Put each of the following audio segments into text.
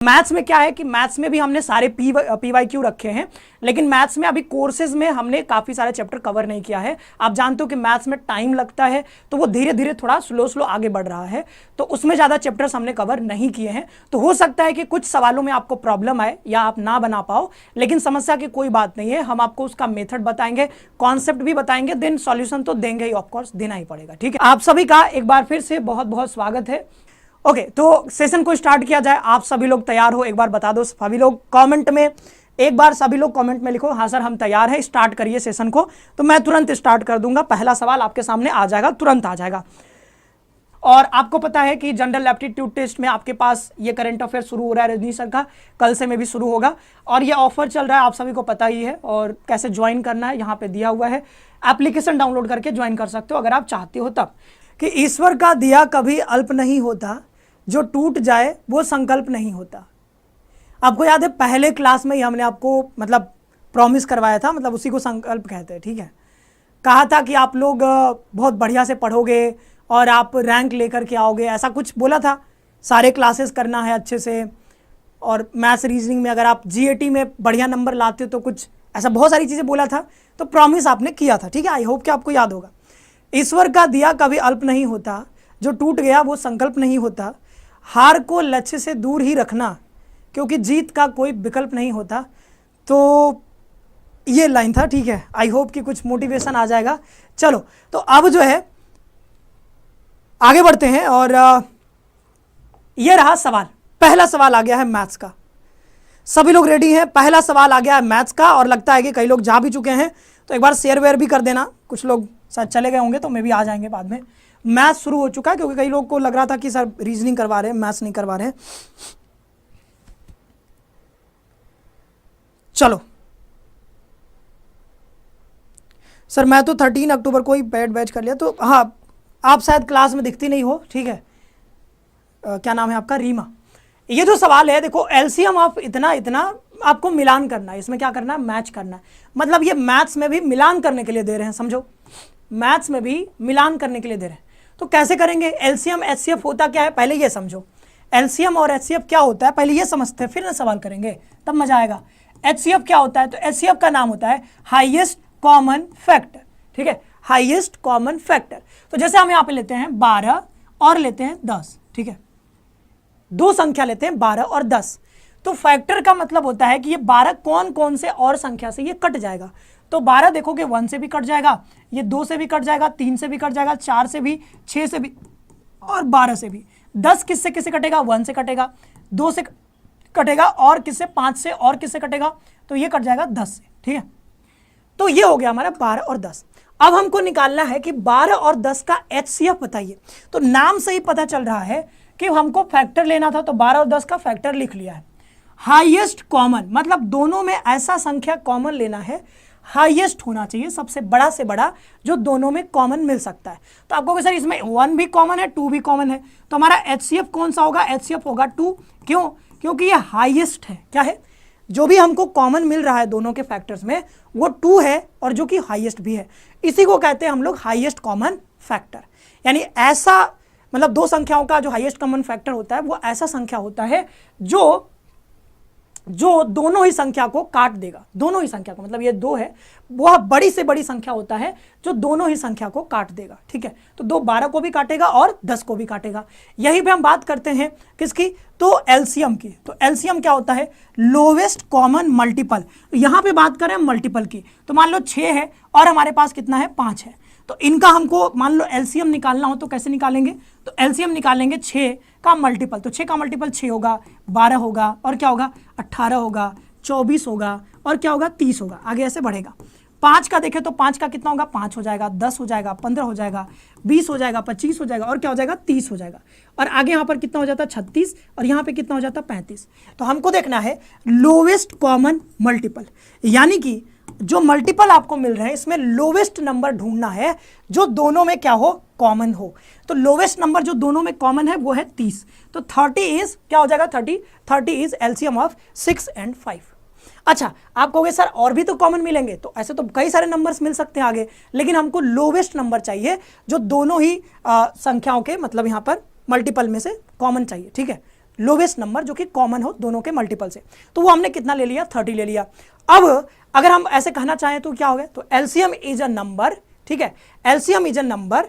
Maths में क्या है कि मैथ्स में भी हमने सारे पीवाईक्यू रखे हैं, लेकिन मैथ्स में अभी कोर्सेज में हमने काफ़ी सारे चैप्टर कवर नहीं किया है। आप जानते हो कि मैथ्स में टाइम लगता है, तो वो धीरे धीरे थोड़ा स्लो आगे बढ़ रहा है, तो उसमें ज़्यादा चैप्टर्स हमने कवर नहीं किए हैं। तो हो सकता है कि कुछ सवालों में आपको प्रॉब्लम आए या आप ना बना पाओ, लेकिन समस्या की कोई बात नहीं है। हम आपको उसका मेथड बताएंगे, कॉन्सेप्ट भी बताएंगे, देन सॉल्यूशन तो देंगे ही, ऑफकोर्स देना ही पड़ेगा। ठीक है, आप सभी का एक बार फिर से बहुत बहुत स्वागत है। ओके, तो सेशन को स्टार्ट किया जाए। आप सभी लोग तैयार हो, एक बार बता दो सभी लोग कमेंट में, एक बार सभी लोग कमेंट में लिखो हाँ सर हम तैयार हैं, स्टार्ट करिए सेशन को। तो मैं तुरंत स्टार्ट कर दूंगा, पहला सवाल आपके सामने आ जाएगा, तुरंत आ जाएगा। और आपको पता है कि जनरल एप्टीट्यूड टेस्ट में आपके पास ये करंट अफेयर शुरू हो रहा है रजनी सर का, कल से में भी शुरू होगा, और ये ऑफर चल रहा है, आप सभी को पता ही है। और कैसे ज्वाइन करना है यहाँ पे दिया हुआ है, एप्लीकेशन डाउनलोड करके ज्वाइन कर सकते हो अगर आप चाहते हो तब। कि ईश्वर का दिया कभी अल्प नहीं होता, जो टूट जाए वो संकल्प नहीं होता। आपको याद है पहले क्लास में ही हमने आपको मतलब प्रॉमिस करवाया था, मतलब उसी को संकल्प कहते हैं। ठीक है, कहा था कि आप लोग बहुत बढ़िया से पढ़ोगे और आप रैंक लेकर के आओगे, ऐसा कुछ बोला था। सारे क्लासेस करना है अच्छे से, और मैथ्स रीजनिंग में अगर आप जीएटी में बढ़िया नंबर लाते हो तो कुछ ऐसा बहुत सारी चीज़ें बोला था, तो प्रॉमिस आपने किया था। ठीक है, आई होप कि आपको याद होगा। ईश्वर का दिया कभी अल्प नहीं होता, जो टूट गया वो संकल्प नहीं होता। हार को लक्ष्य से दूर ही रखना, क्योंकि जीत का कोई विकल्प नहीं होता। तो ये लाइन था। ठीक है, आई होप कि कुछ मोटिवेशन आ जाएगा। चलो, तो अब जो है आगे बढ़ते हैं, और ये रहा सवाल। पहला सवाल आ गया है मैथ्स का। सभी लोग रेडी हैं? पहला सवाल आ गया है मैथ्स का, और लगता है कि कई लोग जा भी चुके हैं, तो एक बार शेयर वेयर भी कर देना। कुछ लोग शायद चले गए होंगे, तो मैं भी आ जाएंगे बाद में। मैथ्स शुरू हो चुका है, क्योंकि कई लोग को लग रहा था कि सर रीजनिंग करवा रहे हैं, मैथ्स नहीं करवा रहे हैं। चलो सर, मैं तो 13 अक्टूबर को ही पेड बैच कर लिया, तो हाँ आप शायद क्लास में दिखती नहीं हो। ठीक है, क्या नाम है आपका? रीमा। ये जो सवाल है, देखो एलसीएम ऑफ इतना इतना आपको मिलान करना है, इसमें क्या करना है? मैच करना है। मतलब ये मैथ्स में भी मिलान करने के लिए दे रहे हैं, समझो, मैथ्स में भी मिलान करने के लिए दे रहे हैं। तो कैसे करेंगे? एलसीएम एचसीएफ होता क्या है पहले ये समझो। एलसीएम और एचसीएफ क्या होता है पहले ये समझते हैं, फिर ना सवाल करेंगे, तब मजा आएगा। एचसीएफ क्या होता है? तो एचसीएफ का नाम होता है हाईएस्ट कॉमन फैक्टर। ठीक है, हाईएस्ट कॉमन फैक्टर। तो जैसे हम यहाँ पे लेते हैं 12 और लेते हैं 10। ठीक है, दो संख्या लेते हैं 12 और 10। तो फैक्टर का मतलब होता है कि ये 12 कौन कौन से और संख्या से ये कट जाएगा। तो 12 देखोगे 1 से भी कट जाएगा, ये 2 से भी कट जाएगा, 3 से भी कट जाएगा, 4 से भी, 6 से भी, और 12 से भी। 10 किससे किससे कटेगा? 1 से कटेगा, 2 से कटेगा, और किससे? 5 से, और किससे कटेगा? तो ये कट जाएगा 10 से। ठीक है, तो ये हो गया हमारा 12 और 10। अब हमको निकालना है कि 12 और 10 का एचसीएफ बताइए। तो नाम से ही पता चल रहा है कि हमको फैक्टर लेना था, तो 12 और 10 का फैक्टर लिख लिया है। हाईएस्ट कॉमन मतलब दोनों में ऐसा संख्या कॉमन लेना है, हाईएस्ट होना चाहिए, सबसे बड़ा से बड़ा जो दोनों में कॉमन मिल सकता है। तो आपको सर इसमें 1 भी कॉमन है, 2 भी कॉमन है, तो हमारा एचसीएफ कौन सा होगा? एचसीएफ होगा 2। क्यों? क्योंकि ये हाईएस्ट है। क्या है? जो भी हमको कॉमन मिल रहा है दोनों के फैक्टर्स में वो 2 है, और जो कि हाईएस्ट भी है। इसी को कहते हैं हम लोग हाईएस्ट कॉमन फैक्टर। यानी ऐसा मतलब दो संख्याओं का जो हाईएस्ट कॉमन फैक्टर होता है वो ऐसा संख्या होता है जो दोनों ही संख्या को काट देगा। दोनों ही संख्या को, मतलब ये 2 है, वह बड़ी से बड़ी संख्या होता है जो दोनों ही संख्या को काट देगा। ठीक है, तो 2 12 को भी काटेगा और 10 को भी काटेगा। यही पे हम बात करते हैं किसकी? तो एलसीएम की। तो एलसीएम क्या होता है? Lowest common multiple. तो यहाँ पे बात करें मल्टीपल की, तो मान लो 6 है और हमारे पास कितना है? 5 है। तो इनका हमको मान लो एलसीएम निकालना हो तो कैसे निकालेंगे? तो एलसीएम निकालेंगे 6 का मल्टीपल। तो 6 का मल्टीपल 6 होगा, 12 होगा, और क्या होगा? 18 होगा, 24 होगा, और क्या होगा? 30 होगा। आगे ऐसे बढ़ेगा। 5 का देखें तो 5 का कितना होगा? 5 हो जाएगा, 10 हो जाएगा, 15 हो जाएगा, 20 हो जाएगा, 25 हो जाएगा, और क्या हो जाएगा? 30 हो जाएगा। और आगे यहाँ पर कितना हो जाता है? 36, और यहाँ पे कितना हो जाता है? 35। तो हमको देखना है लोवेस्ट कॉमन मल्टीपल, यानी कि जो मल्टीपल आपको मिल रहे हैं इसमें लोवेस्ट नंबर ढूंढना है जो दोनों में क्या हो? कॉमन हो। तो लोवेस्ट नंबर जो दोनों में कॉमन है वो है 30। तो 30 इज क्या हो जाएगा? 30 इज एलसीएम ऑफ 6 and 5। अच्छा, आप कहोगे सर और भी तो कॉमन मिलेंगे, तो ऐसे तो कई सारे नंबर्स मिल सकते हैं आगे, लेकिन हमको लोवेस्ट नंबर चाहिए जो दोनों ही संख्याओं के मतलब यहाँ पर मल्टीपल में से कॉमन चाहिए। ठीक है, लोवेस्ट नंबर जो कि कॉमन हो दोनों के मल्टीपल से। तो वो हमने कितना ले लिया, 30 ले लिया। अब अगर हम ऐसे कहना चाहें तो क्या हो गया, तो एलसीएम इज अ नंबर, ठीक है, एलसीएम इज अ नंबर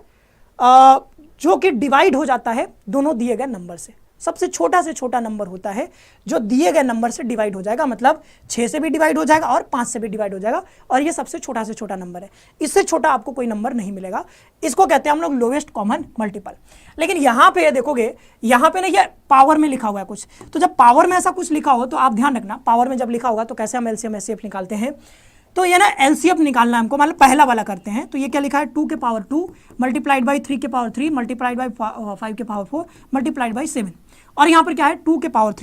जो कि डिवाइड हो जाता है दोनों दिए गए नंबर से। सबसे छोटा से छोटा नंबर होता है जो दिए गए नंबर से डिवाइड हो जाएगा, मतलब 6 से भी डिवाइड हो जाएगा और 5 से भी डिवाइड हो जाएगा, और ये सबसे छोटा से छोटा नंबर है। इससे छोटा आपको कोई नंबर नहीं मिलेगा। इसको कहते हैं हम लोग लोवेस्ट कॉमन मल्टीपल। लेकिन यहाँ पे देखोगे, यहाँ पे ना ये पावर में लिखा हुआ है कुछ, तो जब पावर में ऐसा कुछ लिखा हो तो आप ध्यान रखना, पावर में जब लिखा होगा तो कैसे हम एलसीएम एचसीएफ निकालते हैं। तो ये ना एलसीएफ निकालना है हमको, मतलब पहला वाला करते हैं। तो ये क्या लिखा है, 2 के पावर 2 मल्टीप्लाइड बाई 3 के पावर 3 मल्टीप्लाइड बाई 5 के पावर 4 मल्टीप्लाइड बाई 7, और यहाँ पर क्या है 2 के power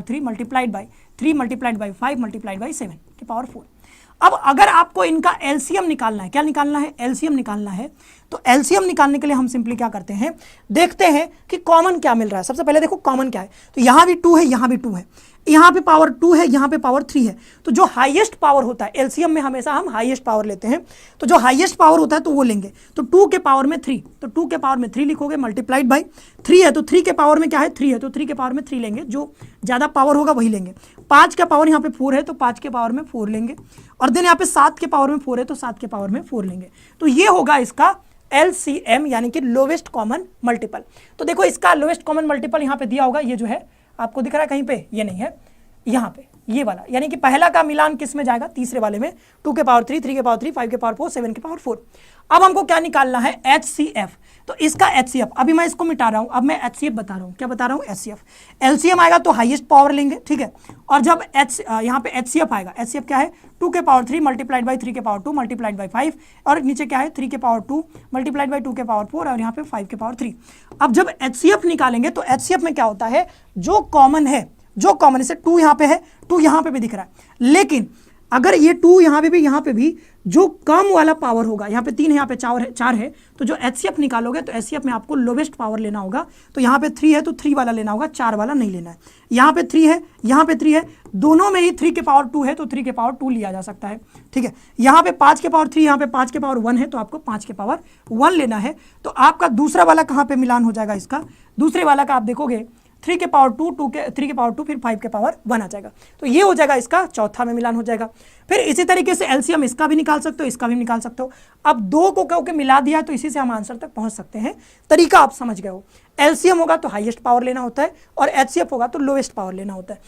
3 multiplied by 3 multiplied by 5 multiplied by 7 के पावर 4। अब अगर आपको इनका एलसीएम निकालना है, क्या निकालना है, एलसीएम निकालना है, तो एलसीएम निकालने के लिए हम सिंपली क्या करते हैं, देखते हैं कि कॉमन क्या मिल रहा है। सबसे पहले देखो कॉमन क्या है, तो यहाँ भी 2 है, यहाँ भी 2 है, यहाँ पे पावर 2 है, यहाँ पे पावर 3 है। तो जो हाईएस्ट पावर होता है एलसीएम में, हमेशा हम हाईएस्ट पावर लेते हैं, तो जो हाईएस्ट पावर होता है तो वो लेंगे। तो 2 के पावर में 3, तो 2 के पावर में 3 लिखोगे, मल्टीप्लाइड बाई 3 है, तो 3 के पावर में क्या है, 3 है, तो 3 के पावर में 3 लेंगे, जो ज़्यादा पावर होगा वही लेंगे। 5 का पावर यहाँ पे 4 है, तो 5 के पावर में 4 लेंगे, और देन यहाँ पे 7 के पावर में 4 है, तो 7 के पावर में 4 लेंगे। तो ये होगा इसका एलसीएम, यानी कि लोवेस्ट कॉमन मल्टीपल। तो देखो इसका लोवेस्ट कॉमन मल्टीपल यहाँ पे दिया होगा, ये जो है आपको दिख रहा है कहीं पे, ये नहीं है, यहाँ पे ये वाला, यानी कि पहला का मिलान किस में जाएगा, तीसरे वाले में, 2 के पावर 3, 3 के पावर 3, 5 के पावर 4, 7 के पावर 4। अब हमको क्या निकालना है, HCF। तो इसका HCF, अभी मैं इसको मिटा रहा हूँ, अब मैं HCF बता रहा हूँ, क्या बता रहा हूँ, HCF। एलसीएम आएगा तो हाईएस्ट पावर लेंगे, ठीक है, और जब यहाँ पे HCF आएगा, HCF क्या है, 2 के पावर 3 मल्टीप्लाइड बाई 3 के पावर 2 मल्टीप्लाइड बाई 5, और नीचे क्या है 3 के पावर 2 मल्टीप्लाइड बाई 2 के पावर 4, और यहाँ पे 5 के पावर 3। अब जब HCF निकालेंगे तो HCF में क्या होता है, जो कॉमन है, जो कॉमन, इसे 2 यहाँ पे है, 2 यहाँ पे भी दिख रहा है, लेकिन अगर ये 2 यहाँ पे भी, यहाँ पे भी जो कम वाला पावर होगा, यहाँ पे 3 है, यहाँ पे 4 है, तो जो HCF निकालोगे तो HCF में आपको लोवेस्ट पावर लेना होगा। तो यहाँ पे 3 है तो 3 वाला लेना होगा, 4 वाला नहीं लेना है। यहाँ पे 3 है, यहाँ पे 3 है, दोनों में ही 3 के पावर 2 है, तो 3 के पावर 2 लिया जा सकता है, ठीक है। यहाँ पे 5 के पावर 3, यहाँ पे 5 के पावर 1 है, तो आपको 5 के पावर 1 लेना है। तो आपका दूसरा वाला कहाँ पे मिलान हो जाएगा, इसका दूसरे वाला का आप देखोगे 3 के पावर 2, 3 के पावर 2, फिर 5 के पावर 1 आ जाएगा। तो ये हो जाएगा इसका चौथा में मिलान हो जाएगा। फिर इसी तरीके से एलसीएम इसका भी निकाल सकते हो, इसका भी निकाल सकते हो। अब 2 को क्योंकि मिला दिया तो इसी से हम आंसर तक पहुंच सकते हैं। तरीका आप समझ गए हो, एलसीएम होगा तो हाईएस्ट पावर लेना होता है, और एचसीएफ होगा तो लोवेस्ट पावर लेना होता है।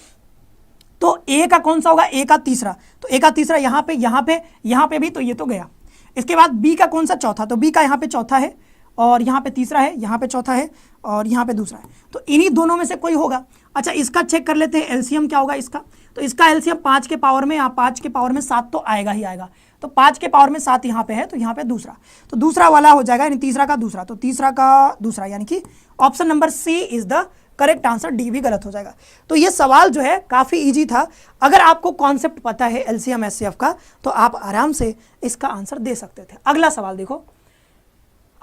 तो ए का कौन सा होगा, ए का तीसरा, तो ए का तीसरा यहाँ पे, यहाँ पे, यहाँ पे भी, तो ये तो गया। इसके बाद बी का कौन सा, चौथा, तो बी का यहाँ पे चौथा है, और यहाँ पे तीसरा है, यहाँ पे चौथा है, और यहाँ पे दूसरा है। तो इन्हीं दोनों में से कोई होगा। अच्छा इसका चेक कर लेते हैं, एलसीएम क्या होगा इसका। तो इसका एलसीएम 5 के पावर में, यहाँ 5 के पावर में 7 तो आएगा ही आएगा। तो 5 के पावर में 7 यहाँ पे है, तो यहाँ पे दूसरा, तो दूसरा वाला हो जाएगा, यानी तीसरा का दूसरा, तो तीसरा का दूसरा, यानी कि option number C is the correct answer, D भी गलत हो जाएगा। तो ये सवाल जो है काफ़ी इजी था। अगर आपको कॉन्सेप्ट पता है एलसीएम एचसीएफ का तो आप आराम से इसका आंसर दे सकते थे। अगला सवाल देखो,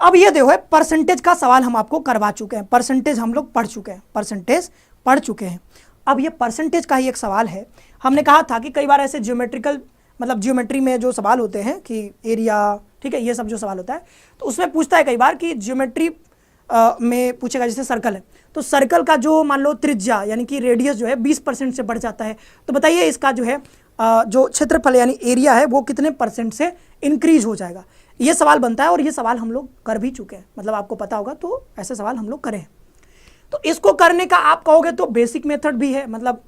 अब ये देखो परसेंटेज का सवाल हम आपको करवा चुके हैं, परसेंटेज हम लोग पढ़ चुके हैं, परसेंटेज पढ़ चुके हैं। अब ये परसेंटेज का ही एक सवाल है। हमने कहा था कि कई बार ऐसे ज्योमेट्रिकल, मतलब ज्योमेट्री में जो सवाल होते हैं कि एरिया, ठीक है, ये सब जो सवाल होता है तो उसमें पूछता है कई बार कि ज्योमेट्री में पूछेगा, जैसे सर्कल है तो सर्कल का जो मान लो त्रिज्या यानी कि रेडियस जो है 20% से बढ़ जाता है, तो बताइए इसका जो है जो क्षेत्रफल यानी एरिया है वो कितने % से इंक्रीज हो जाएगा। ये सवाल बनता है और ये सवाल हम लोग कर भी चुके हैं, मतलब आपको पता होगा, तो ऐसे सवाल हम लोग करें। तो इसको करने का आप कहोगे तो बेसिक मेथड भी है, मतलब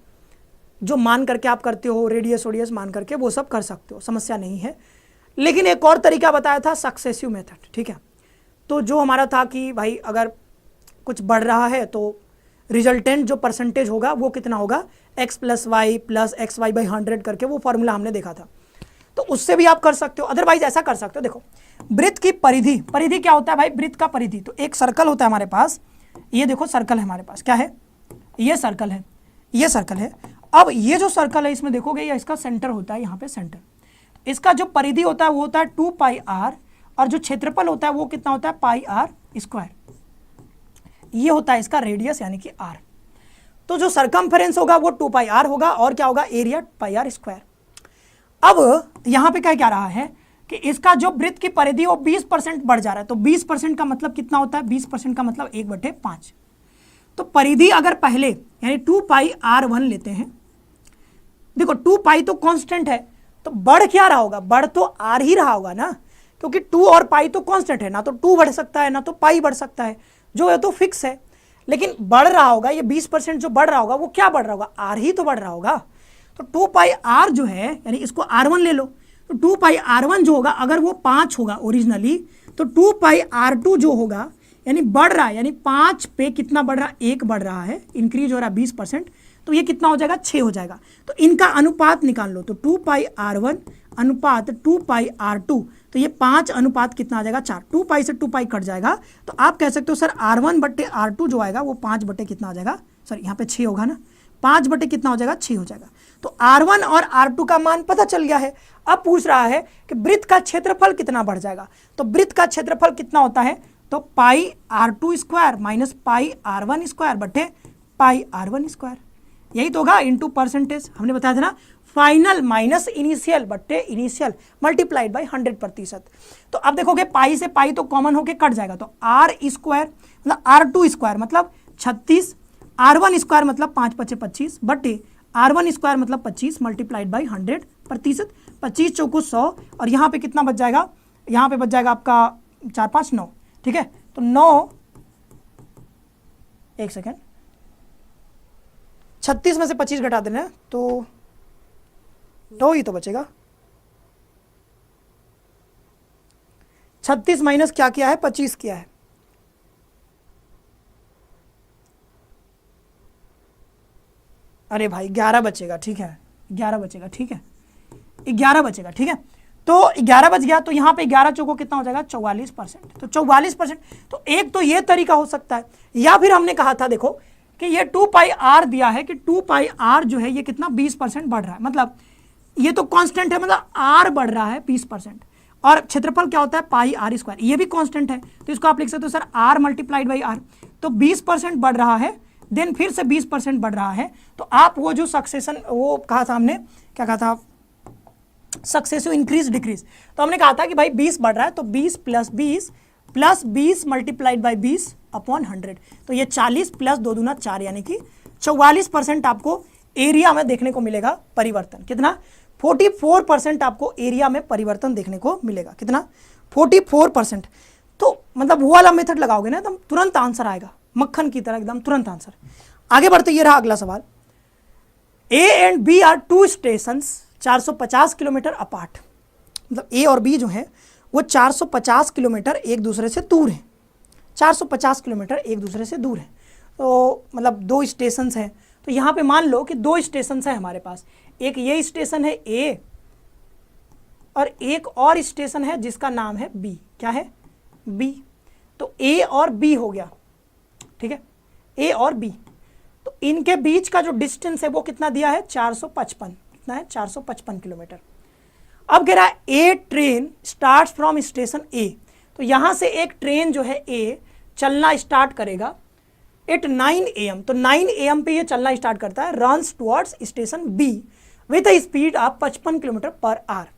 जो मान करके आप करते हो, रेडियस ओडियस मान करके वो सब कर सकते हो, समस्या नहीं है। लेकिन एक और तरीका बताया था सक्सेसिव मेथड, ठीक है। तो जो हमारा था कि भाई अगर कुछ बढ़ रहा है तो रिजल्टेंट जो परसेंटेज होगा वो कितना होगा, x + y + xy/100 करके, वो फॉर्मूला हमने देखा था। तो उससे भी आप कर सकते हो, अदरवाइज ऐसा कर सकते हो। देखो वृत्त की परिधि, परिधि क्या होता है भाई, वृत्त का परिधि, तो एक सर्कल होता है हमारे पास, ये देखो सर्कल है हमारे पास, क्या है, ये सर्कल है, ये सर्कल है। अब ये जो सर्कल है इसमें देखोगे ये इसका सेंटर होता है, यहाँ पे सेंटर, इसका जो परिधि होता है वो होता है 2πr, और जो क्षेत्रफल होता है वो कितना होता है πr², ये होता है इसका रेडियस यानी कि r। तो जो सरकमफेरेंस होगा वो 2πr होगा, और क्या होगा, एरिया πr²। अब यहाँ पे क्या रहा है कि इसका जो वृत्त की परिधि वो 20% बढ़ जा रहा है, तो 20% का मतलब कितना होता है, 20% का मतलब 1/5। तो परिधि अगर पहले यानी 2πr1 लेते हैं, देखो 2π तो कांस्टेंट है, तो बढ़ क्या रहा होगा, बढ़ तो r ही रहा होगा ना, क्योंकि 2 और पाई तो कांस्टेंट है, ना तो 2 बढ़ सकता है ना तो पाई बढ़ सकता है, जो है तो फिक्स है। लेकिन बढ़ रहा होगा ये 20% जो बढ़ रहा होगा वो क्या बढ़ रहा होगा, r ही तो बढ़ रहा होगा। तो 2πr जो है यानी इसको r1 ले लो, तो 2πr1 जो होगा अगर वो 5 होगा ओरिजिनली, तो 2πr2 जो होगा यानी बढ़ रहा है, यानी 5 पे कितना बढ़ रहा है, 1 बढ़ रहा है, इंक्रीज हो रहा है 20%, तो ये कितना हो जाएगा, 6 हो जाएगा। तो इनका अनुपात निकाल लो, तो 2πr1 अनुपात 2πr2, तो ये 5 अनुपात कितना आ जाएगा, 4। 2π से 2π कट जाएगा, तो आप कह सकते हो सर r1/r2 जो आएगा वो 5 कितना आ जाएगा, सर यहाँ पे 6 होगा ना, 5 कितना हो जाएगा, 6 हो जाएगा। तो r1 और r2 का मान पता चल गया है। अब पूछ रहा है कि वृत्त का क्षेत्रफल कितना बढ़ जाएगा, तो वृत्त का क्षेत्रफल कितना होता है, तो πr2 square minus πr1 square बटे πr1 स्क्वायर, यही तो होगा, इनटू परसेंटेज, हमने बताया था ना, फाइनल माइनस इनिशियल बट्टे इनिशियल मल्टीप्लाइड बाई 100%। तो अब देखोगे पाई से पाई तो कॉमन होके कट जाएगा, तो r स्क्वायर मतलब r2 स्क्वायर मतलब 36, r1 स्क्वायर मतलब 5 × 25 बट्टे r1 स्क्वायर मतलब 25 मल्टीप्लाइड बाई 100%, 25 चौको 100, और यहाँ पे कितना बच जाएगा, यहाँ पे बच जाएगा आपका 4 5 9, ठीक है। तो 9, एक सेकेंड, 36 में से 25 घटा देना तो 9 ही तो बचेगा। 36 माइनस क्या किया है, 25 किया है, अरे भाई 11 बचेगा, ठीक है 11 बचेगा, ठीक है 11 बचेगा, ठीक है। तो 11 बच गया, तो यहाँ पे 11 चौको कितना हो जाएगा, 44%। तो 44%, तो एक तो ये तरीका हो सकता है, या फिर हमने कहा था देखो कि ये 2πr दिया है कि 2πr जो है ये कितना 20% बढ़ रहा है, मतलब ये तो कांस्टेंट है, मतलब r बढ़ रहा है 20%, और क्षेत्रफल क्या होता है πr², ये भी कांस्टेंट है, तो इसको आप लिख सकते हो sir r multiplied by r। तो 20% बढ़ रहा है, देन फिर से 20% बढ़ रहा है, तो आप वो जो सक्सेशन वो कहा था हमने, क्या कहा था, सक्सेसिव इंक्रीज डिक्रीज, तो हमने कहा था कि भाई 20 बढ़ रहा है तो 20 प्लस 20 मल्टीप्लाइड बाई 20 अपॉन 100, तो ये 40 प्लस 2 दूना 4 यानी कि 44% आपको एरिया में देखने को मिलेगा परिवर्तन। कितना, 44% आपको एरिया में परिवर्तन देखने को मिलेगा। कितना, 44%। तो मतलब वो वाला मेथड लगाओगे ना एकदम तुरंत आंसर आएगा, मक्खन की तरह एकदम तुरंत आंसर। आगे बढ़ते, ये रहा अगला सवाल, A and B are 2 stations 450 kilometre apart, मतलब ए और बी जो है वो 450 किलोमीटर एक दूसरे से दूर हैं, 450 किलोमीटर एक दूसरे से दूर हैं, तो मतलब 2 स्टेशंस हैं। तो यहाँ पे मान लो कि 2 स्टेशंस हैं हमारे पास, एक ये स्टेशन है ए और एक और स्टेशन है जिसका नाम है बी, क्या है, बी। तो ए और बी हो गया, ठीक है, ए और बी। तो इनके बीच का जो डिस्टेंस है वो कितना दिया है, 455, कितना है, 455 किलोमीटर। अब कह रहा है ए ट्रेन स्टार्ट्स फ्रॉम स्टेशन ए, तो यहाँ से एक ट्रेन जो है ए चलना स्टार्ट करेगा एट 9 AM, तो 9 AM पे ये चलना स्टार्ट करता है, runs towards station B with a speed of 55 kilometre per hour.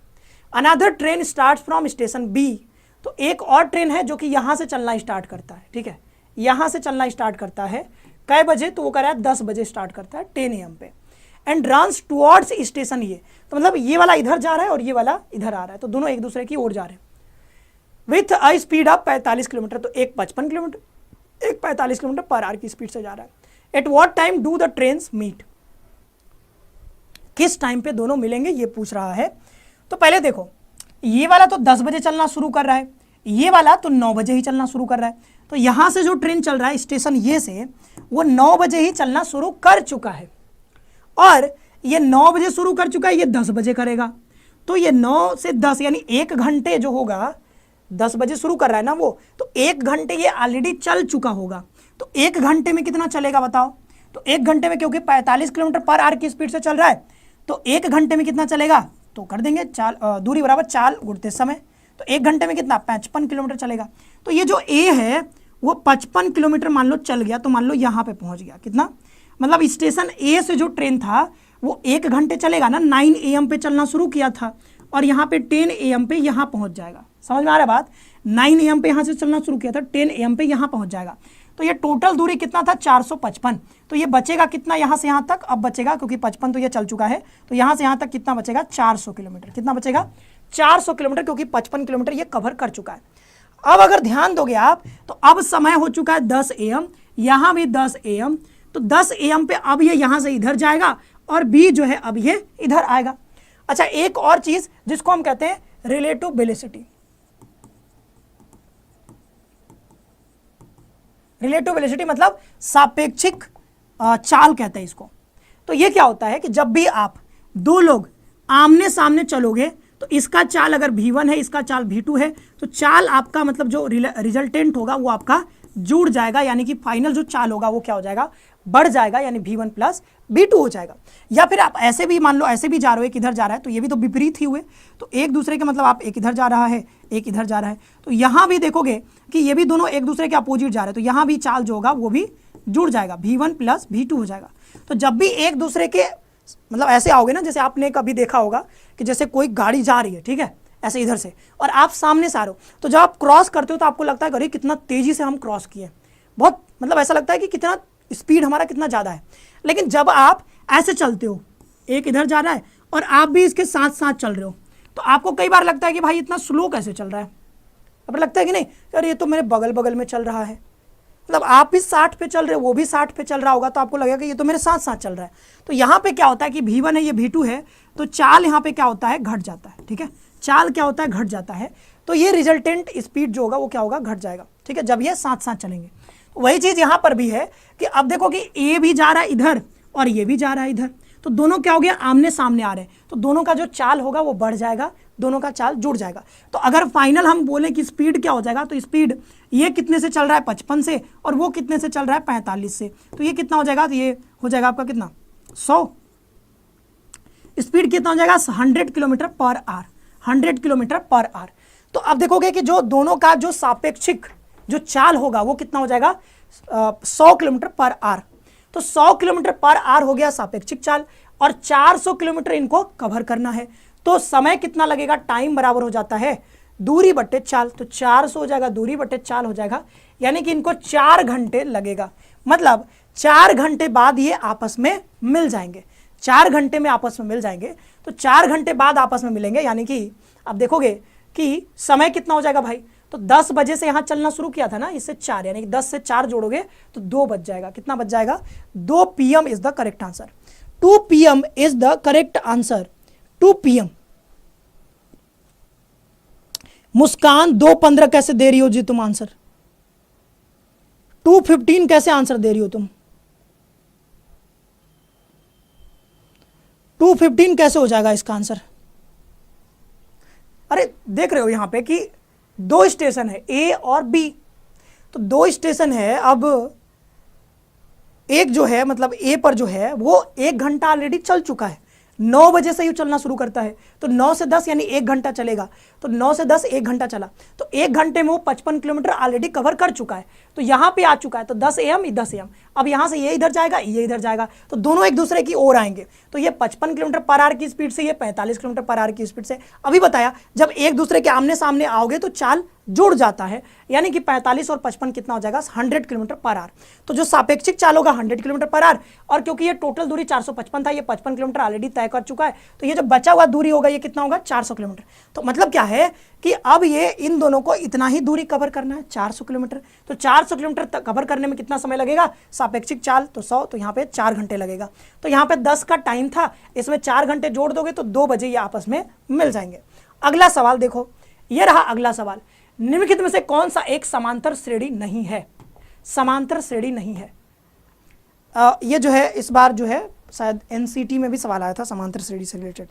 Another train starts from station B, तो एक और ट्रेन है जो कि यहाँ से चलना स्टार्ट करता है, ठीक है, यहाँ से चलना स्टार्ट करता है कै बजे, तो वो कह रहा है 10 बजे स्टार्ट करता है 10 AM पे, एंड रन्स टुवर्ड्स स्टेशन ये, तो मतलब ये वाला इधर जा रहा है और ये वाला इधर आ रहा है, तो दोनों एक दूसरे की ओर जा रहे हैं with a speed of 45 kilometre, तो एक 55 किलोमीटर, एक 45 किलोमीटर पर आवर की स्पीड से जा रहा है। At what time do the trains meet, किस टाइम पे दोनों मिलेंगे ये पूछ रहा है। तो पहले देखो, ये वाला तो 10 बजे चलना शुरू कर रहा है, ये वाला तो 9 बजे ही चलना शुरू कर रहा है, तो यहाँ से जो ट्रेन चल रहा है स्टेशन ये से, वो 9 बजे ही चलना शुरू कर चुका है, और ये 9 बजे शुरू कर चुका है, ये 10 बजे करेगा, तो ये 9 से 10 यानी 1 घंटे जो होगा, 10 बजे शुरू कर रहा है ना वो, तो 1 घंटे ये ऑलरेडी चल चुका होगा। तो 1 घंटे में कितना चलेगा बताओ, तो 1 घंटे में क्योंकि 45 किलोमीटर पर आवर की स्पीड से चल रहा है, तो 1 घंटे में कितना चलेगा, तो कर देंगे दूरी बराबर 4 गुणते समय, तो 1 घंटे में कितना 55 किलोमीटर चलेगा। तो ये जो ए है वो 55 किलोमीटर मान लो चल गया, तो मान लो यहाँ पे पहुँच गया, कितना, मतलब स्टेशन ए से जो ट्रेन था वो 1 घंटे चलेगा ना, 9 AM पे चलना शुरू किया था, और यहाँ पे 10 AM पे यहाँ पहुँच जाएगा। समझ में आ रहा है बात, 9 AM पे यहाँ से चलना शुरू किया था, 10 AM पे यहाँ पहुँच जाएगा। तो ये टोटल दूरी कितना था 455। तो ये बचेगा कितना यहाँ से यहाँ तक, अब बचेगा क्योंकि 55 तो ये चल चुका है, तो यहाँ से यहाँ तक कितना बचेगा 400 किलोमीटर। कितना बचेगा 400 किलोमीटर, क्योंकि 55 किलोमीटर ये कवर कर चुका है। अब अगर ध्यान दोगे आप तो अब समय हो चुका है 10 AM, यहाँ भी 10 AM, तो 10 AM पे अब ये यहाँ से इधर जाएगा और बी जो है अब ये इधर आएगा। अच्छा, एक और चीज जिसको हम कहते हैं रिलेटिव वेलोसिटी। रिलेटिव वेलोसिटी मतलब सापेक्षिक चाल कहते हैं इसको। तो ये क्या होता है कि जब भी आप दो लोग आमने सामने चलोगे तो इसका चाल अगर v1 है, इसका चाल v2 है, तो चाल आपका मतलब जो रिजल्टेंट होगा वो आपका जुड़ जाएगा, यानी कि फाइनल जो चाल होगा वो क्या हो जाएगा, बढ़ जाएगा, यानी v1 प्लस v2 हो जाएगा। या फिर आप ऐसे भी मान लो, ऐसे भी जा रहे हो, एक इधर जा रहा है, तो ये भी तो विपरीत ही हुए, तो एक दूसरे के मतलब आप एक इधर जा रहा है, एक इधर जा रहा है, तो यहाँ भी देखोगे कि ये भी दोनों एक दूसरे के अपोजिट जा रहे हैं, तो यहाँ भी चाल जो होगा वो भी जुड़ जाएगा, v1 प्लस v2 हो जाएगा। तो जब भी एक दूसरे के मतलब ऐसे आओगे ना, जैसे आपने कभी देखा होगा कि जैसे कोई गाड़ी जा रही है, ठीक है, ऐसे इधर से, और आप सामने से आ रहे हो, तो जब आप क्रॉस करते हो तो आपको लगता है अरे कितना तेजी से हम क्रॉस किए, बहुत मतलब ऐसा लगता है कि कितना स्पीड हमारा कितना ज़्यादा है। लेकिन जब आप ऐसे चलते हो, एक इधर जा रहा है और आप भी इसके साथ साथ चल रहे हो, तो आपको कई बार लगता है कि भाई इतना स्लो कैसे चल रहा है। अब लगता है कि नहीं यार ये तो मेरे बगल बगल में चल रहा है, मतलब आप भी 60 पे चल रहे हो, वो भी 60 पे चल रहा होगा, तो आपको लगेगा कि ये तो मेरे साथ साथ चल रहा है। तो यहाँ पे क्या होता है कि v1 है, ये v2 है, तो चाल यहाँ पे क्या होता है, घट जाता है। ठीक है, चाल क्या होता है, घट जाता है। तो ये रिजल्टेंट स्पीड जो होगा वो क्या होगा, घट जाएगा। ठीक है, जब ये साथ साथ चलेंगे। तो वही चीज़ यहाँ पर भी है कि अब देखो कि ए भी जा रहा है इधर और ये भी जा रहा है इधर, तो दोनों क्या हो गया, आमने सामने आ रहे हैं, तो दोनों का जो चाल होगा वो बढ़ जाएगा, दोनों का चाल जुड़ जाएगा। तो अगर फाइनल हम बोले कि स्पीड क्या हो जाएगा, तो स्पीड ये कितने से चल रहा है 55 से, और वो कितने से चल रहा है 45 से, तो ये कितना हो जाएगा, तो ये हो जाएगा आपका कितना 100। स्पीड कितना हो जाएगा 100 kilometre per our, 100 kilometre per our. तो अब देखोगे कि जो दोनों का जो सापेक्षिक जो चाल होगा वो कितना हो जाएगा 100 किलोमीटर पर आवर। तो 100 किलोमीटर पर आवर हो गया सापेक्षिक चाल, और 400 किलोमीटर इनको कवर करना है, तो समय कितना लगेगा, टाइम बराबर हो जाता है दूरी बट्टे चाल। तो 400 हो जाएगा, दूरी बट्टे चाल हो जाएगा, यानी कि इनको 4 घंटे लगेगा। मतलब 4 घंटे बाद ये आपस में मिल जाएंगे, 4 घंटे में आपस में मिल जाएंगे। तो 4 घंटे बाद आपस में मिलेंगे, यानी कि अब देखोगे कि समय कितना हो जाएगा भाई, तो 10 बजे से यहाँ चलना शुरू किया था ना, इससे 4, यानी कि 10 से 4 जोड़ोगे तो 2 बज जाएगा। कितना बज जाएगा, 2 PM is the correct answer. 2 PM is the correct answer, 2 PM। मुस्कान 2:15 कैसे दे रही हो जी तुम आंसर, 2:15 कैसे आंसर दे रही हो तुम, 2:15 कैसे हो जाएगा इसका आंसर। अरे देख रहे हो यहाँ पे कि 2 स्टेशन है ए और बी, तो 2 स्टेशन है। अब एक जो है मतलब ए पर जो है वो 1 घंटा ऑलरेडी चल चुका है, 9 बजे से ही चलना शुरू करता है, तो 9 से 10 यानी 1 घंटा चलेगा, तो 9 से 10 1 घंटा चला, तो 1 घंटे में वो 55 किलोमीटर ऑलरेडी कवर कर चुका है, तो यहाँ पे आ चुका है। तो 10 AM 10 AM, अब यहाँ से ये इधर जाएगा, ये इधर जाएगा, तो दोनों एक दूसरे की ओर आएंगे, तो ये 55 किलोमीटर पर आवर की स्पीड से, ये 45 किलोमीटर पर आवर की स्पीड से। अभी बताया जब एक दूसरे के आमने सामने आओगे तो चाल जुड़ जाता है, यानी कि 45 और 55 कितना हो जाएगा 100 किलोमीटर पर आवर। तो जो सापेक्षिक चाल होगा 100 किलोमीटर पर आवर, और क्योंकि ये टोटल दूरी 455 था, ये 55 किलोमीटर ऑलरेडी तय कर चुका है, तो ये जो बचा हुआ दूरी होगा ये कितना होगा 400 किलोमीटर। तो मतलब क्या है कि अब ये इन दोनों को इतना ही दूरी कवर करना है 400 किलोमीटर। तो 400 किलोमीटर तक कवर करने में कितना समय लगेगा, सापेक्षिक चाल तो 100, तो यहाँ पे 4 घंटे लगेगा। तो यहाँ पे 10 का टाइम था, इसमें 4 घंटे जोड़ दोगे तो 2 बजे ये आपस में मिल जाएंगे। अगला सवाल देखो, ये रहा अगला सवाल, निम्नलिखित में से कौन सा एक समांतर श्रेणी नहीं है, समांतर श्रेणी नहीं है। ये जो है इस बार जो है शायद NCT में भी सवाल आया था समांतर श्रेणी से रिलेटेड।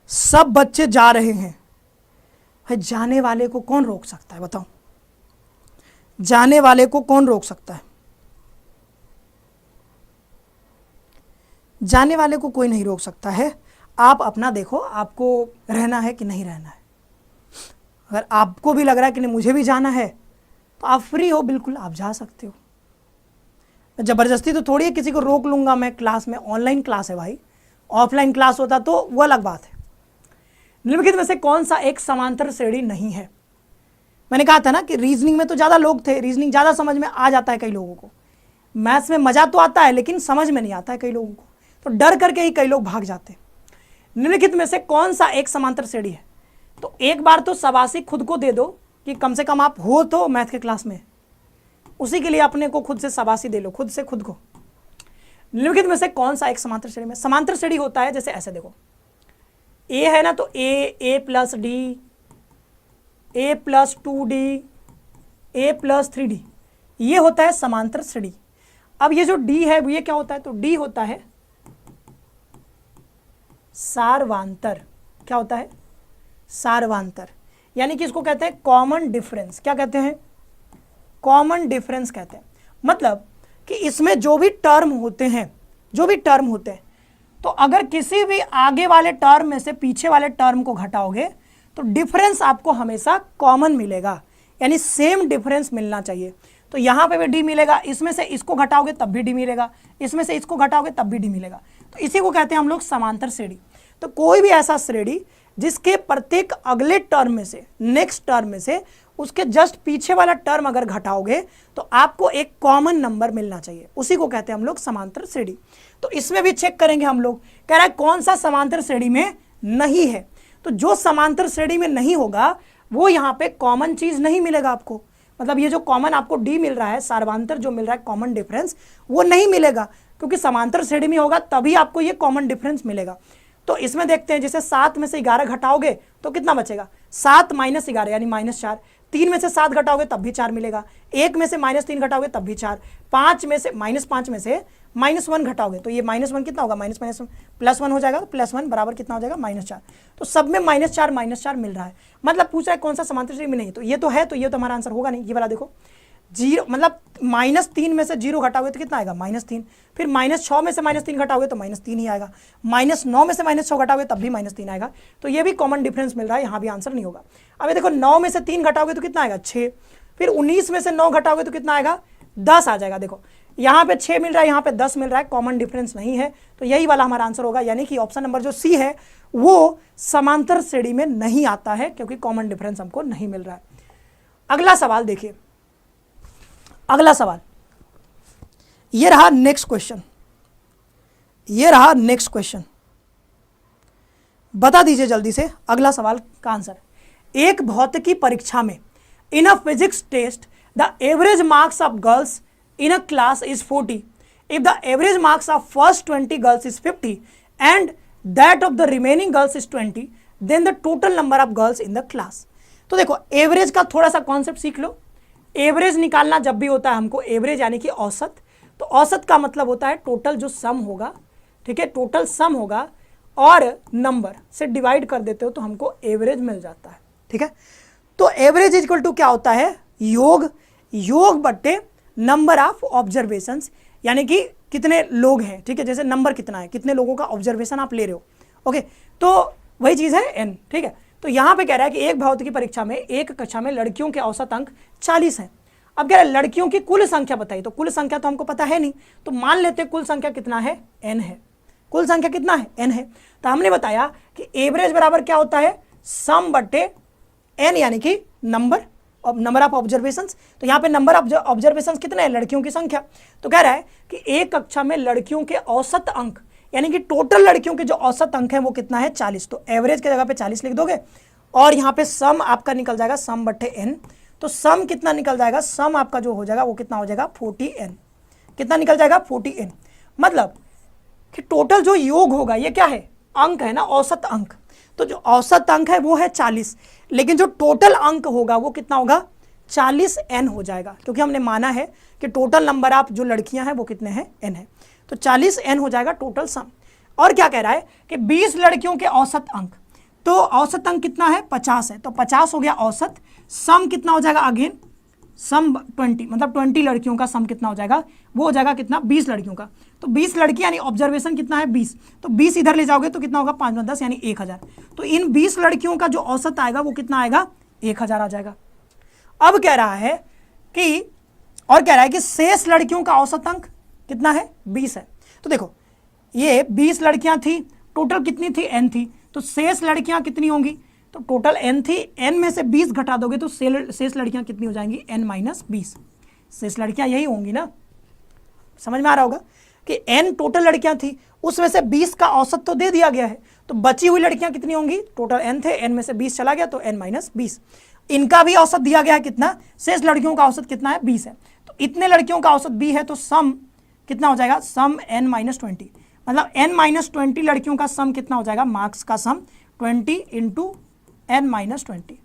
सब बच्चे जा रहे हैं, भाई जाने वाले को कौन रोक सकता है, बताओ, जाने वाले को कौन रोक सकता है। जाने वाले को कोई नहीं रोक सकता है। आप अपना देखो, आपको रहना है कि नहीं रहना है। अगर आपको भी लग रहा है कि नहीं मुझे भी जाना है, तो आप फ्री हो, बिल्कुल आप जा सकते हो। जबरदस्ती तो थोड़ी है किसी को रोक लूंगा मैं क्लास में, ऑनलाइन क्लास है भाई, ऑफलाइन क्लास होता तो वो अलग बात है। निम्नलिखित में से कौन सा एक समांतर श्रेणी नहीं है। मैंने कहा था ना कि रीजनिंग में तो ज़्यादा लोग थे, रीजनिंग ज़्यादा समझ में आ जाता है कई लोगों को, मैथ्स में मज़ा तो आता है लेकिन समझ में नहीं आता है कई लोगों को, तो डर करके ही कई लोग भाग जाते हैं। निम्नलिखित में से कौन सा एक समांतर श्रेणी है? तो एक बार तो शाबाशी खुद को दे दो कि कम से कम आप हो तो मैथ के क्लास में, उसी के लिए अपने को खुद से शाबाशी दे लो, खुद से खुद को। निम्नलिखित में से कौन सा एक समांतर श्रेणी में? समांतर श्रेणी होता है जैसे ऐसे देखो, ए है ना, तो ए प्लस डी, ए प्लस 2d, ए प्लस 3d, ये होता है समांतर श्रेणी। अब ये जो d है ये क्या होता है? तो d होता है सार्वांतर। क्या होता है? सार्वांतर, यानी कि इसको कहते हैं कॉमन डिफरेंस। क्या कहते हैं? कॉमन डिफरेंस कहते हैं। मतलब कि इसमें जो भी टर्म होते हैं, तो अगर किसी भी आगे वाले टर्म में से पीछे वाले टर्म को घटाओगे तो डिफरेंस आपको हमेशा कॉमन मिलेगा, यानी सेम डिफरेंस मिलना चाहिए। तो यहाँ पे भी डी मिलेगा, इसमें से इसको घटाओगे तब भी डी मिलेगा, इसमें से इसको घटाओगे तब भी डी मिलेगा। तो इसी को कहते हैं हम लोग समांतर श्रेणी। तो कोई भी ऐसा श्रेणी जिसके प्रत्येक अगले टर्म में से, नेक्स्ट टर्म में से उसके जस्ट पीछे वाला टर्म अगर घटाओगे तो आपको एक कॉमन नंबर मिलना चाहिए, उसी को कहते हैं हम लोग समांतर श्रेणी। तो इसमें भी चेक करेंगे हम लोग, कह रहा है कौन सा समांतर श्रेणी में नहीं है। तो जो समांतर श्रेणी में नहीं होगा वो यहाँ पे कॉमन चीज नहीं मिलेगा आपको, मतलब ये जो कॉमन आपको डी मिल रहा है, सार्वांतर जो मिल रहा है कॉमन डिफरेंस, वो नहीं मिलेगा, क्योंकि समांतर श्रेणी में होगा तभी आपको ये कॉमन डिफरेंस मिलेगा। तो इसमें देखते हैं, जैसे 7 में से 11 घटाओगे तो कितना बचेगा? 7 माइनस 11 यानी -4। 3 में से 7 घटाओगे तब भी 4 मिलेगा। 1 में से -3 घटाओगे तब भी 4। 5 में से -1 घटाओगे तो ये -1 कितना होगा? +1 हो जाएगा। तो +1 बराबर कितना हो जाएगा? -4। तो सब में -4 मिल रहा है। मतलब पूछा है कौन सा समांतर श्रेणी में नहीं है, तो ये तो है, तो ये तो हमारा आंसर होगा नहीं। ये वाला देखो, 0 मतलब -3 में से 0 घटाओगे तो कितना आएगा? -3। फिर -6 में से -3 घटाओगे तो -3 ही आएगा। -9 में से -6 घटाओगे तब भी -3 आएगा। तो ये भी कॉमन डिफरेंस मिल रहा है, यहाँ भी आंसर नहीं होगा। अब ये देखो, 9 में से 3 घटाओगे तो कितना आएगा? 6। फिर 19 में से 9 घटाओगे तो कितना आएगा? 10 आ जाएगा। देखो यहाँ पे 6 मिल रहा है, यहाँ पे 10 मिल रहा है, कॉमन डिफरेंस नहीं है, तो यही वाला हमारा आंसर होगा। यानी कि ऑप्शन नंबर जो सी है वो समांतर श्रेणी में नहीं आता है, क्योंकि कॉमन डिफरेंस हमको नहीं मिल रहा है। अगला सवाल देखिए, अगला सवाल ये रहा नेक्स्ट क्वेश्चन, बता दीजिए जल्दी से अगला सवाल का आंसर। एक भौतिकी परीक्षा में in a physics test the average marks of girls in a class is 40 if the average marks of first 20 girls is 50 and that of the remaining girls is 20, then the total number of girls in the class. तो देखो, average का थोड़ा सा concept सीख लो। Average निकालना जब भी होता है हमको, एवरेज यानी कि औसत, तो औसत का मतलब होता है टोटल जो सम होगा, ठीक है, टोटल सम होगा और नंबर से डिवाइड कर देते हो तो हमको एवरेज मिल जाता है, ठीक है। तो एवरेज इक्वल टू क्या होता है? योग बट्टे नंबर ऑफ ऑब्जर्वेशंस, यानी कि कितने लोग हैं, ठीक है, जैसे नंबर कितना है, कितने लोगों का ऑब्जर्वेशन आप ले रहे हो, ओके, तो वही चीज़ है n, ठीक है। तो यहाँ पे कह रहा है कि एक भौतिकी परीक्षा में एक कक्षा में लड़कियों के औसत अंक 40 हैं। अब कह रहा है लड़कियों की कुल संख्या बताइए, तो कुल संख्या तो हमको पता है नहीं, तो मान लेते हैं कुल संख्या कितना है? n है। कुल संख्या कितना है? n है। तो हमने बताया कि एवरेज बराबर क्या होता है? सम बट्टे n, यानी कि नंबर ऑफ ऑब्जर्वेशंस। तो यहाँ पे नंबर ऑफ ऑब्जर्वेशंस कितने हैं? लड़कियों की संख्या। तो कह रहा है कि एक कक्षा में लड़कियों के औसत अंक, यानी कि टोटल लड़कियों के जो औसत अंक है वो कितना है? 40। तो एवरेज की जगह पे 40 लिख दोगे और यहाँ पे सम आपका निकल जाएगा सम बट्टे n। तो सम कितना निकल जाएगा? सम आपका जो हो जाएगा वो कितना हो जाएगा? 40n। कितना निकल जाएगा? 40n। मतलब कि टोटल जो योग होगा ये क्या है? अंक है ना, औसत अंक। तो जो औसत अंक है वो है 40, लेकिन जो टोटल अंक होगा वो कितना होगा? 40n हो जाएगा, क्योंकि हमने माना है कि टोटल नंबर ऑफ जो लड़कियां हैं वो कितने हैं? n है। तो 40n हो जाएगा टोटल सम। और क्या कह रहा है कि 20 लड़कियों के औसत अंक, तो औसत अंक कितना है? 50 है, तो 50 हो गया औसत। सम कितना हो जाएगा? अगेन सम 20, मतलब 20 लड़कियों का सम कितना हो जाएगा? वो हो जाएगा कितना? 20 लड़कियों का। तो 20 लड़की यानी ऑब्जर्वेशन कितना है? 20। तो 20 इधर ले जाओगे तो कितना होगा? 5 में 10 यानी 1000। तो इन 20 लड़कियों का जो औसत आएगा वो कितना आएगा? 1000 आ जाएगा। अब कह रहा है कि, और कह रहा है कि शेष लड़कियों का औसत अंक कितना है? 20 है। तो देखो, ये 20 लड़कियां थी, टोटल कितनी थी? n थी। तो शेष लड़कियां कितनी होंगी? तो टोटल n थी, n में से 20 घटा दोगे तो शेष लड़कियां कितनी हो जाएंगी, n-20। शेष लड़कियां यही होंगी ना, समझ में आ रहा होगा कि n टोटल लड़कियां थी, उसमें से 20 का औसत तो दे दिया गया है, तो बची हुई लड़कियां कितनी होंगी, टोटल n थे, n में से 20 चला गया तो n-20। इनका भी औसत दिया गया है कितना, शेष लड़कियों का औसत कितना है, 20 है। तो इतने लड़कियों का औसत 20 है, तो सम कितना हो जाएगा, सम n-20, मतलब n-20 लड़कियों का सम कितना हो जाएगा, मार्क्स का सम 20 इंटू n-20।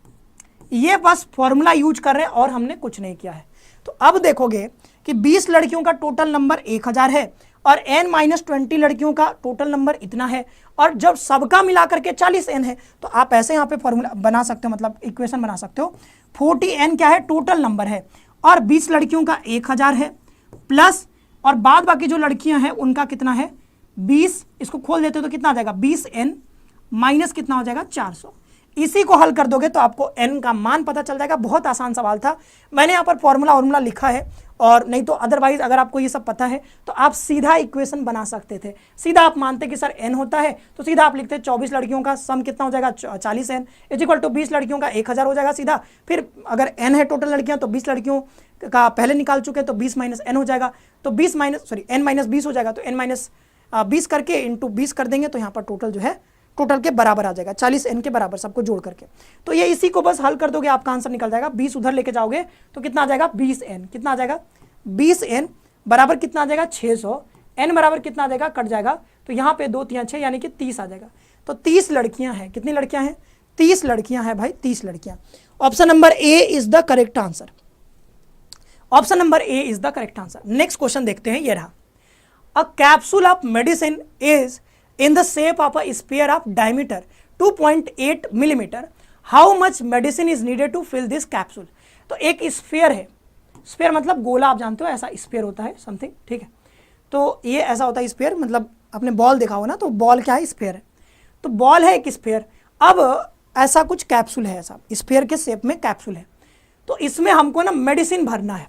ये बस फॉर्मूला यूज कर रहे हैं और हमने कुछ नहीं किया है। तो अब देखोगे कि 20 लड़कियों का टोटल नंबर 1000 है और n-20 लड़कियों का टोटल नंबर इतना है, और जब सबका मिलाकर के 40n है, तो आप ऐसे यहाँ पे फॉर्मूला बना सकते हो, मतलब इक्वेशन बना सकते हो। 40n क्या है, टोटल नंबर है, और 20 लड़कियों का 1000 है, प्लस और बाद बाकी जो लड़कियां हैं उनका कितना है, 20, इसको खोल देते हो तो कितना आ जाएगा, 20n माइनस कितना हो जाएगा, 400। इसी को हल कर दोगे तो आपको n का मान पता चल जाएगा। बहुत आसान सवाल था, मैंने यहाँ पर फॉर्मूला लिखा है, और नहीं तो अदरवाइज अगर आपको ये सब पता है तो आप सीधा इक्वेशन बना सकते थे। सीधा आप मानते कि सर n होता है, तो सीधा आप लिखते 24 लड़कियों का सम कितना हो जाएगा, 40n इज इक्वल टू 20 लड़कियों का 1000 हो जाएगा सीधा। फिर अगर n है टोटल लड़कियां, तो 20 लड़कियों का पहले निकाल चुके हैं, तो 20 माइनस n हो जाएगा, तो n-20 हो जाएगा, तो n-20 करके इंटू 20 कर देंगे, तो यहाँ पर टोटल जो है टोटल के बराबर आ जाएगा, 40n के बराबर सबको जोड़ करके। तो ये इसी को बस हल कर दोगे, आपका आंसर निकल जाएगा। 20 उधर लेके जाओगे तो कितना आ जाएगा, 20n, कितना आ जाएगा, 20n बराबर कितना आ जाएगा, 600। n बराबर कितना आ जाएगा, कट जाएगा, तो यहाँ पे 2 3 6 यानी कि 30 आ जाएगा। तो 30 लड़कियां हैं, कितनी लड़कियां हैं, 30 लड़कियां हैं भाई, 30 लड़कियां। Option number A is the correct answer, option number A is the correct answer. Next question देखते हैं, ये रहा। A capsule of medicine is in the shape of a sphere of diameter 2.8 millimeter. How much medicine is needed to fill this capsule? तो एक sphere है, sphere मतलब गोला, आप जानते हो ऐसा स्फीयर होता है समथिंग, ठीक है। तो ये ऐसा होता है स्फीयर, मतलब आपने बॉल देखा हो ना, तो बॉल क्या है, स्फीयर है। तो बॉल है एक स्फीयर, अब ऐसा कुछ कैप्सूल है, ऐसा स्फीयर के शेप में कैप्सूल है। तो इसमें हमको ना मेडिसिन भरना है,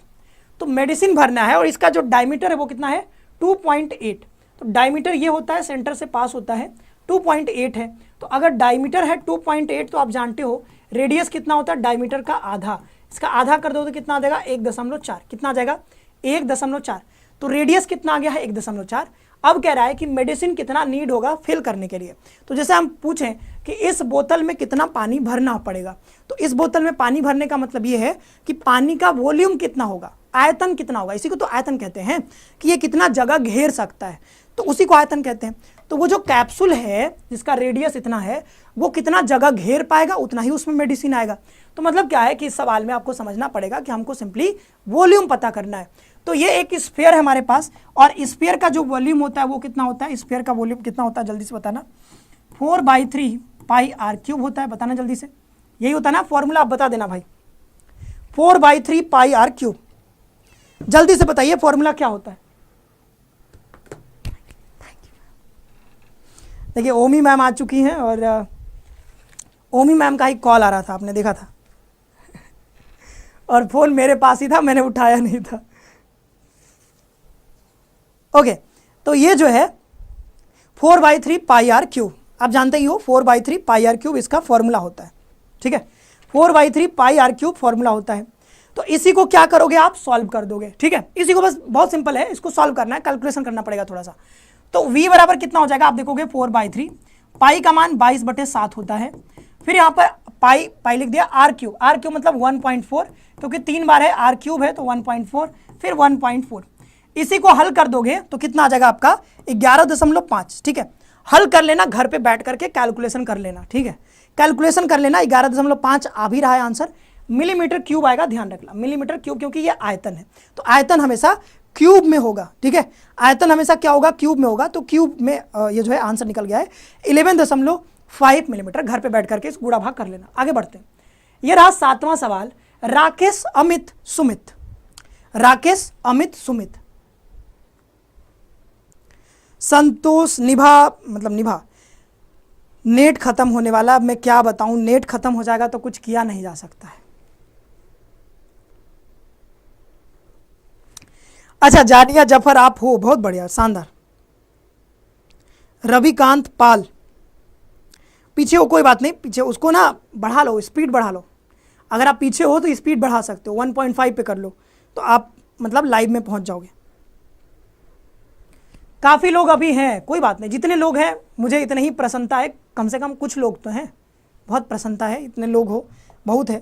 तो मेडिसिन भरना है, और इसका जो डायमीटर है वो कितना है, 2.8। तो डायमीटर ये होता है, सेंटर से पास होता है, 2.8 है। तो अगर डायमीटर है 2.8, तो आप जानते हो रेडियस कितना होता है, डायमीटर का आधा, इसका आधा कर दो तो कितना आ जाएगा, 1.4, कितना आ जाएगा, 1.4। तो रेडियस कितना आ गया है, 1.4। अब कह रहा है कि मेडिसिन कितना नीड होगा फिल करने के लिए। तो जैसे हम पूछें कि इस बोतल में कितना पानी भरना पड़ेगा, तो इस बोतल में पानी भरने का मतलब ये है कि पानी का वॉल्यूम कितना होगा, आयतन कितना होगा, इसी को तो आयतन कहते हैं, कि ये कितना जगह घेर सकता है, तो उसी को आयतन कहते हैं। तो वो जो कैप्सूल है जिसका रेडियस इतना है, वो कितना जगह घेर पाएगा, उतना ही उसमें मेडिसिन आएगा। तो मतलब क्या है कि इस सवाल में आपको समझना पड़ेगा कि हमको सिंपली वॉल्यूम पता करना है। तो ये एक स्फीयर है हमारे पास, और स्फीयर का जो वॉल्यूम होता है वो कितना होता है, स्फीयर का वॉल्यूम कितना होता है, जल्दी से बताना, 4/3 πr³ होता है, बताना जल्दी से, यही होता है ना फॉर्मूला, आप बता देना भाई, 4/3 πr³। जल्दी से बताइए फॉर्मूला क्या होता है। देखिए ओमी मैम आ चुकी हैं, और ओमी मैम का ही कॉल आ रहा था, आपने देखा था, और फोन मेरे पास ही था, मैंने उठाया नहीं था। ओके, तो ये जो है 4/3 πr³, आप जानते ही हो 4/3 πr³ इसका फॉर्मूला होता है, ठीक है, 4/3 πr³ फॉर्मूला होता है। तो इसी को क्या करोगे, आप सॉल्व कर दोगे, ठीक है। इसी को बस बहुत सिंपल है, इसको सॉल्व करना है, कैलकुलेशन करना पड़ेगा थोड़ा सा। तो v बराबर कितना हो जाएगा, आप देखोगे 4/3, पाई का मान 22/7 होता है। फिर यहाँ पर पाई लिख दिया, r³ मतलब 1.4, क्योंकि 3 बार है, r³ है तो 1.4, फिर 1.4। इसी को हल कर दोगे तो कितना आ जाएगा आपका, 11.5, ठीक है। हल कर लेना, घर पे बैठ करके कैलकुलेशन कर लेना, ठीक है, कैलकुलेशन कर लेना। 11.5 आ भी रहा है आंसर, मिलीमीटर क्यूब आएगा, ध्यान रखना, मिलीमीटर क्यूब, क्योंकि ये आयतन है, तो आयतन हमेशा क्यूब में होगा, ठीक है, आयतन हमेशा क्या होगा, क्यूब में होगा। तो क्यूब में ये जो है आंसर निकल गया है 11.5 मिलीमीटर। घर पे बैठ करके इस गुणा भाग कर लेना। आगे बढ़ते हैं, ये रहा 7वां सवाल। राकेश अमित सुमित, राकेश अमित सुमित, संतोष निभा, मतलब निभा, नेट खत्म होने वाला, अब मैं क्या बताऊं, नेट खत्म हो जाएगा तो कुछ किया नहीं जा सकता है। अच्छा, जानिया जफर आप हो, बहुत बढ़िया, शानदार। रविकांत पाल, पीछे हो कोई बात नहीं, पीछे उसको ना बढ़ा लो, स्पीड बढ़ा लो। अगर आप पीछे हो तो स्पीड बढ़ा सकते हो, 1.5 पे कर लो तो आप मतलब लाइव में पहुंच जाओगे। काफ़ी लोग अभी हैं, कोई बात नहीं, जितने लोग हैं मुझे इतने ही प्रसन्नता है, कम से कम कुछ लोग तो हैं, बहुत प्रसन्नता है, इतने लोग हो बहुत है।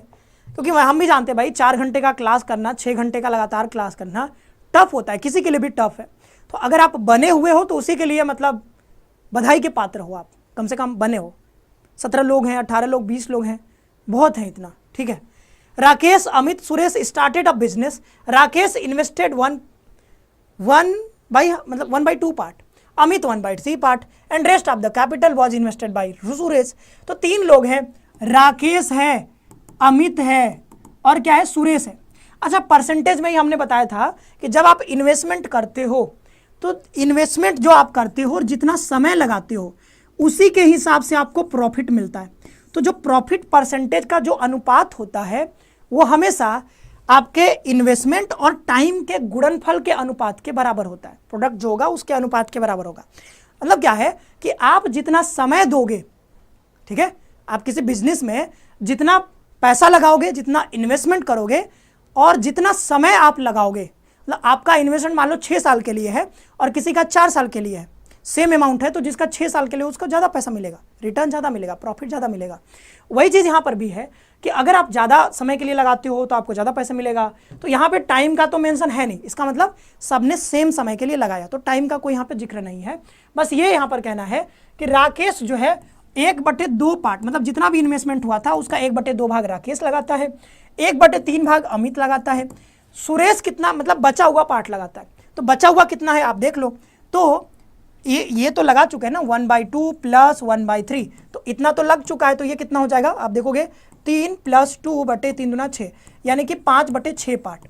क्योंकि हम भी जानते हैं भाई 4 घंटे का क्लास करना, 6 घंटे का लगातार क्लास करना टफ होता है, किसी के लिए भी टफ है। तो अगर आप बने हुए हो तो उसी के लिए मतलब बधाई के पात्र हो, आप कम से कम बने हो। 17 लोग हैं, 18 लोग, 20 लोग हैं, बहुत हैं इतना, ठीक है। Rakesh, Amit, Suresh started a business. Rakesh invested 1/2 part, Amit 1/3 part and rest of the capital was invested by Suresh. तो 3 लोग हैं, राकेश है, अमित है और क्या है, सुरेश है। अच्छा, परसेंटेज में ही हमने बताया था कि जब आप इन्वेस्टमेंट करते हो तो इन्वेस्टमेंट जो आप करते हो और जितना समय लगाते हो उसी के हिसाब से आपको प्रॉफिट मिलता है। तो जो प्रॉफिट परसेंटेज का जो अनुपात होता है वो हमेशा आपके इन्वेस्टमेंट और टाइम के गुणनफल के अनुपात के बराबर होता है। प्रोडक्ट जो होगा उसके अनुपात के बराबर होगा। मतलब क्या है कि आप जितना समय दोगे, ठीक है, आप किसी बिजनेस में जितना पैसा लगाओगे, जितना इन्वेस्टमेंट करोगे और जितना समय आप लगाओगे, मतलब आपका इन्वेस्टमेंट मान लो 6 साल के लिए है और किसी का 4 साल के लिए है, सेम अमाउंट है, तो जिसका 6 साल के लिए उसको ज़्यादा पैसा मिलेगा, रिटर्न ज़्यादा मिलेगा, प्रॉफिट ज़्यादा मिलेगा। वही चीज़ यहाँ पर भी है कि अगर आप ज़्यादा समय के लिए लगाते हो तो आपको ज़्यादा पैसा मिलेगा। तो यहाँ पे टाइम का तो मेंशन है नहीं, इसका मतलब सबने सेम समय के लिए लगाया, तो टाइम का कोई यहाँ पे जिक्र नहीं है। बस ये यहाँ पर कहना है कि राकेश जो है 1/2 पार्ट, मतलब जितना भी इन्वेस्टमेंट हुआ था उसका 1/2 भाग राकेश लगाता है, 1/3 भाग अमित लगाता है, सुरेश कितना मतलब बचा हुआ पार्ट लगाता है। तो बचा हुआ कितना है आप देख लो, तो ये तो लगा चुके हैं ना, 1/2 प्लस 1/3, तो इतना तो लग चुका है। तो ये कितना हो जाएगा आप देखोगे, 3 + 2/3 × 6 यानी कि 5/6 पार्ट।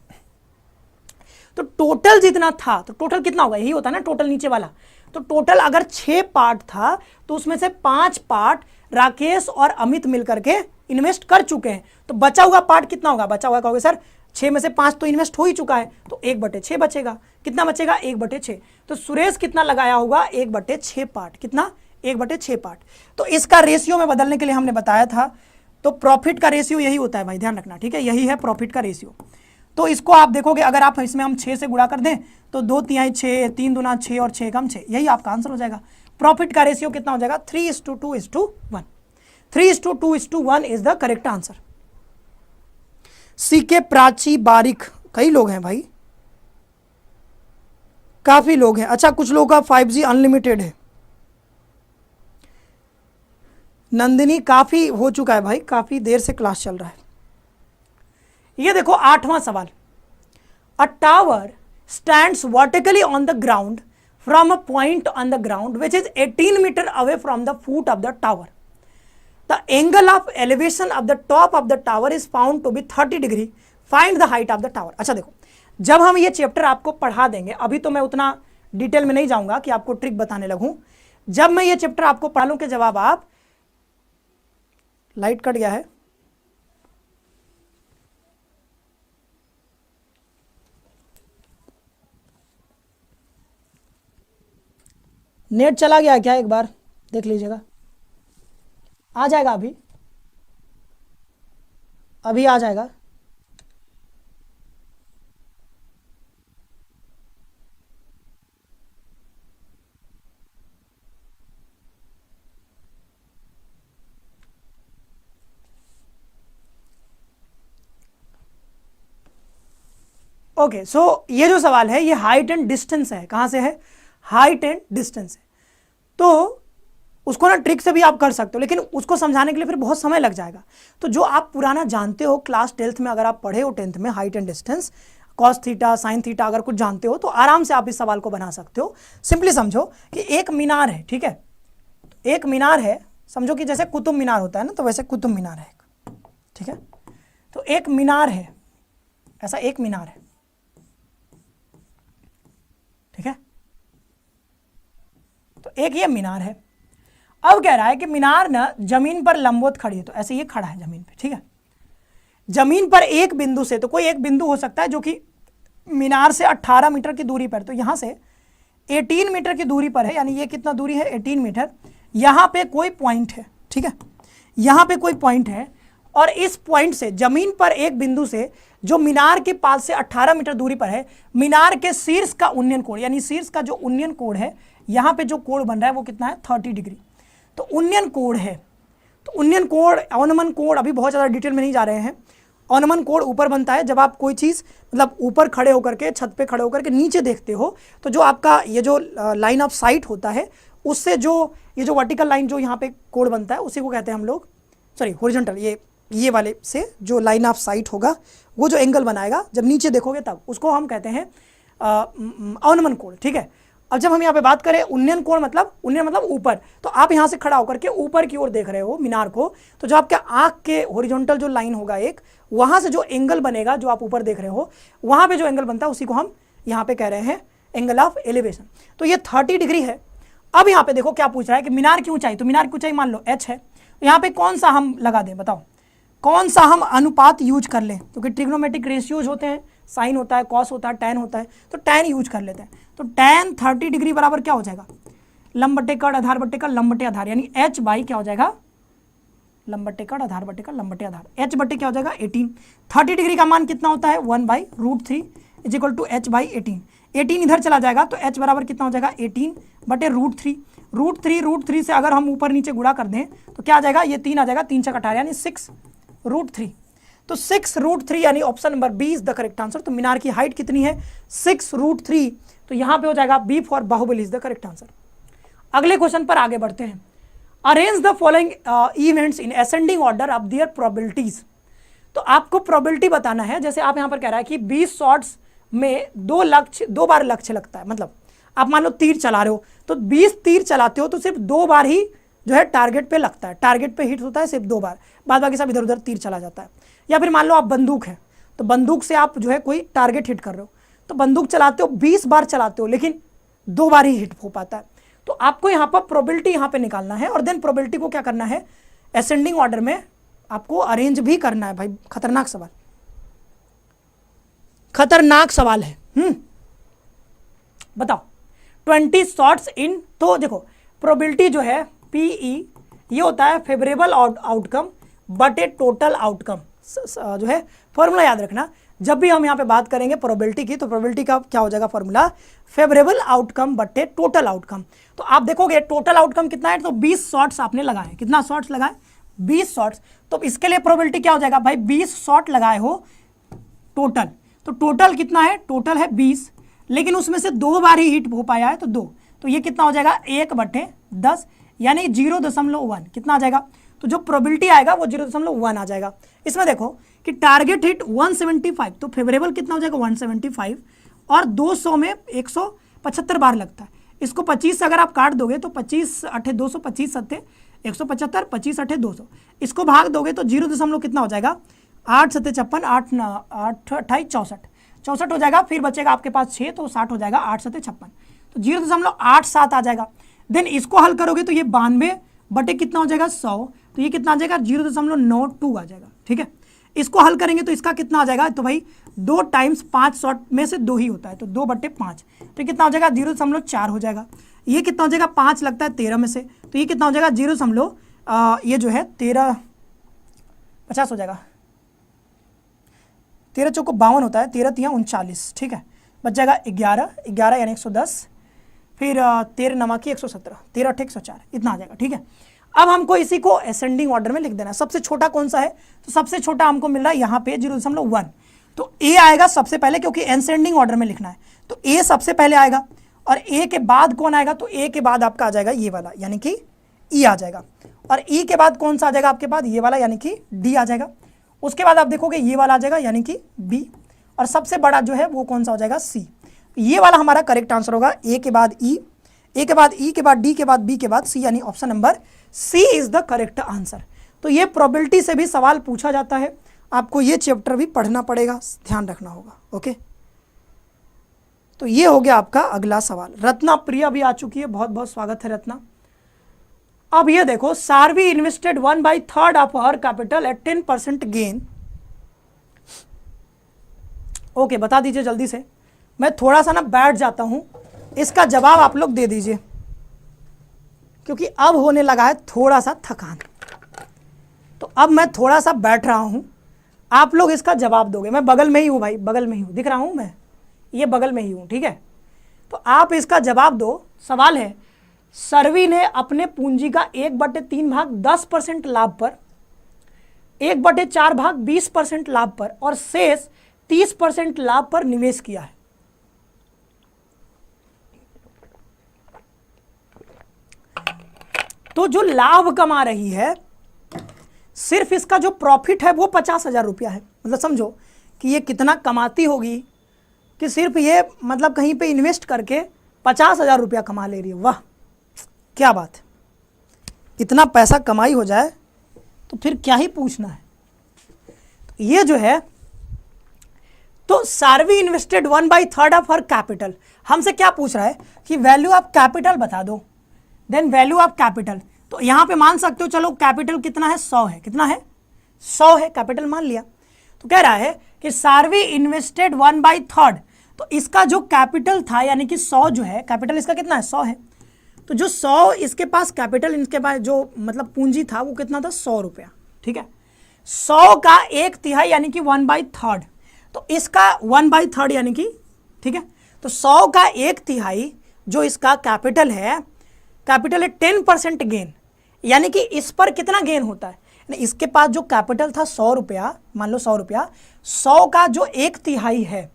तो टोटल जितना था, तो टोटल कितना होगा, यही होता है ना टोटल नीचे वाला। तो टोटल अगर 6 पार्ट था तो उसमें से 5 पार्ट राकेश और अमित मिलकर के इन्वेस्ट कर चुके हैं। तो बचा हुआ पार्ट कितना होगा, बचा हुआ कहोगे सर 6 में से 5 तो इन्वेस्ट हो ही चुका है, तो 1/6 बचेगा। कितना बचेगा, 1/6। तो सुरेश कितना लगाया होगा, 1/6 पार्ट। कितना, 1/6 पार्ट। तो इसका रेशियो में बदलने के लिए हमने बताया था, तो प्रॉफिट का रेशियो यही होता है भाई, ध्यान रखना, ठीक है, यही है प्रॉफिट का रेशियो। तो इसको आप देखोगे, अगर आप इसमें हम 6 से गुणा कर दें तो 2 तिहाई 6, 3 दूना 6 और 6 कम 6, यही आपका आंसर हो जाएगा। प्रॉफिट का रेशियो कितना हो जाएगा, 3:2:1। 3:2:1 is the correct answer. C K, Prachi, Barik, कई लोग हैं भाई, काफी लोग हैं। अच्छा, कुछ लोगों का 5G अनलिमिटेड है। नंदिनी, काफी हो चुका है भाई, काफी देर से क्लास चल रहा है। ये देखो 8वां सवाल, a tower stands vertically on the ground from a point on the ground which is 18 metre away from the foot of the tower. The angle of elevation of the top of the tower is found to be 30 degree, find the height of the tower. अच्छा देखो, जब हम ये chapter आपको पढ़ा देंगे, अभी तो मैं उतना डिटेल में नहीं जाऊंगा कि आपको ट्रिक बताने लगूं, जब मैं ये चैप्टर आपको पढ़ा लूं कि जवाब आप, लाइट कट गया है, नेट चला गया क्या, एक बार देख लीजिएगा, आ जाएगा अभी, अभी आ जाएगा। ओके, सो ये जो सवाल है ये हाइट एंड डिस्टेंस है। कहाँ से है, हाइट एंड डिस्टेंस है। तो उसको ना ट्रिक से भी आप कर सकते हो, लेकिन उसको समझाने के लिए फिर बहुत समय लग जाएगा। तो जो आप पुराना जानते हो, क्लास 12th में अगर आप पढ़े हो 10th में height and distance, cos theta, sine theta, अगर कुछ जानते हो तो आराम से आप इस सवाल को बना सकते हो। सिंपली समझो कि एक मीनार है, ठीक है, एक मीनार है, समझो कि जैसे कुतुब मीनार होता है ना, तो वैसे कुतुब मीनार है एक, ठीक है। तो एक मीनार है, ऐसा एक मीनार है, ठीक है, तो एक ये मीनार है। अब कह रहा है कि मीनार ना जमीन पर लंबवत खड़ी है, तो ऐसे ये खड़ा है जमीन पे, ठीक है। जमीन पर एक बिंदु से, तो कोई एक बिंदु हो सकता है जो कि मीनार से 18 मीटर की दूरी पर, तो यहां से 18 मीटर की दूरी पर है, यानी ये कितना दूरी है, 18 मीटर। यहां पे कोई पॉइंट है, ठीक है, यहां पे कोई पॉइंट है और इस पॉइंट से जमीन पर एक बिंदु से जो मीनार के पास से 18 मीटर दूरी पर है, मीनार के शीर्ष का उन्नयन कोण, यानी शीर्ष का जो उन्नयन कोण है, यहां पे जो कोण बन रहा है वो कितना है 30 डिग्री। तो उन्नयन कोण है, तो उन्नयन कोण, अवनमन कोण, अभी बहुत ज़्यादा डिटेल में नहीं जा रहे हैं। अवनमन कोण ऊपर बनता है जब आप कोई चीज़ मतलब ऊपर खड़े होकर के, छत पे खड़े होकर के नीचे देखते हो, तो जो आपका ये जो लाइन ऑफ साइट होता है उससे जो ये जो वर्टिकल लाइन जो यहाँ पे कोण बनता है उसी को कहते हैं हम लोग, सॉरी हॉरिजॉन्टल, ये वाले से जो लाइन ऑफ साइट होगा वो जो एंगल बनाएगा जब नीचे देखोगे तब, उसको हम कहते हैं अवनमन कोण। ठीक है, अब जब हम यहाँ पे बात करें उन्नयन कोण, मतलब उन्नयन मतलब ऊपर, तो आप यहाँ से खड़ा होकर के ऊपर की ओर देख रहे हो मीनार को, तो जो आपके आँख के हॉरिजॉन्टल जो लाइन होगा एक, वहाँ से जो एंगल बनेगा जो आप ऊपर देख रहे हो, वहाँ पे जो एंगल बनता है उसी को हम यहाँ पे कह रहे हैं एंगल ऑफ एलिवेशन। तो ये 30 डिग्री है। अब यहाँ पे देखो क्या पूछ रहा है कि मीनार की ऊंचाई, तो मीनार की ऊंचाई मान लो h है, तो यहाँ पे कौन सा हम लगा दें, बताओ कौन सा हम अनुपात यूज कर लें, क्योंकि ट्रिग्नोमेट्रिक रेशियोज होते हैं, साइन होता है, कॉस होता है, टैन होता है, तो टैन यूज कर लेते हैं। तो टैन 30 डिग्री बराबर क्या हो जाएगा, लंब बटे कड़ आधार बटे कड़ लंब बटे आधार, यानी h बाई क्या हो जाएगा, लंब बटे कड़ आधार बटे कड़ लंब बटे आधार, h बटे क्या हो जाएगा 18। 30 डिग्री का मान कितना होता है 1/√3 इज इक्वल टू h/18। 18 इधर चला जाएगा तो h बराबर कितना हो जाएगा 18 बटे √3। √3 से अगर हम ऊपर नीचे गुणा कर दें तो क्या आ जाएगा, ये 3 आ जाएगा, 3 छक 18 यानी 6√3। तो 6√3 यानी option number B is the correct answer. तो मीनार की हाइट कितनी है 6√3, तो यहां पे हो जाएगा B for Baahubali is the correct answer. अगले क्वेश्चन पर आगे बढ़ते हैं। Arrange the following events in ascending order of their probabilities. तो आपको प्रोबेबिलिटी बताना है, जैसे आप यहां पर कह रहा है कि 20 शॉट्स में 2 बार लक्ष्य लगता है, मतलब आप मान लो तीर चला रहे हो तो 20 तीर चलाते हो तो सिर्फ 2 बार ही जो है टारगेट पे लगता है, टारगेट पे हिट होता है सिर्फ 2 बार, बाद बाकी सब इधर उधर तीर चला जाता है। या फिर मान लो आप बंदूक है, तो बंदूक से आप जो है कोई टारगेट हिट कर रहे हो, तो बंदूक चलाते हो 20 बार चलाते हो लेकिन 2 बार ही हिट हो पाता है। तो आपको यहाँ पर प्रोबेबिलिटी यहाँ पे निकालना है और देन प्रोबेबिलिटी को क्या करना है असेंडिंग ऑर्डर में आपको अरेंज भी करना है। भाई खतरनाक सवाल, खतरनाक सवाल है। बताओ 20 शॉट्स इन, तो देखो प्रोबेबिलिटी जो है PE ये होता है फेवरेबल आउटकम बटे टोटल आउटकम। जो है फॉर्मूला याद रखना, जब भी हम यहाँ पे बात करेंगे प्रोबेबिलिटी की, तो प्रोबेबिलिटी का क्या हो जाएगा फॉर्मूला, फेवरेबल आउटकम बटे टोटल आउटकम। तो आप देखोगे टोटल आउटकम कितना है, तो 20 शॉट्स आपने लगाए, कितना शॉट्स लगाए 20 शॉट्स, तो इसके लिए प्रोबेबिलिटी क्या हो जाएगा भाई 20 शॉट लगाए हो टोटल, तो टोटल कितना है, टोटल है 20, लेकिन उसमें से 2 बार ही हिट हो पाया है तो 2, तो ये कितना हो जाएगा 1/10 यानी 0.1, कितना आ जाएगा, तो जो प्रोबेबिलिटी आएगा वो 0.1 आ जाएगा। इसमें देखो कि टारगेट हिट 175, तो फेवरेबल कितना हो जाएगा 175 और 200 में 175 बार लगता है। इसको 25 से अगर आप काट दोगे तो 25 8 200, 25 7 175, 25 8 200, इसको भाग दोगे तो 0 कितना हो जाएगा 8 7 56, 8 8 28 64 हो जाएगा। फिर बचेगा आपके पास 6, तो 60 हो जाएगा, 8 7 56, तो 0.87 आ जाएगा। देन इसको हल करोगे तो ये 92 बटे कितना हो जाएगा 100, तो ये कितना आ जाएगा 0.92 आ जाएगा। ठीक है, इसको हल करेंगे तो इसका कितना आ जाएगा, तो भाई 2 टाइम्स 5 शॉट में से 2 ही होता है, तो 2/5, तो कितना हो जाएगा 0.4 हो जाएगा। ये कितना हो जाएगा 5 लगता है 13 में से, तो ये कितना हो जाएगा 0 ये जो है 13 50 हो जाएगा, 13 चौको 52 होता है, 13 3 39, ठीक है, बच जाएगा 11 यानी 110, फिर 13 9 की 117, 13 8 104, इतना आ जाएगा। ठीक है, अब हमको इसी को असेंडिंग ऑर्डर में लिख देना है। सबसे छोटा कौन सा है, तो सबसे छोटा हमको मिल रहा है यहाँ पे 0.1, तो A आएगा सबसे पहले, क्योंकि असेंडिंग ऑर्डर में लिखना है, तो A सबसे पहले आएगा और A के बाद कौन आएगा, तो A के बाद आपका आ जाएगा ये वाला यानी कि E आ जाएगा, और E के बाद कौन सा आ जाएगा आपके पास, ये वाला यानी कि D आ जाएगा। उसके बाद आप देखोगे ये वाला आ जाएगा यानी कि B, और सबसे बड़ा जो है वो कौन सा हो जाएगा C। ये वाला हमारा करेक्ट आंसर होगा, A के बाद E, A के बाद E के बाद D के बाद B के बाद C, यानी option number C is the correct answer. तो ये प्रोबेबिलिटी से भी सवाल पूछा जाता है, आपको ये चैप्टर भी पढ़ना पड़ेगा, ध्यान रखना होगा। ओके, तो ये हो गया आपका अगला सवाल। रत्ना प्रिया भी आ चुकी है, बहुत बहुत स्वागत है रत्ना। अब ये देखो, Saarvi invested 1/3 of her capital at 10% gain. Okay, बता दीजिए जल्दी से, मैं थोड़ा सा ना बैठ जाता हूं, इसका जवाब आप लोग दे दीजिए, क्योंकि अब होने लगा है थोड़ा सा थकान। तो अब मैं थोड़ा सा बैठ रहा हूं, आप लोग इसका जवाब दोगे। मैं बगल में ही हूं भाई, बगल में ही हूं, दिख रहा हूं मैं, ये बगल में ही हूं, ठीक है। तो आप इसका जवाब दो। सवाल है, सर्वी ने अपने पूंजी का 1/3 भाग 10% लाभ पर, 1/4 भाग 20% लाभ पर और शेष 30% लाभ पर निवेश किया है। तो जो लाभ कमा रही है, सिर्फ इसका जो प्रॉफिट है वो 50,000 रुपया है। मतलब समझो कि ये कितना कमाती होगी कि सिर्फ ये मतलब कहीं पे इन्वेस्ट करके 50,000 रुपया कमा ले रही है। वाह क्या बात है, इतना पैसा कमाई हो जाए तो फिर क्या ही पूछना है। तो ये जो है, तो सार्वी इन्वेस्टेड 1/3 ऑफ हर कैपिटल। हमसे क्या पूछ रहा है कि वैल्यू ऑफ कैपिटल बता दो, देन वैल्यू ऑफ कैपिटल। तो यहां पे मान सकते हो, चलो कैपिटल कितना है, 100 है। कितना है, 100 है कैपिटल मान लिया। तो कह रहा है कि सार्वी इन्वेस्टेड 1/3, तो इसका जो कैपिटल था यानी कि 100 जो है, कैपिटल इसका कितना है, 100 है। तो जो 100 इसके पास कैपिटल, इनके पास जो मतलब पूंजी था वो कितना था, 100 रुपया, ठीक है। 100 का 1/3 यानी कि 1/3, तो इसका 1/3 यानी कि, ठीक है। तो 100 का 1/3 जो इसका कैपिटल है, कैपिटल है 10% गेन, यानी कि इस पर कितना गेन होता है। इसके पास जो कैपिटल था 100 रुपया, मान लो 100 रुपया, 100 का जो 1/3 है,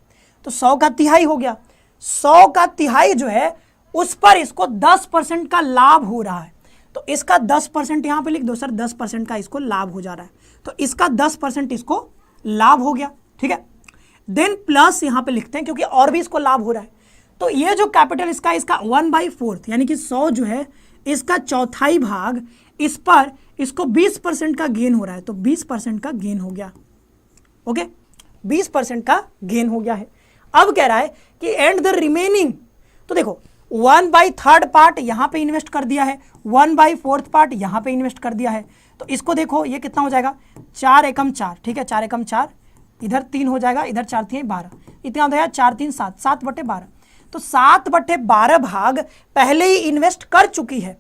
तो 100 का तिहाई हो गया। 100 का तिहाई जो है उस पर इसको 10% का लाभ हो रहा है। तो इसका 10% यहां पे लिख दो सर, 10% का इसको लाभ हो जा रहा है। तो इसका 10% इसको लाभ हो गया, ठीक है। देन प्लस यहां पे लिखते हैं क्योंकि और भी इसको लाभ हो रहा है। तो ये जो कैपिटल इसका 1/4 यानी कि 100 जो है इसका चौथाई भाग, इस पर इसको 20% का गेन हो रहा है। तो 20% का गेन हो गया, ओके, 20% का गेन हो गया है। अब कह रहा है कि एंड द रिमेनिंग, तो देखो 1/3 पार्ट यहां पे इन्वेस्ट कर दिया है, 1/4 पार्ट यहां पे इन्वेस्ट कर दिया है। तो इसको देखो ये कितना हो जाएगा, 4 एकम 4, ठीक है, 4 एकम 4, इधर 3 हो जाएगा, इधर 4 3 12, इतना हो जाएगा 4 3 7, 7/12। तो 7/12 भाग पहले ही इन्वेस्ट कर चुकी है।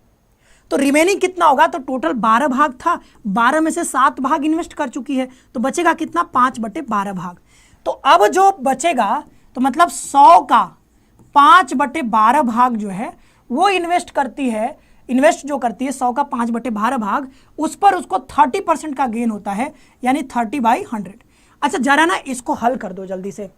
तो रिमेनिंग कितना होगा, तो टोटल 12 भाग था, 12 में से 7 भाग इन्वेस्ट कर चुकी है, तो बचेगा कितना, 5/12 भाग। तो अब जो बचेगा, तो मतलब 100 का 5/12 भाग जो है वो इन्वेस्ट करती है, इन्वेस्ट जो करती है 100 का 5/12 भाग, उस पर उसको 30% का गेन होता है, यानी 30/100। अच्छा जरा ना इसको हल कर दो जल्दी से,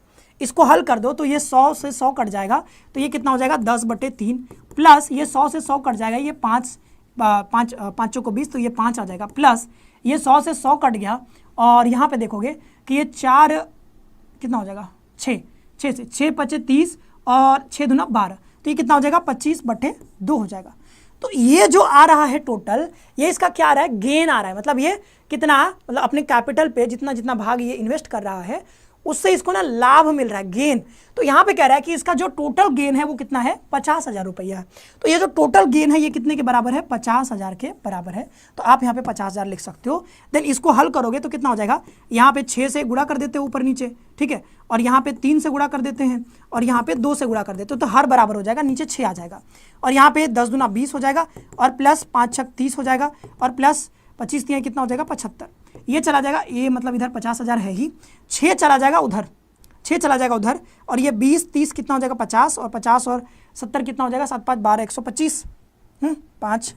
इसको हल कर दो। तो ये 100 से 100 कट जाएगा, तो ये कितना हो जाएगा, 10/3 प्लस ये 100 से 100 कट जाएगा, ये 5 5 को 20, तो ये 5 आ जाएगा, प्लस ये 100 से 100 कट गया, और यहाँ पे देखोगे कि ये 4 कितना हो जाएगा, 6 से 6 5 30 और 6 दूना 12, तो ये कितना हो जाएगा, 25/2 हो जाएगा। तो ये जो आ रहा है टोटल, ये इसका क्या आ रहा है, गेन आ रहा है। मतलब ये कितना, मतलब अपने कैपिटल पे जितना जितना भाग ये इन्वेस्ट कर रहा है उससे इसको ना लाभ मिल रहा है, गेन। तो यहाँ पे कह रहा है कि इसका जो टोटल गेन है वो कितना है, 50,000 रुपया है। तो ये जो टोटल गेन है ये कितने के बराबर है, 50,000 के बराबर है। तो आप यहाँ पे 50,000 लिख सकते हो। देन इसको हल करोगे तो कितना हो जाएगा, यहाँ पे 6 से गुणा कर देते हो ऊपर नीचे, ठीक है, और यहाँ पे 3 से गुणा कर देते हैं, और यहाँ पे 2 से गुणा कर देते हो, तो हर बराबर हो जाएगा, नीचे 6 आ जाएगा, और यहाँ पे 10 दूना 20 हो जाएगा, और प्लस 5 6 30 हो जाएगा, और प्लस 25 3 कितना हो जाएगा, 75। ये चला जाएगा, ये मतलब इधर 50,000 है ही, 6 चला जाएगा उधर, 6 चला जाएगा उधर, और ये 20 30 कितना हो जाएगा, 50, और 50 और 70 कितना हो जाएगा, 7 5 12 125, 5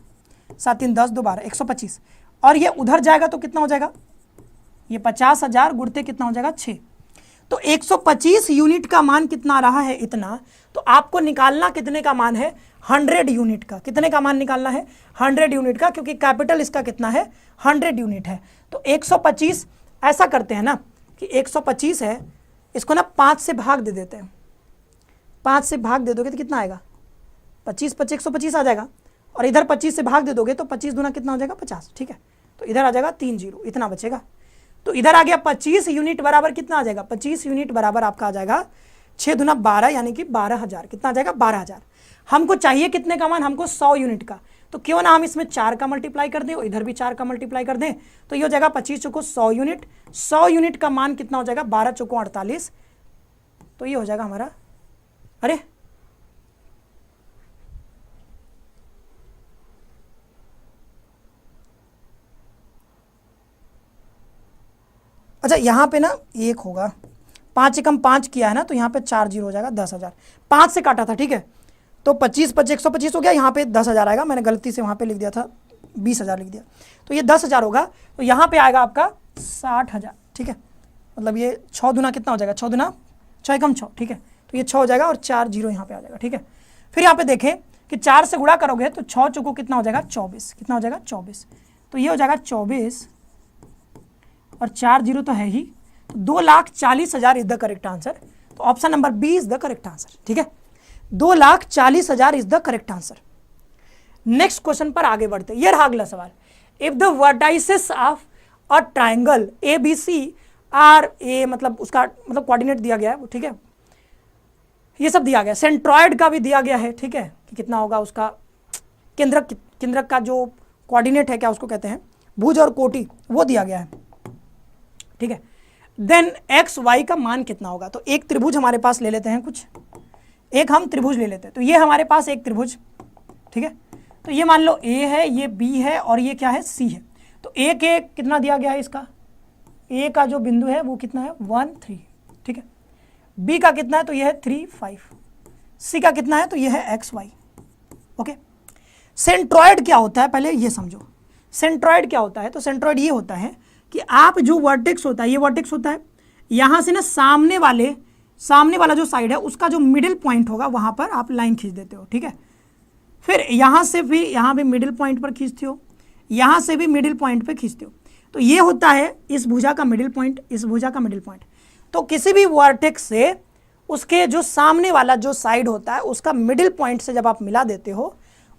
7 3 10 2 12 125, और ये उधर जाएगा तो कितना हो जाएगा, ये 50,000 गुणते कितना हो जाएगा, 6। तो 125 यूनिट का मान कितना रहा है, इतना। तो आपको निकालना कितने का मान है, 100 यूनिट का। कितने का मान निकालना है, 100 यूनिट का, क्योंकि कैपिटल इसका कितना है, 100 यूनिट है। तो 125 ऐसा करते हैं ना कि 125 है, इसको ना 5 से भाग दे देते हैं। 5 से भाग दे दोगे तो कितना आएगा, 25 25 125 आ जाएगा, और इधर 25 से भाग दे दोगे तो 25 दूना कितना हो जाएगा, 50, ठीक है। तो इधर आ जाएगा 3 0, इतना बचेगा। तो इधर आ गया 25 यूनिट बराबर कितना आ जाएगा, 25 यूनिट बराबर आपका आ जाएगा 6 दूना 12 यानी कि 12,000। कितना आ जाएगा, 12,000। हमको चाहिए कितने का मान, हमको 100 यूनिट का। तो क्यों ना हम इसमें 4 का मल्टीप्लाई कर दें और इधर भी 4 का मल्टीप्लाई कर दें, तो ये हो जाएगा 25 चौको 100 यूनिट। 100 यूनिट का मान कितना हो जाएगा, 12 चौको 48। तो ये हो जाएगा हमारा, अरे अच्छा यहाँ पे ना 1 होगा, 5 एकम 5 किया है ना, तो यहाँ पे 4 जीरो हो जाएगा, 10,000। 5 से काटा था, ठीक है, तो 25 25 125 हो गया, यहाँ पे 10,000 आएगा, मैंने गलती से वहाँ पे लिख दिया था 20,000 लिख दिया, तो ये 10,000 होगा, तो यहाँ पे आएगा आपका 60,000, ठीक है। मतलब ये 6 दुना कितना हो जाएगा, 6 दुना 6 एकम 6, ठीक है, तो ये 6 हो जाएगा और 4 जीरो यहाँ पे आ जाएगा, ठीक है। फिर यहाँ पे देखें कि 4 से गुणा करोगे तो 6 चौको कितना हो जाएगा, 24, कितना हो जाएगा 24, तो ये हो जाएगा 24 और 4 जीरो तो है ही, तो 2,40,000 इज द करेक्ट आंसर। तो option number B is the correct answer, ठीक है, 2,40,000 is the correct answer. Next question पर आगे बढ़ते, ये रहा अगला सवाल। If the vertices of a triangle A B C are A, मतलब उसका मतलब कोऑर्डिनेट दिया गया है, ठीक है, ये सब दिया गया, सेंट्रॉयड का भी दिया गया है, ठीक है, कि कितना होगा उसका केंद्रक का जो कोऑर्डिनेट है, क्या उसको कहते हैं, भुज और कोटि, वो दिया गया है, ठीक है। देन एक्स वाई का मान कितना होगा, तो एक त्रिभुज हमारे पास ले लेते हैं, कुछ एक हम त्रिभुज ले लेते हैं, तो ये हमारे पास एक त्रिभुज, ठीक है, तो ये मान लो ए है, ये बी है और ये क्या है, सी है। तो ए के कितना दिया गया है, इसका ए का जो बिंदु है वो कितना है, 1 3, ठीक है, बी का कितना है, तो ये है 3 5, सी का कितना है, तो ये है एक्स वाई, ओके। सेंट्रॉयड क्या होता है, पहले ये समझो, सेंट्रॉयड क्या होता है, तो सेंट्रॉयड ये होता है कि आप जो वर्टेक्स होता है, ये वर्टेक्स होता है, यहाँ से ना सामने वाला जो साइड है उसका जो मिडिल पॉइंट होगा वहाँ पर आप लाइन खींच देते हो, ठीक है। फिर यहाँ से भी यहाँ भी मिडिल पॉइंट पर खींचते हो, यहाँ से भी मिडिल पॉइंट पे खींचते हो, तो ये होता है इस भुजा का मिडिल पॉइंट, इस भुजा का मिडिल पॉइंट। तो किसी भी वर्टेक्स से उसके जो सामने वाला जो साइड होता है उसका मिडिल पॉइंट से जब आप मिला देते हो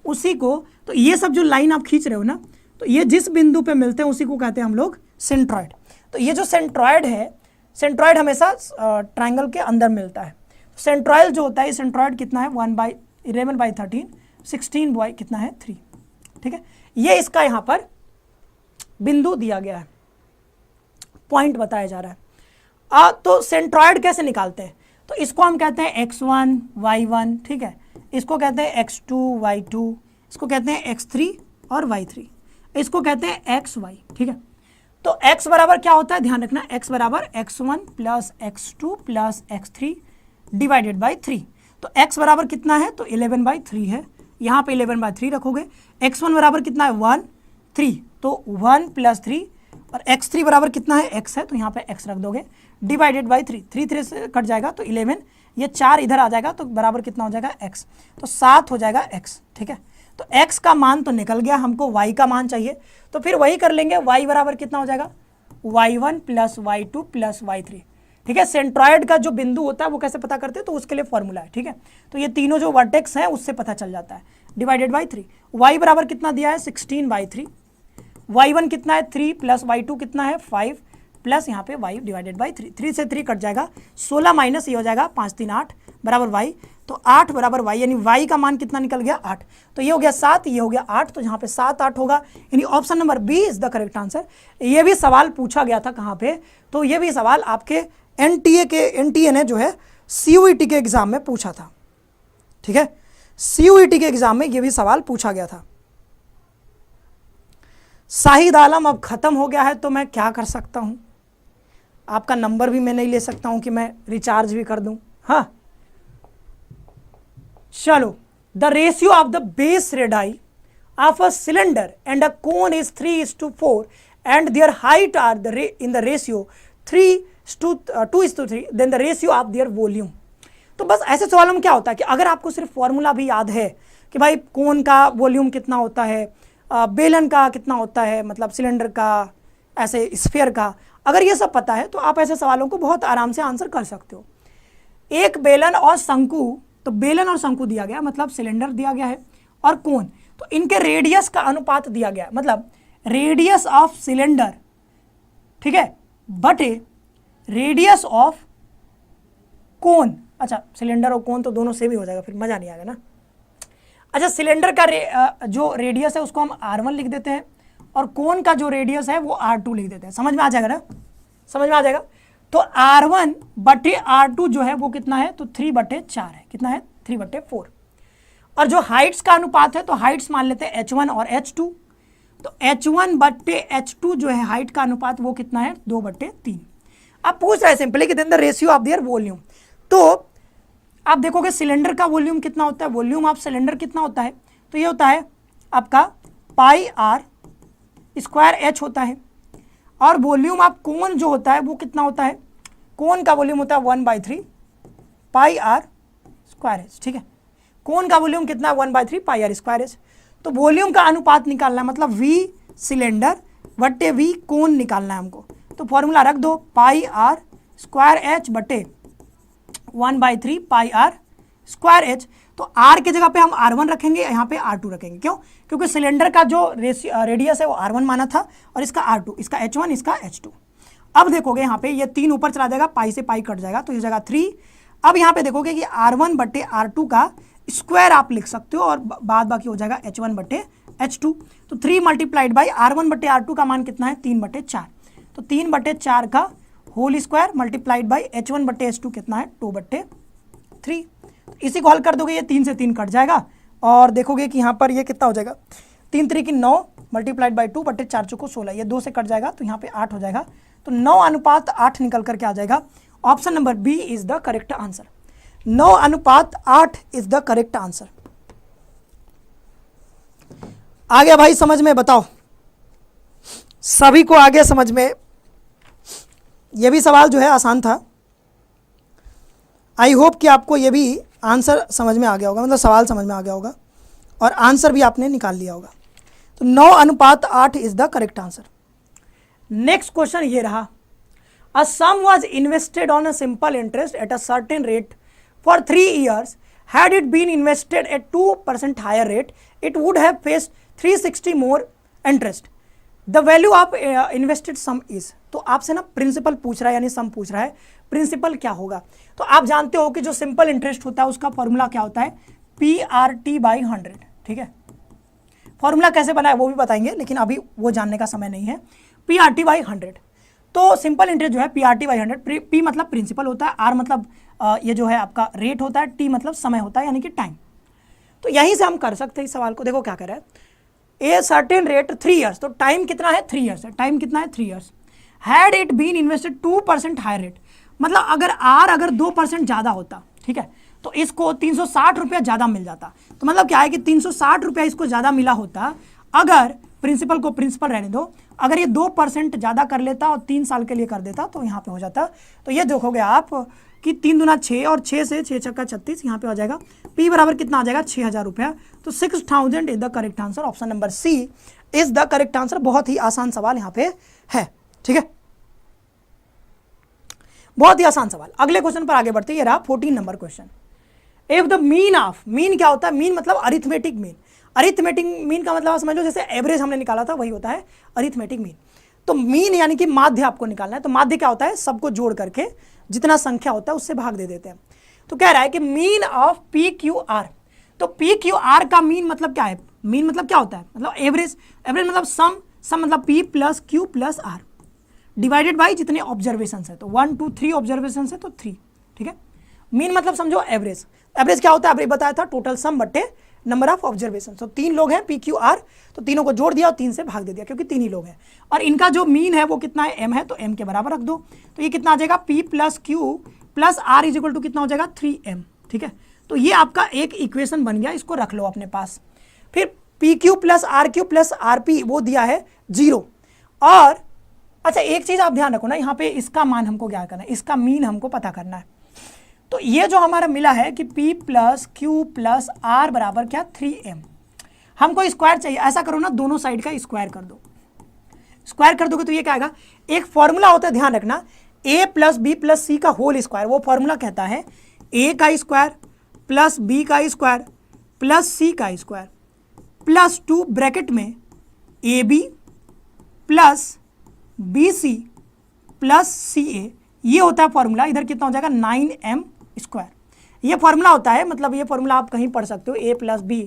उसी को, तो ये सब जो लाइन आप खींच रहे हो ना, तो ये जिस बिंदु पे मिलते हैं उसी को कहते हैं हम लोग सेंट्रॉयड। तो ये जो सेंट्रॉयड है, सेंट्रॉयड हमेशा ट्राइंगल के अंदर मिलता है। सेंट्रॉयड जो होता है, सेंट्रॉयड कितना है, 1/11/13, 16 बाई कितना है 3, ठीक है। ये इसका यहाँ पर बिंदु दिया गया है, पॉइंट बताया जा रहा है। तो सेंट्रॉयड कैसे निकालते हैं, तो इसको हम कहते हैं x1 y1, ठीक है, इसको कहते हैं x2 y2, इसको कहते हैं x3 और y3, इसको कहते हैं xy, ठीक है। तो x बराबर क्या होता है, ध्यान रखना, x बराबर x1 plus x2 plus x3 divided by 3। तो x बराबर कितना है, तो 11/3 है, यहाँ पे 11/3 रखोगे। x1 बराबर कितना है, 1 3, तो 1 प्लस 3, और x3 बराबर कितना है, x है, तो यहाँ पे x रख दोगे, डिवाइडेड बाई 3, 3 से कट जाएगा तो 11, ये 4 इधर आ जाएगा तो बराबर कितना हो जाएगा, x, तो 7 हो जाएगा x, ठीक है। तो x का मान तो निकल गया, हमको y का मान चाहिए, तो फिर वही कर लेंगे, y बराबर कितना हो जाएगा, y1 plus y2 plus y3, ठीक है। सेंट्रॉयड का जो बिंदु होता है वो कैसे पता करते हैं, तो उसके लिए फॉर्मूला है, ठीक है। तो ये तीनों जो वर्टेक्स हैं उससे पता चल जाता है, डिवाइडेड बाई 3, y बराबर कितना दिया है, 16/3, y1 कितना है 3 प्लस y2 कितना है 5 प्लस यहाँ पे y डिवाइडेड बाई 3, 3 से 3 कट जाएगा, 16 माइनस ये हो जाएगा 5 3 8 बराबर y, तो 8 बराबर y, यानी y का मान कितना निकल गया 8, तो ये हो गया 7, ये हो गया 8, तो यहाँ पे 7 8 होगा, यानी option number B is the correct answer. ये भी सवाल पूछा गया था कहाँ पे, तो ये भी सवाल आपके एनटीए ने जो है CUET के एग्जाम में पूछा था, ठीक है, CUET के एग्जाम में ये भी सवाल पूछा गया था। शाहिद आलम, अब खत्म हो गया है तो मैं क्या कर सकता हूँ, आपका नंबर भी मैं नहीं ले सकता हूँ कि मैं रिचार्ज भी कर दूँ, हाँ चलो। The ratio of the base radii of a cylinder and a cone is 3:4 and their height are in the ratio 2:3, then the ratio of their volume. तो बस ऐसे सवालों में क्या होता है कि अगर आपको सिर्फ फॉर्मूला भी याद है कि भाई कोन का वॉल्यूम कितना होता है, बेलन का कितना होता है, मतलब सिलेंडर का, ऐसे स्फीयर का, अगर ये सब पता है तो आप ऐसे सवालों को बहुत आराम से आंसर कर सकते हो। एक बेलन और शंकु, तो बेलन और शंकु दिया गया, मतलब सिलेंडर दिया गया है और कोन, तो इनके रेडियस का अनुपात दिया गया, मतलब रेडियस ऑफ सिलेंडर, ठीक है, बटे रेडियस ऑफ कोन। अच्छा, सिलेंडर और कोन तो दोनों सेम ही हो जाएगा, फिर मजा नहीं आएगा ना। अच्छा, सिलेंडर का जो रेडियस है उसको हम R1 लिख देते हैं और कोन का जो रेडियस है वो R2 लिख देते हैं, समझ में आ जाएगा ना, समझ में आ जाएगा। तो R1 बटे R2 जो है वो कितना है, तो 3/4 है, कितना है 3/4। और जो हाइट्स का अनुपात है तो हाइट्स मान लेते हैं H1 और H2, तो H1 बटे H2 जो है हाइट का अनुपात वो कितना है 2/3। अब पूछ रहा है सिंपली कि then the ratio of their volume. तो आप देखोगे सिलेंडर का वॉल्यूम कितना होता है, वॉल्यूम ऑफ सिलेंडर कितना होता है, तो ये होता है आपका पाई आर स्क्वायर एच होता है। और वॉल्यूम ऑफ कोन जो होता है वो कितना होता है, कोन का वॉल्यूम होता है 1/3 पाई आर स्क्वायर एच। ठीक है, कोन का वॉल्यूम कितना है 1/3 पाई आर स्क्वायर एच। तो वॉल्यूम का अनुपात निकालना है, मतलब वी सिलेंडर बटे वी कोन निकालना है हमको। तो फॉर्मूला रख दो, पाई आर स्क्वायर एच बटे 1/3 पाई आर स्क्वायर एच। तो आर की जगह पे हम R1 रखेंगे, यहाँ पे R2 रखेंगे। क्यों? क्योंकि सिलेंडर का जो रेडियस है वो R1 माना था और इसका R2, इसका H1, इसका H2। अब देखोगे यहाँ पे ये 3 ऊपर चला जाएगा, पाई से पाई कट जाएगा, तो इस जगह 3। अब यहाँ पे देखोगे कि R1 बटे R2 का स्क्वायर आप लिख सकते हो और बाद बाकी हो जाएगा H1 बटे H2। तो 3 मल्टीप्लाइड बाई R1 बटे R2 का मान कितना है 3/4। तो 3/4 का whole square multiplied by H1 बटे H2 कितना है 2/3। इसी को हल कर दोगे, ये 3 से 3 कट जाएगा और देखोगे कि यहाँ पर ये कितना हो जाएगा, 3 3 की 9 मल्टीप्लाइड बाई 2/4 चौको 16, ये 2 से कट जाएगा तो यहाँ पे 8 हो जाएगा। तो 9:8 निकल करके आ जाएगा। Option number B is the correct answer. 9:8 is the correct answer. आ गया भाई समझ में? बताओ सभी को आ गया समझ में? ये भी सवाल जो है आसान था। आई होप कि आपको ये भी आंसर समझ में आ गया होगा, मतलब सवाल समझ में आ गया होगा और आंसर भी आपने निकाल लिया होगा। तो 9:8 is the correct answer. Next question ये रहा, a sum was invested on a simple interest at a certain rate for 3 years. Had it been invested at 2% higher rate, it would have faced 360 more interest. The value of invested sum is. तो आपसे ना principal पूछ रहा है, यानी सम पूछ रहा है, प्रिंसिपल क्या होगा? तो आप जानते हो कि जो सिंपल इंटरेस्ट होता है उसका फॉर्मूला क्या होता है, PRT/100। ठीक है, फॉर्मूला कैसे बना है वो भी बताएंगे, लेकिन अभी वो जानने का समय नहीं है। PRT/100। तो सिंपल इंटरेस्ट जो है PRT/100, P मतलब प्रिंसिपल होता है, R मतलब ये जो है आपका रेट होता है, T मतलब समय होता है यानी कि टाइम। तो यहीं से हम कर सकते हैं इस सवाल को। देखो क्या कर रहा है, ए सर्टेन रेट 3 years, तो टाइम कितना है 3 years है, टाइम कितना है 3 years। Had it been invested 2% higher rate, मतलब अगर R अगर 2% ज़्यादा होता, ठीक है, तो इसको 360 रुपया ज़्यादा मिल जाता। तो मतलब क्या है कि 360 रुपया इसको ज़्यादा मिला होता अगर प्रिंसिपल को प्रिंसिपल रहने दो, अगर ये 2% ज़्यादा कर लेता और 3 साल के लिए कर देता तो यहाँ पे हो जाता। तो ये देखोगे आप कि 3 दूना 6 और 6 से 6 छक्का 36, यहाँ पे हो जाएगा P बराबर कितना आ जाएगा 6000 रुपया। तो 6000 is the correct answer. Option number C is the correct answer. बहुत ही आसान सवाल यहाँ पे है। ठीक है, बहुत ही आसान सवाल। अगले क्वेश्चन पर आगे बढ़ते, ये रहा 14 number question. If the mean of, mean क्या होता है, मीन मतलब अरिथमेटिक मीन। अरिथमेटिक मीन का मतलब समझ लो जैसे एवरेज हमने निकाला था वही होता है अरिथमेटिक मीन। तो मीन यानी कि माध्य आपको निकालना है। तो माध्य क्या होता है, सबको जोड़ करके जितना संख्या होता है उससे भाग दे देते हैं। तो कह रहा है कि मीन ऑफ PQR। तो PQR का मीन मतलब क्या है, मीन मतलब क्या होता है, मतलब एवरेज। एवरेज मतलब सम मतलब P plus Q plus R divided by जितने ऑब्जर्वेशन है। तो 1 2 3 ऑब्जर्वेशन है तो 3। ठीक है, मीन मतलब समझो एवरेज। एवरेज क्या होता है, अभी बताया था, टोटल सम बटे नंबर ऑफ ऑब्जर्वेशन। तो 3 लोग हैं PQR, तो तीनों को जोड़ दिया और 3 से भाग दे दिया क्योंकि 3 ही लोग हैं। और इनका जो मीन है वो कितना है, M है, तो M के बराबर रख दो। तो ये कितना आ जाएगा, P plus Q plus R is equal to कितना हो जाएगा 3M। ठीक है, तो ये आपका एक इक्वेशन बन गया, इसको रख लो अपने पास। फिर PQ plus RQ plus RP वो दिया है 0। और अच्छा एक चीज़ आप ध्यान रखो ना, यहाँ पे इसका मान हमको क्या करना है, इसका मीन हमको पता करना है। तो ये जो हमारा मिला है कि P plus Q plus R बराबर क्या 3M, हमको स्क्वायर चाहिए। ऐसा करो ना, दोनों साइड का स्क्वायर कर दो। स्क्वायर कर दोगे तो ये क्या आएगा, एक फॉर्मूला होता है, ध्यान रखना, A plus B plus C का होल स्क्वायर। वो फॉर्मूला कहता है A का स्क्वायर प्लस B का स्क्वायर प्लस C का स्क्वायर प्लस 2 ब्रैकेट में AB plus BC plus CA। ये होता है फॉर्मूला। इधर कितना हो जाएगा 9M स्क्वायर। ये फॉर्मूला होता है, मतलब ये फॉर्मूला आप कहीं पढ़ सकते हो, A plus B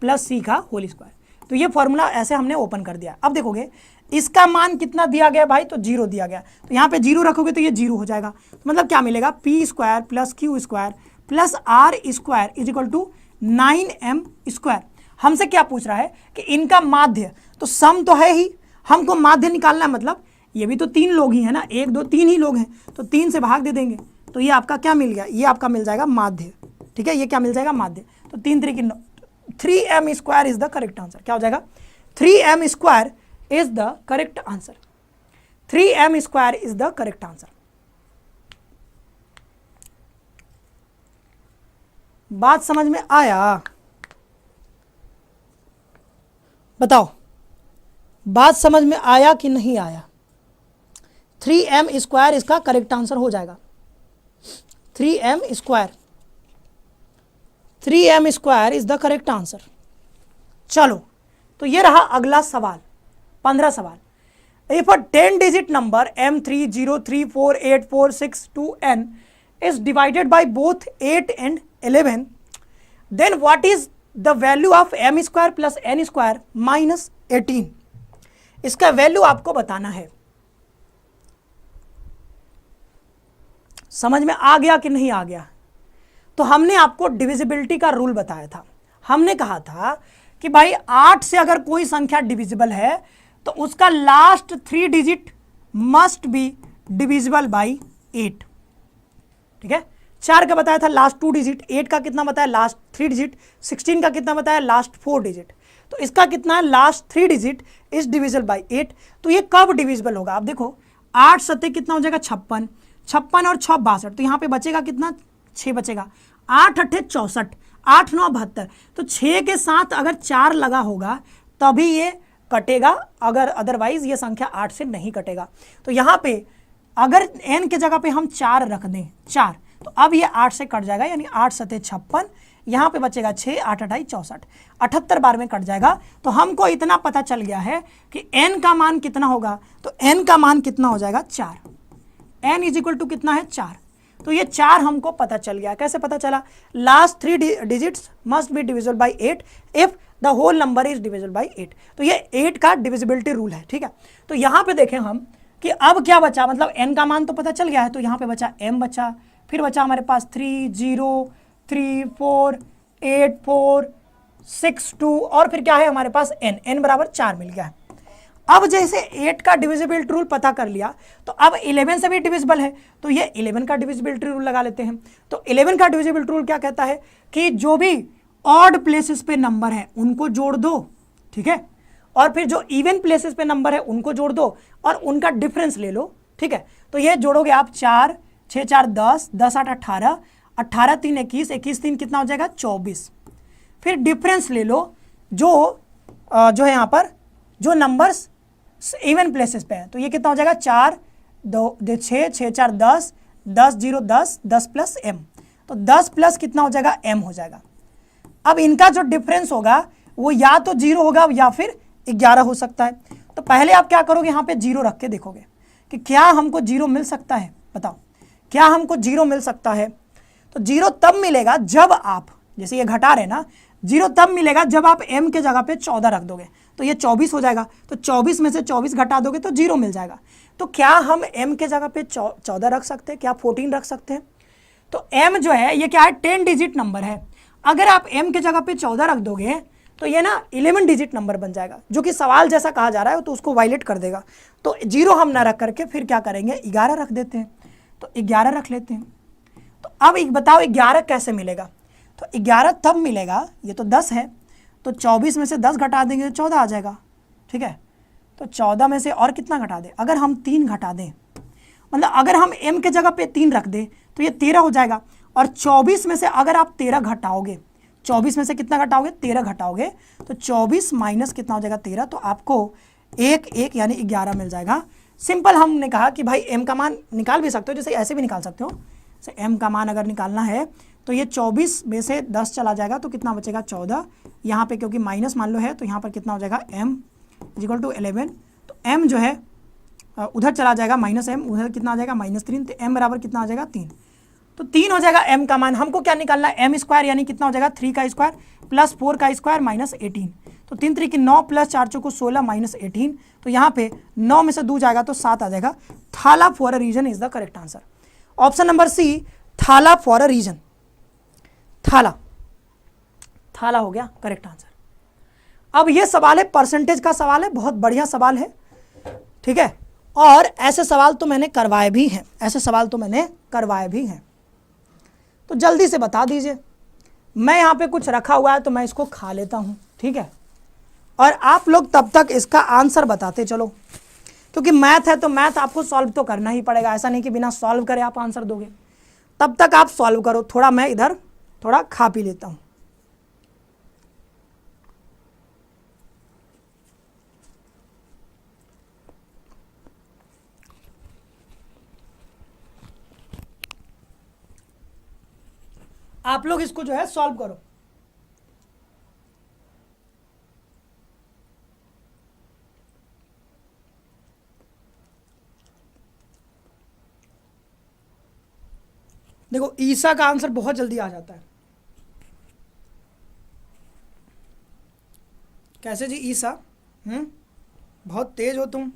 plus C का होल स्क्वायर। तो ये फॉर्मूला ऐसे हमने ओपन कर दिया। अब देखोगे इसका मान कितना दिया गया भाई, तो 0 दिया गया। तो यहाँ पे 0 रखोगे तो ये 0 हो जाएगा। तो मतलब क्या मिलेगा, P square plus Q square plus R square is equal to 9M square. हमसे क्या पूछ रहा है कि इनका माध्य, तो सम तो है ही, हमको माध्य निकालना है। मतलब ये भी तो 3 लोग ही है ना, 1 2 3 ही लोग हैं, तो 3 से भाग दे देंगे, तो ये आपका क्या मिल गया, ये आपका मिल जाएगा माध्य, ठीक है, ये क्या मिल जाएगा माध्य। तो 3 3 की 9, 3m square is the correct answer. क्या हो जाएगा, 3m square is the correct answer, 3m square is the correct answer. बात समझ में आया, बताओ बात समझ में आया कि नहीं आया। 3m स्क्वायर इसका करेक्ट आंसर हो जाएगा, 3m square, 3m square is the correct answer. चलो तो ये रहा अगला सवाल, 15 सवाल। If a 10 digit number m30348462n is divided by both 8 and 11, then what is the value of m square plus n square minus 18? इसका वैल्यू आपको बताना है। समझ में आ गया कि नहीं आ गया। तो हमने आपको डिविजिबिलिटी का रूल बताया था, हमने कहा था कि भाई 8 से अगर कोई संख्या डिविजिबल है तो उसका last 3 digit must be divisible by 8, ठीक है। 4 का बताया था लास्ट 2 डिजिट, 8 का कितना बताया लास्ट 3 डिजिट, 16 का कितना बताया लास्ट 4 डिजिट, तो इसका कितना है last 3 digit is divisible by 8। तो ये कब डिविजिबल होगा, आप देखो 8 सत्ते कितना हो जाएगा 56, 56 और 6 62, तो यहाँ पे बचेगा कितना 6 बचेगा, 8 अट्ठे 64, 8 9 72, तो 6 के साथ अगर 4 लगा होगा तभी ये कटेगा, अगर अदरवाइज ये संख्या 8 से नहीं कटेगा। तो यहाँ पे अगर n के जगह पे हम 4 रख दें 4, तो अब ये 8 से कट जाएगा, यानी 8 सत्ते 56, यहाँ पे बचेगा 6, 8 अठाई 64, 78 बार में कट जाएगा। तो हमको इतना पता चल गया है कि n का मान कितना होगा, तो n का मान कितना हो जाएगा 4, n इज इक्वल टू कितना है 4। तो ये 4 हमको पता चल गया। कैसे पता चला, last 3 digits must be divisible by 8 if the whole number is divisible by 8। तो ये 8 का डिविजिबिलिटी रूल है, ठीक है। तो यहाँ पे देखें हम कि अब क्या बचा, मतलब n का मान तो पता चल गया है, तो यहाँ पे बचा m बचा, फिर बचा हमारे पास 3 0 3 4 8 4 6 2 और फिर क्या है हमारे पास n बराबर 4 मिल गया है। अब जैसे 8 का डिविजिबिलिटी रूल पता कर लिया, तो अब 11 से भी डिविजिबल है, तो ये 11 का डिविजिबिलिटी रूल लगा लेते हैं। तो 11 का डिविजिबिलिटी रूल क्या कहता है कि जो भी ऑड प्लेसेस पे नंबर है उनको जोड़ दो, ठीक है, और फिर जो इवन प्लेसेस पे नंबर है उनको जोड़ दो और उनका डिफरेंस ले लो, ठीक है। तो ये जोड़ोगे आप 4 6 4 10 10 8 18 18 3 21 21 3 कितना हो जाएगा 24। फिर डिफरेंस ले लो जो है यहाँ पर जो नंबर्स इवन प्लेसेस पे हैं, तो ये कितना हो जाएगा 4 2 6 6 4 10 10 0 10 10 प्लस m, तो 10 प्लस कितना हो जाएगा m हो जाएगा। अब इनका जो डिफरेंस होगा वो या तो 0 होगा या फिर 11 हो सकता है। तो पहले आप क्या करोगे, यहाँ पे 0 रख के देखोगे कि क्या हमको 0 मिल सकता है, बताओ क्या हमको 0 मिल सकता है। तो 0 तब मिलेगा जब आप, जैसे ये घटा रहे ना, 0 तब मिलेगा जब आप m के जगह पे 14 रख दोगे, तो ये 24 हो जाएगा, तो 24 में से 24 घटा दोगे तो 0 मिल जाएगा। तो क्या हम m के जगह पे 14 रख सकते हैं, क्या 14 रख सकते हैं। तो m जो है ये क्या है 10 डिजिट नंबर है, अगर आप m के जगह पे 14 रख दोगे तो ये ना 11 डिजिट नंबर बन जाएगा, जो कि सवाल जैसा कहा जा रहा है तो उसको वायलेट कर देगा। तो 0 हम ना रख करके फिर क्या करेंगे 11 रख देते हैं, तो 11 रख लेते हैं। तो अब बताओ 11 कैसे मिलेगा, तो 11 तब मिलेगा, ये तो 10 है, तो 24 में से 10 घटा देंगे तो 14 आ जाएगा, ठीक है। तो 14 में से और कितना घटा दें, अगर हम 3 घटा दें, मतलब अगर हम m के जगह पे 3 रख दें तो ये 13 हो जाएगा, और 24 में से अगर आप 13 घटाओगे, 24 में से कितना घटाओगे 13 घटाओगे, तो 24 माइनस कितना हो जाएगा 13, तो आपको 1 1 यानी 11 मिल जाएगा। सिंपल हमने कहा कि भाई m का मान निकाल भी सकते हो, जैसे ऐसे भी निकाल सकते हो, जैसे m का मान अगर निकालना है तो ये 24 में से 10 चला जाएगा तो कितना बचेगा 14, यहाँ पे क्योंकि माइनस मान लो है तो यहाँ पर कितना हो जाएगा m इक्वल टू 11, तो m जो है उधर चला जाएगा माइनस m, उधर कितना आ जाएगा -3, तो m बराबर कितना आ जाएगा 3, तो 3 हो जाएगा m का मान। हमको क्या निकालना है m स्क्वायर, यानी कितना हो जाएगा 3 का स्क्वायर प्लस 4 का स्क्वायर माइनस 18, तो 3 3 की 9 प्लस 4 चौको 16 माइनस 18, तो यहाँ पे 9 में से 2 जाएगा तो 7 आ जाएगा। Thala for a reason is the correct answer. Option number C, Thala for a reason, थाला थाला हो गया करेक्ट आंसर। अब ये सवाल है परसेंटेज का सवाल है, बहुत बढ़िया सवाल है, ठीक है। और ऐसे सवाल तो मैंने करवाए भी हैं, ऐसे सवाल तो मैंने करवाए भी हैं। तो जल्दी से बता दीजिए। मैं यहाँ पे कुछ रखा हुआ है तो मैं इसको खा लेता हूँ, ठीक है, और आप लोग तब तक इसका आंसर बताते चलो, क्योंकि मैथ है तो मैथ आपको सॉल्व तो करना ही पड़ेगा। ऐसा नहीं कि बिना सॉल्व करे आप आंसर दोगे। तब तक आप सॉल्व करो, थोड़ा मैं इधर थोड़ा खा पी लेता हूँ। आप लोग इसको जो है सॉल्व करो। देखो ईसा का आंसर बहुत जल्दी आ जाता है। कैसे जी ईसा? बहुत तेज हो तुम।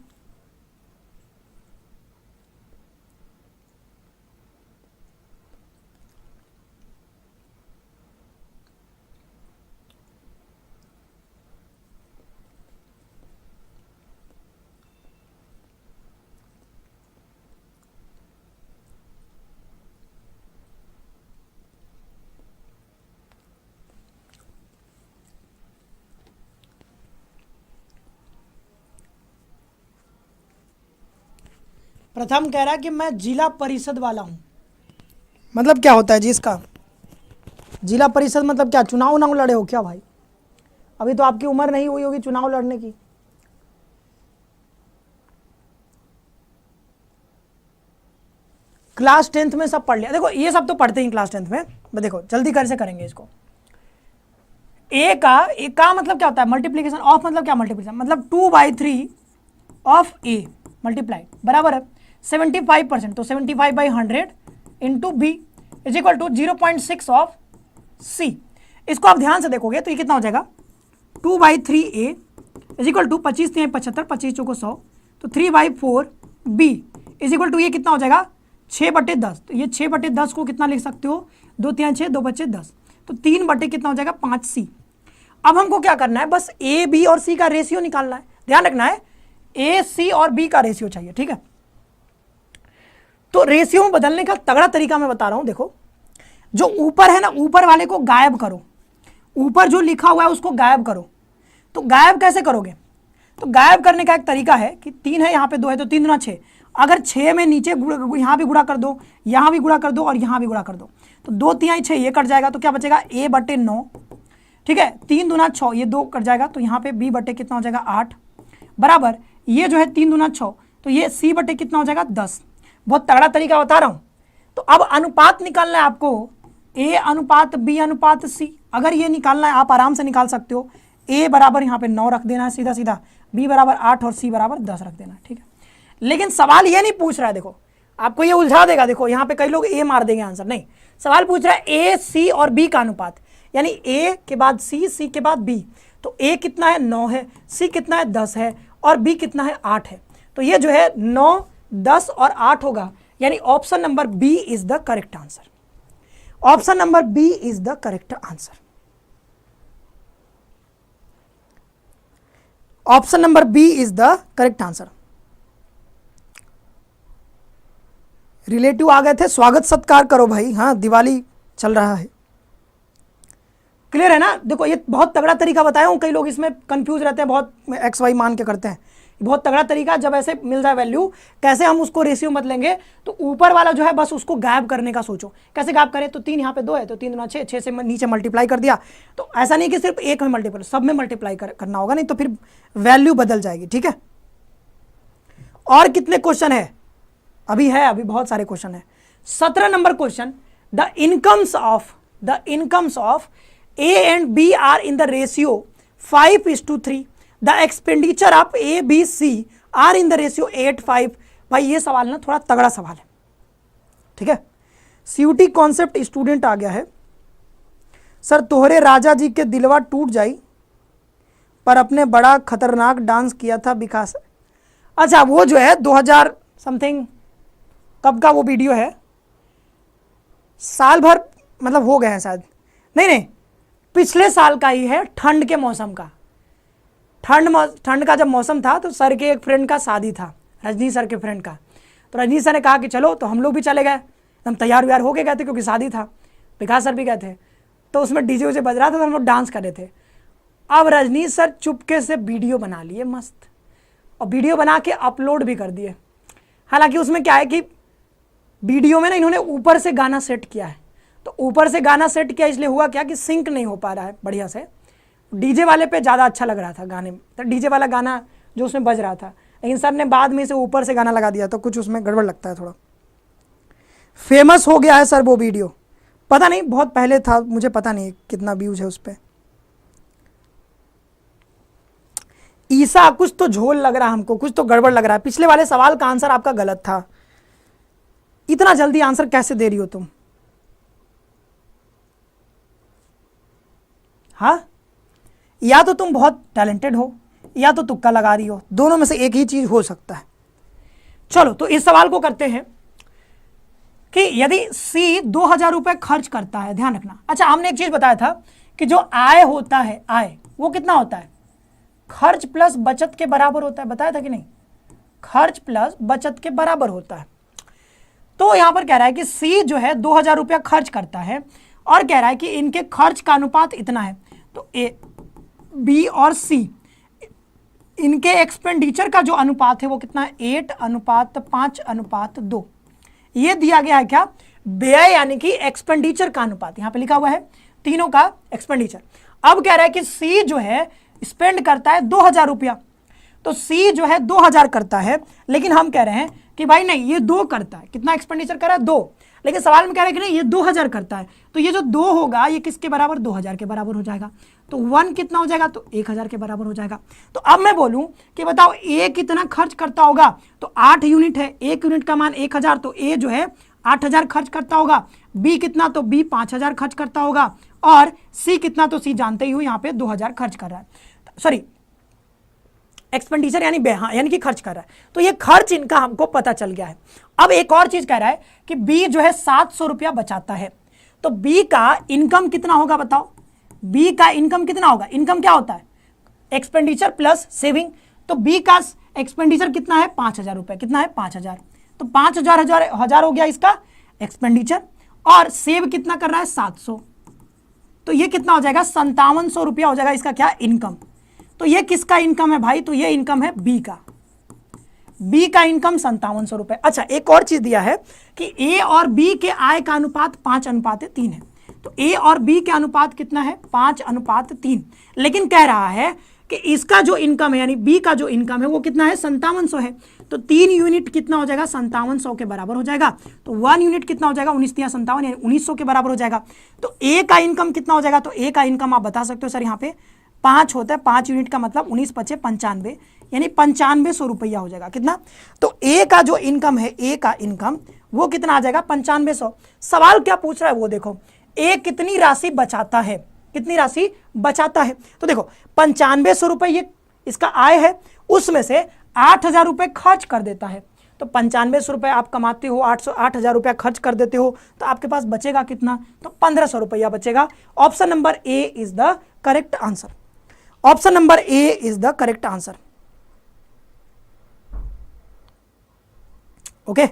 प्रथम कह रहा है कि मैं जिला परिषद वाला हूं। मतलब क्या होता है जी इसका? जिला परिषद मतलब क्या, चुनाव उनाव लड़े हो क्या भाई? अभी तो आपकी उम्र नहीं हुई होगी चुनाव लड़ने की। क्लास 10th में सब पढ़ लिया। देखो ये सब तो पढ़ते ही क्लास 10th में। देखो जल्दी कर से करेंगे इसको। ए का मतलब क्या होता है? मल्टीप्लीकेशन ऑफ मतलब क्या? मल्टीप्लीकेशन मतलब 2/3 ऑफ ए मल्टीप्लाई बराबर है 75%। तो 75/100 into B is equal to 0.6 of C. इसको आप ध्यान से देखोगे तो ये कितना हो जाएगा? 2/3 ए इज इक्वल टू 25 3 75 25 चौको 100, तो 3/4 बी इज इक्वल टू ये कितना हो जाएगा? 6/10। तो ये 6/10 को कितना लिख सकते हो? 2 3 6 2 बचे 10, तो 3 कितना हो जाएगा? 5 सी। अब हमको क्या करना है? बस ए बी और सी का रेशियो निकालना है। ध्यान रखना है ए सी और बी का रेशियो चाहिए, ठीक है। तो रेशियो में बदलने का तगड़ा तरीका मैं बता रहा हूं। देखो जो ऊपर है ना, ऊपर वाले को गायब करो, ऊपर जो लिखा हुआ है उसको गायब करो। तो गायब कैसे करोगे? तो गायब करने का एक तरीका है कि 3 है यहाँ पे 2 है, तो 3 दूना 6। अगर 6 में नीचे यहाँ भी गुणा कर दो, यहाँ भी गुणा कर दो और यहाँ भी गुणा कर दो, तो 2 3 6 ये कट जाएगा, तो क्या बचेगा? a/9, ठीक है। 3 दूना 6 ये 2 कट जाएगा, तो यहाँ पे b/ कितना हो जाएगा? 8 बराबर ये जो है 3 दूना 6, तो ये c/ कितना हो जाएगा? 10। बहुत तगड़ा तरीका बता रहा हूँ। तो अब अनुपात निकालना है आपको, a अनुपात b अनुपात c। अगर ये निकालना है आप आराम से निकाल सकते हो। a बराबर यहाँ पे 9 रख देना है सीधा सीधा, b बराबर 8 और c बराबर 10 रख देना है, ठीक है। लेकिन सवाल ये नहीं पूछ रहा है, देखो आपको ये उलझा देगा। देखो यहाँ पे कई लोग a मार देंगे आंसर, नहीं, सवाल पूछ रहा है a c और b का अनुपात, यानी a के बाद c के बाद b। तो a कितना है? 9 है, c कितना है? 10 है, और b कितना है? 8 है। तो ये जो है 9 10 और 8 होगा, यानी option number B is the correct answer. Option number B is the correct answer. Option number B is the correct answer. Relative आ गए थे, स्वागत सत्कार करो भाई। हाँ दिवाली चल रहा है, क्लियर है ना? देखो ये बहुत तगड़ा तरीका बताया हूं, कई लोग इसमें कंफ्यूज रहते हैं, बहुत एक्स वाई मान के करते हैं। बहुत तगड़ा तरीका, जब ऐसे मिल जाए वैल्यू, कैसे हम उसको रेशियो मत लेंगे, तो ऊपर वाला जो है बस उसको गायब करने का सोचो। कैसे गायब करें? तो 3 यहाँ पे 2 है, तो 3 दूना 6, 6 से नीचे मल्टीप्लाई कर दिया। तो ऐसा नहीं कि सिर्फ एक में मल्टीप्लाई, सब में मल्टीप्लाई करना होगा, नहीं तो फिर वैल्यू बदल जाएगी, ठीक है। और कितने क्वेश्चन है? अभी बहुत सारे क्वेश्चन है। 17 number question, the incomes of A and B are in the ratio 5:3. The expenditure of A, B, C are in the ratio 8:5. भाई ये सवाल ना थोड़ा तगड़ा सवाल है, ठीक है। CUT कॉन्सेप्ट स्टूडेंट आ गया है। सर तोहरे राजा जी के दिलवा टूट जाई पर अपने बड़ा खतरनाक डांस किया था विकास। अच्छा वो जो है 2000 समथिंग कब का वो वीडियो है, साल भर मतलब हो गए हैं शायद, नहीं पिछले साल का ही है, ठंड के मौसम का। ठंड का जब मौसम था तो सर के एक फ्रेंड का शादी था, रजनी सर के फ्रेंड का। तो रजनी सर ने कहा कि चलो, तो हम लोग भी चले गए, हम तैयार व्यार होके गए थे क्योंकि शादी था, विकास सर भी गए थे। तो उसमें डीजे उजे बज रहा था तो हम लोग डांस कर रहे थे। अब रजनी सर चुपके से वीडियो बना लिए मस्त, और वीडियो बना के अपलोड भी कर दिए। हालांकि उसमें क्या है कि वीडियो में ना इन्होंने ऊपर से गाना सेट किया है, तो ऊपर से गाना सेट किया इसलिए हुआ क्या कि सिंक नहीं हो पा रहा है बढ़िया से। डीजे वाले पे ज़्यादा अच्छा लग रहा था गाने में, तो डीजे वाला गाना जो उसमें बज रहा था, लेकिन सर ने बाद में इसे ऊपर से गाना लगा दिया, तो कुछ उसमें गड़बड़ लगता है थोड़ा। फेमस हो गया है सर वो वीडियो, पता नहीं बहुत पहले था, मुझे पता नहीं कितना व्यूज है उस पर। ईसा, कुछ तो झोल लग रहा है हमको, कुछ तो गड़बड़ लग रहा है। पिछले वाले सवाल का आंसर आपका गलत था, इतना जल्दी आंसर कैसे दे रही हो तुम? हाँ, या तो तुम बहुत टैलेंटेड हो या तो तुक्का लगा रही हो, दोनों में से एक ही चीज हो सकता है। चलो, तो इस सवाल को करते हैं कि यदि सी 2000 रुपए खर्च करता है, ध्यान रखना। अच्छा, हमने एक चीज बताया था कि जो आय होता है, आय वो कितना होता है? खर्च प्लस बचत के बराबर होता है, बताया था कि नहीं? खर्च प्लस बचत के बराबर होता है। तो यहां पर कह रहा है कि सी जो है 2000 रुपया खर्च करता है और कह रहा है कि इनके खर्च का अनुपात इतना है। तो ए, बी और सी, इनके एक्सपेंडिचर का जो अनुपात है वो कितना है? 8:5:2। ये दिया गया है क्या? व्यय यानी कि एक्सपेंडिचर का अनुपात, यहां पे लिखा हुआ है तीनों का एक्सपेंडिचर। अब कह रहा है कि सी जो है स्पेंड करता है 2000 रुपया, तो सी जो है 2000 करता है, लेकिन हम कह रहे हैं कि भाई नहीं, ये 2 करता है। कितना एक्सपेंडिचर कर रहा है? 2। लेकिन सवाल में कह रहा है कि नहीं, ये 2000 करता है, तो ये जो 2 होगा ये किसके बराबर? 2000 के बराबर हो जाएगा। तो 1 कितना हो जाएगा? तो 1000 के बराबर हो जाएगा। तो अब मैं बोलूं कि बताओ ए कितना खर्च करता होगा? तो 8 यूनिट है, 1 यूनिट का मान 1000, तो ए जो है 8000 खर्च करता होगा। बी कितना? तो बी 5000 खर्च करता होगा। और सी कितना? तो सी जानते ही हो यहाँ पे 2000 खर्च कर रहा है, सॉरी एक्सपेंडिचर यानी यानी कि खर्च कर रहा है। तो ये खर्च इनका हमको पता चल गया है। अब एक और चीज कह रहा है कि बी जो है 700 रुपया बचाता है, तो बी का इनकम कितना होगा? बताओ, बी का इनकम कितना होगा? इनकम क्या होता है? Expenditure plus saving. तो बी का एक्सपेंडिचर कितना है? 5000 रुपये। कितना है? 5000। तो 5000 हो गया इसका एक्सपेंडिचर, और सेव कितना कर रहा है? 700। तो ये कितना हो जाएगा? 5700 रुपया हो जाएगा इसका क्या? इनकम। तो ये किसका इनकम है भाई? तो ये इनकम है बी का। बी का इनकम 5700 रुपए। अच्छा, एक और चीज दिया है कि ए और बी के आय का अनुपात 5:3 है। तो ए और बी के अनुपात कितना है? 5:3। लेकिन कह रहा है कि इसका जो इनकम है यानी बी का जो इनकम है वो कितना है? 5700 है। तो 3 यूनिट कितना हो जाएगा? 5700 के बराबर हो जाएगा। तो 1 यूनिट कितना हो जाएगा? 19×57 यानी 1900 के बराबर हो जाएगा। तो ए का इनकम कितना हो जाएगा? तो ए का इनकम आप बता सकते हो सर, यहाँ पे 5 होता है, 5 यूनिट का मतलब 19×5 = 95, यानी 9500 रुपया हो जाएगा। कितना? तो ए का जो इनकम है, ए का इनकम वो कितना आ जाएगा? 9500। सवाल क्या पूछ रहा है वो देखो, ए कितनी राशि बचाता है? कितनी राशि बचाता है? तो देखो 9500 रुपये ये इसका आय है, उसमें से 8000 रुपये खर्च कर देता है। तो 9500 रुपये आप कमाते हो, 8000 रुपया खर्च कर देते हो, तो आपके पास बचेगा कितना? तो 1500 रुपया बचेगा। Option number A is the correct answer. Option number A is the correct answer. Okay,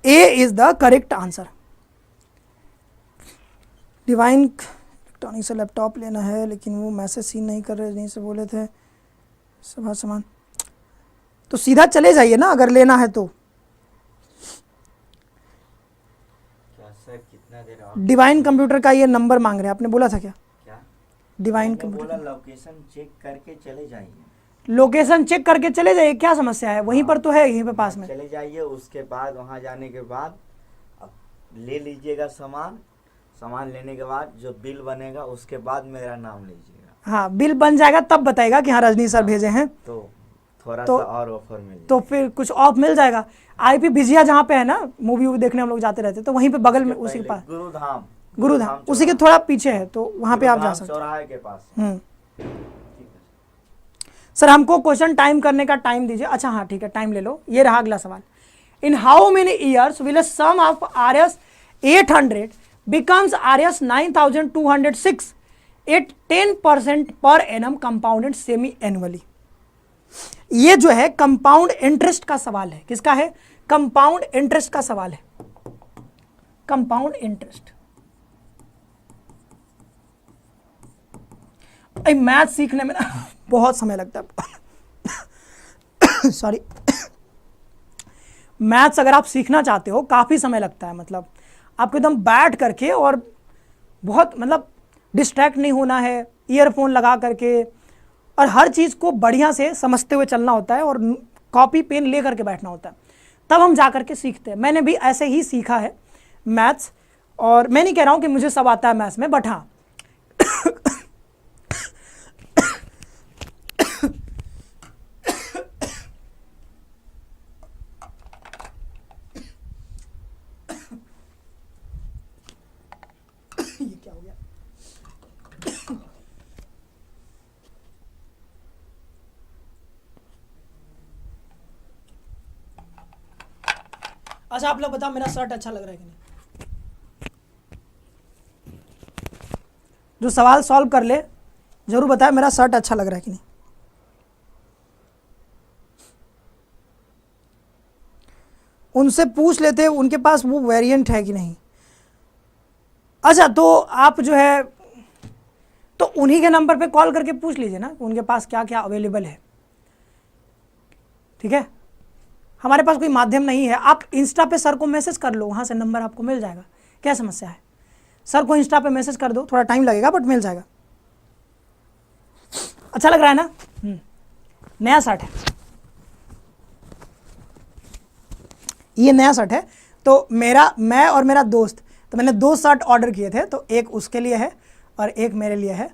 A is the correct answer. Divine electronic से लैपटॉप लेना है, लेकिन वो मैसेज सीन नहीं कर रहे, नहीं से बोले थे सभा सामान। तो सीधा चले जाइए ना अगर लेना है तो। क्या सर, कितना देर और? डिवाइन कंप्यूटर का ये नंबर मांग रहे हैं, आपने बोला था क्या? क्या डिवाइन मैंने कंप्यूटर बोला लोकेशन चेक करके चले जाइए। लोकेशन चेक करके चले जाइए, क्या समस्या है? वहीं पर तो है, यहीं पे पास में। चले जाइए, उसके बाद वहां जाने के बाद अब ले लीजिएगा सामान। सामान लेने के बाद जो बिल बनेगा उसके बाद मेरा नाम लीजिएगा। हाँ, बिल बन जाएगा तब बताएगा कि हाँ रजनी सर भेजे हैं, तो थोड़ा तो- सा और ऑफर मिल तो फिर कुछ ऑफ मिल जाएगा। आईपी भिजिया जहाँ पे है ना, मूवी वूवी देखने हम लोग जाते रहते, तो वहीं पे बगल में उसी के पास गुरुधाम उसी के थोड़ा पीछे है, तो वहाँ पे आप जा सकते चौराहे के पास। हैं। सर हमको क्वेश्चन टाइम करने का टाइम दीजिए। अच्छा हाँ ठीक है, टाइम ले लो। ये रहा अगला सवाल। In how many years will a sum of RS 800 becomes RS 9206 at 10% per annum compounded semi annually? ये जो है कंपाउंड इंटरेस्ट का सवाल है। किसका है? कंपाउंड इंटरेस्ट का सवाल है। Compound interest. मैथ सीखने में ना बहुत समय लगता है सॉरी। मैथ्स अगर आप सीखना चाहते हो काफ़ी समय लगता है, मतलब आपको एकदम बैठ करके और बहुत मतलब डिस्ट्रैक्ट नहीं होना है, ईयरफोन लगा करके, और हर चीज़ को बढ़िया से समझते हुए चलना होता है और कॉपी पेन ले करके बैठना होता है, तब हम जा करके सीखते हैं। मैंने भी ऐसे ही सीखा है मैथ्स, और मैं नहीं कह रहा हूँ कि मुझे सब आता है मैथ्स में, बट हाँ ये क्या हो गया? अच्छा आप लोग बताओ मेरा शर्ट अच्छा लग रहा है कि नहीं? जो सवाल सॉल्व कर ले जरूर बताए मेरा शर्ट अच्छा लग रहा है कि नहीं। उनसे पूछ लेते उनके पास वो वेरिएंट है कि नहीं। अच्छा तो आप जो है तो उन्हीं के नंबर पे कॉल करके पूछ लीजिए ना उनके पास क्या क्या अवेलेबल है। ठीक है, हमारे पास कोई माध्यम नहीं है। आप इंस्टा पे सर को मैसेज कर लो, वहाँ से नंबर आपको मिल जाएगा। क्या समस्या है? सर को इंस्टा पे मैसेज कर दो, थोड़ा टाइम लगेगा बट मिल जाएगा। अच्छा लग रहा है ना? नया शर्ट है, ये नया शर्ट है। तो मैं और मेरा दोस्त, तो मैंने 2 शर्ट ऑर्डर किए थे, तो एक उसके लिए है और एक मेरे लिए है।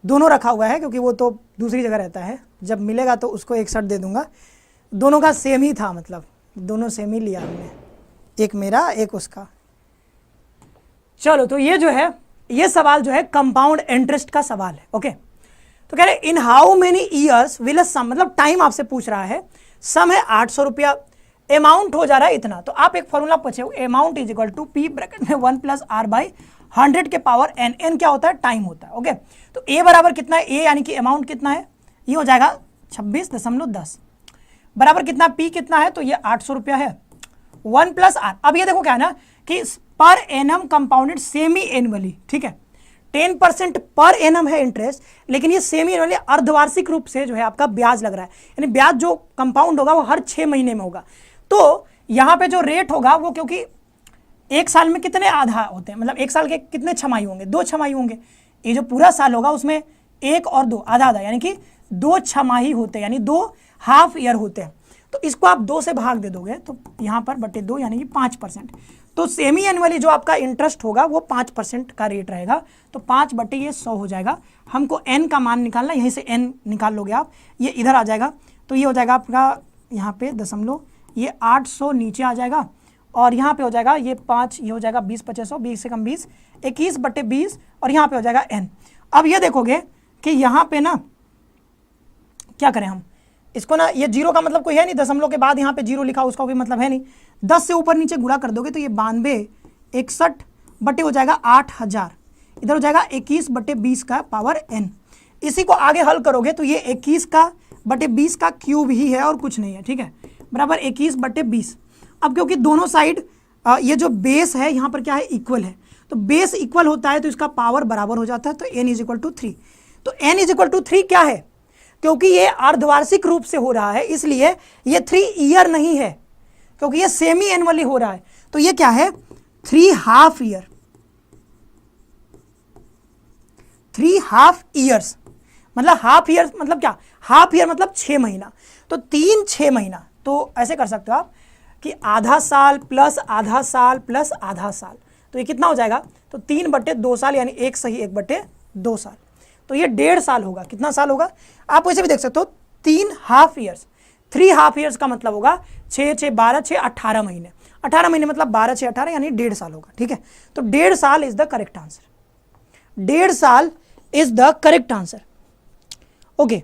दोनों रखा हुआ है क्योंकि वो तो दूसरी जगह रहता है, जब मिलेगा तो उसको एक शर्ट दे दूंगा। दोनों का सेम ही था, मतलब दोनों सेम ही लिया हमने, एक मेरा एक उसका। चलो तो ये जो है ये सवाल जो है कंपाउंड इंटरेस्ट का सवाल है। ओके, तो कह रहे in how many years will a sum, मतलब टाइम आपसे पूछ रहा है। सम है 800 रुपया, अमाउंट हो जा रहा है इतना। तो आप एक फॉर्मूला पूछे, amount is equal to P bracket में 1 + r बाई 100 के पावर n। n क्या होता है? टाइम होता है। ओके, तो a बराबर कितना है? a यानी कि अमाउंट कितना है? ये हो जाएगा 26.10 बराबर कितना? p कितना है? तो ये 800 रुपया है, 1 + r। अब ये देखो क्या है ना कि per annum compounded semi annually, ठीक है, 10% पर एनम है इंटरेस्ट, लेकिन ये सेमी एनुअली अर्धवार्षिक रूप से जो है आपका ब्याज लग रहा है। यानी ब्याज जो कंपाउंड होगा वो हर 6 महीने में होगा। तो यहाँ पे जो रेट होगा वो, क्योंकि एक साल में कितने आधा होते हैं, मतलब एक साल के कितने छमाही होंगे? 2 छमाही होंगे। ये जो पूरा साल होगा उसमें 1 और 2 आधा आधा, यानी कि 2 छमाही होते हैं, यानी 2 हाफ ईयर होते हैं। तो इसको आप 2 से भाग दे दोगे तो यहाँ पर बटे 2 यानी कि 5%। तो सेमी एनुअली जो आपका इंटरेस्ट होगा वो 5% का रेट रहेगा। तो 5 बटे ये 100 हो जाएगा। हमको n का मान निकालना, यहीं से n निकाल लोगे आप, ये इधर आ जाएगा। तो ये हो जाएगा आपका यहाँ पे दशमलव, ये 800 नीचे आ जाएगा, और यहाँ पे हो जाएगा ये 5, ये हो जाएगा 20 × 500, 20 से कम 20, 21 बटे 20, और यहाँ पे हो जाएगा n। अब ये देखोगे कि यहाँ पे ना क्या करें हम इसको ना, ये जीरो का मतलब कोई है नहीं, दशमलव के बाद यहाँ पे जीरो लिखा उसका कोई मतलब है नहीं। 10 से ऊपर नीचे गुणा कर दोगे तो ये 92 61 बटे हो जाएगा 8000, इधर हो जाएगा 21 बटे 20 का पावर n। इसी को आगे हल करोगे तो ये 21 का बटे 20 का क्यूब ही है और कुछ नहीं है, ठीक है, बराबर 21 बटे 20। अब क्योंकि दोनों साइड ये जो बेस है यहाँ पर क्या है? इक्वल है। तो बेस इक्वल होता है तो इसका पावर बराबर हो जाता है, तो n = 3। तो n = 3 क्या है? क्योंकि ये अर्धवार्षिक रूप से हो रहा है इसलिए ये 3 ईयर नहीं है, क्योंकि ये सेमी एनुअली हो रहा है। तो ये क्या है? 3 हाफ ईयर। 3 हाफ ईयर्स मतलब हाफ ईयर मतलब क्या? हाफ ईयर मतलब 6 महीना। तो 3 6 महीना, तो ऐसे कर सकते हो आप कि आधा साल प्लस आधा साल प्लस आधा साल, तो ये कितना हो जाएगा? तो 3 बटे 2 साल, यानी 1 सही 1 बटे 2 साल। तो ये 1.5 साल होगा। कितना साल होगा? आप वैसे भी देख सकते हो, 3 हाफ ईयर्स। 3 हाफ ईयर्स का मतलब होगा 6 6 12 6 18 महीने। 18 महीने मतलब 12 6 18 यानी 1.5 साल होगा, ठीक है। तो 1.5 साल इज द करेक्ट आंसर। 1.5 साल is the correct answer. Okay,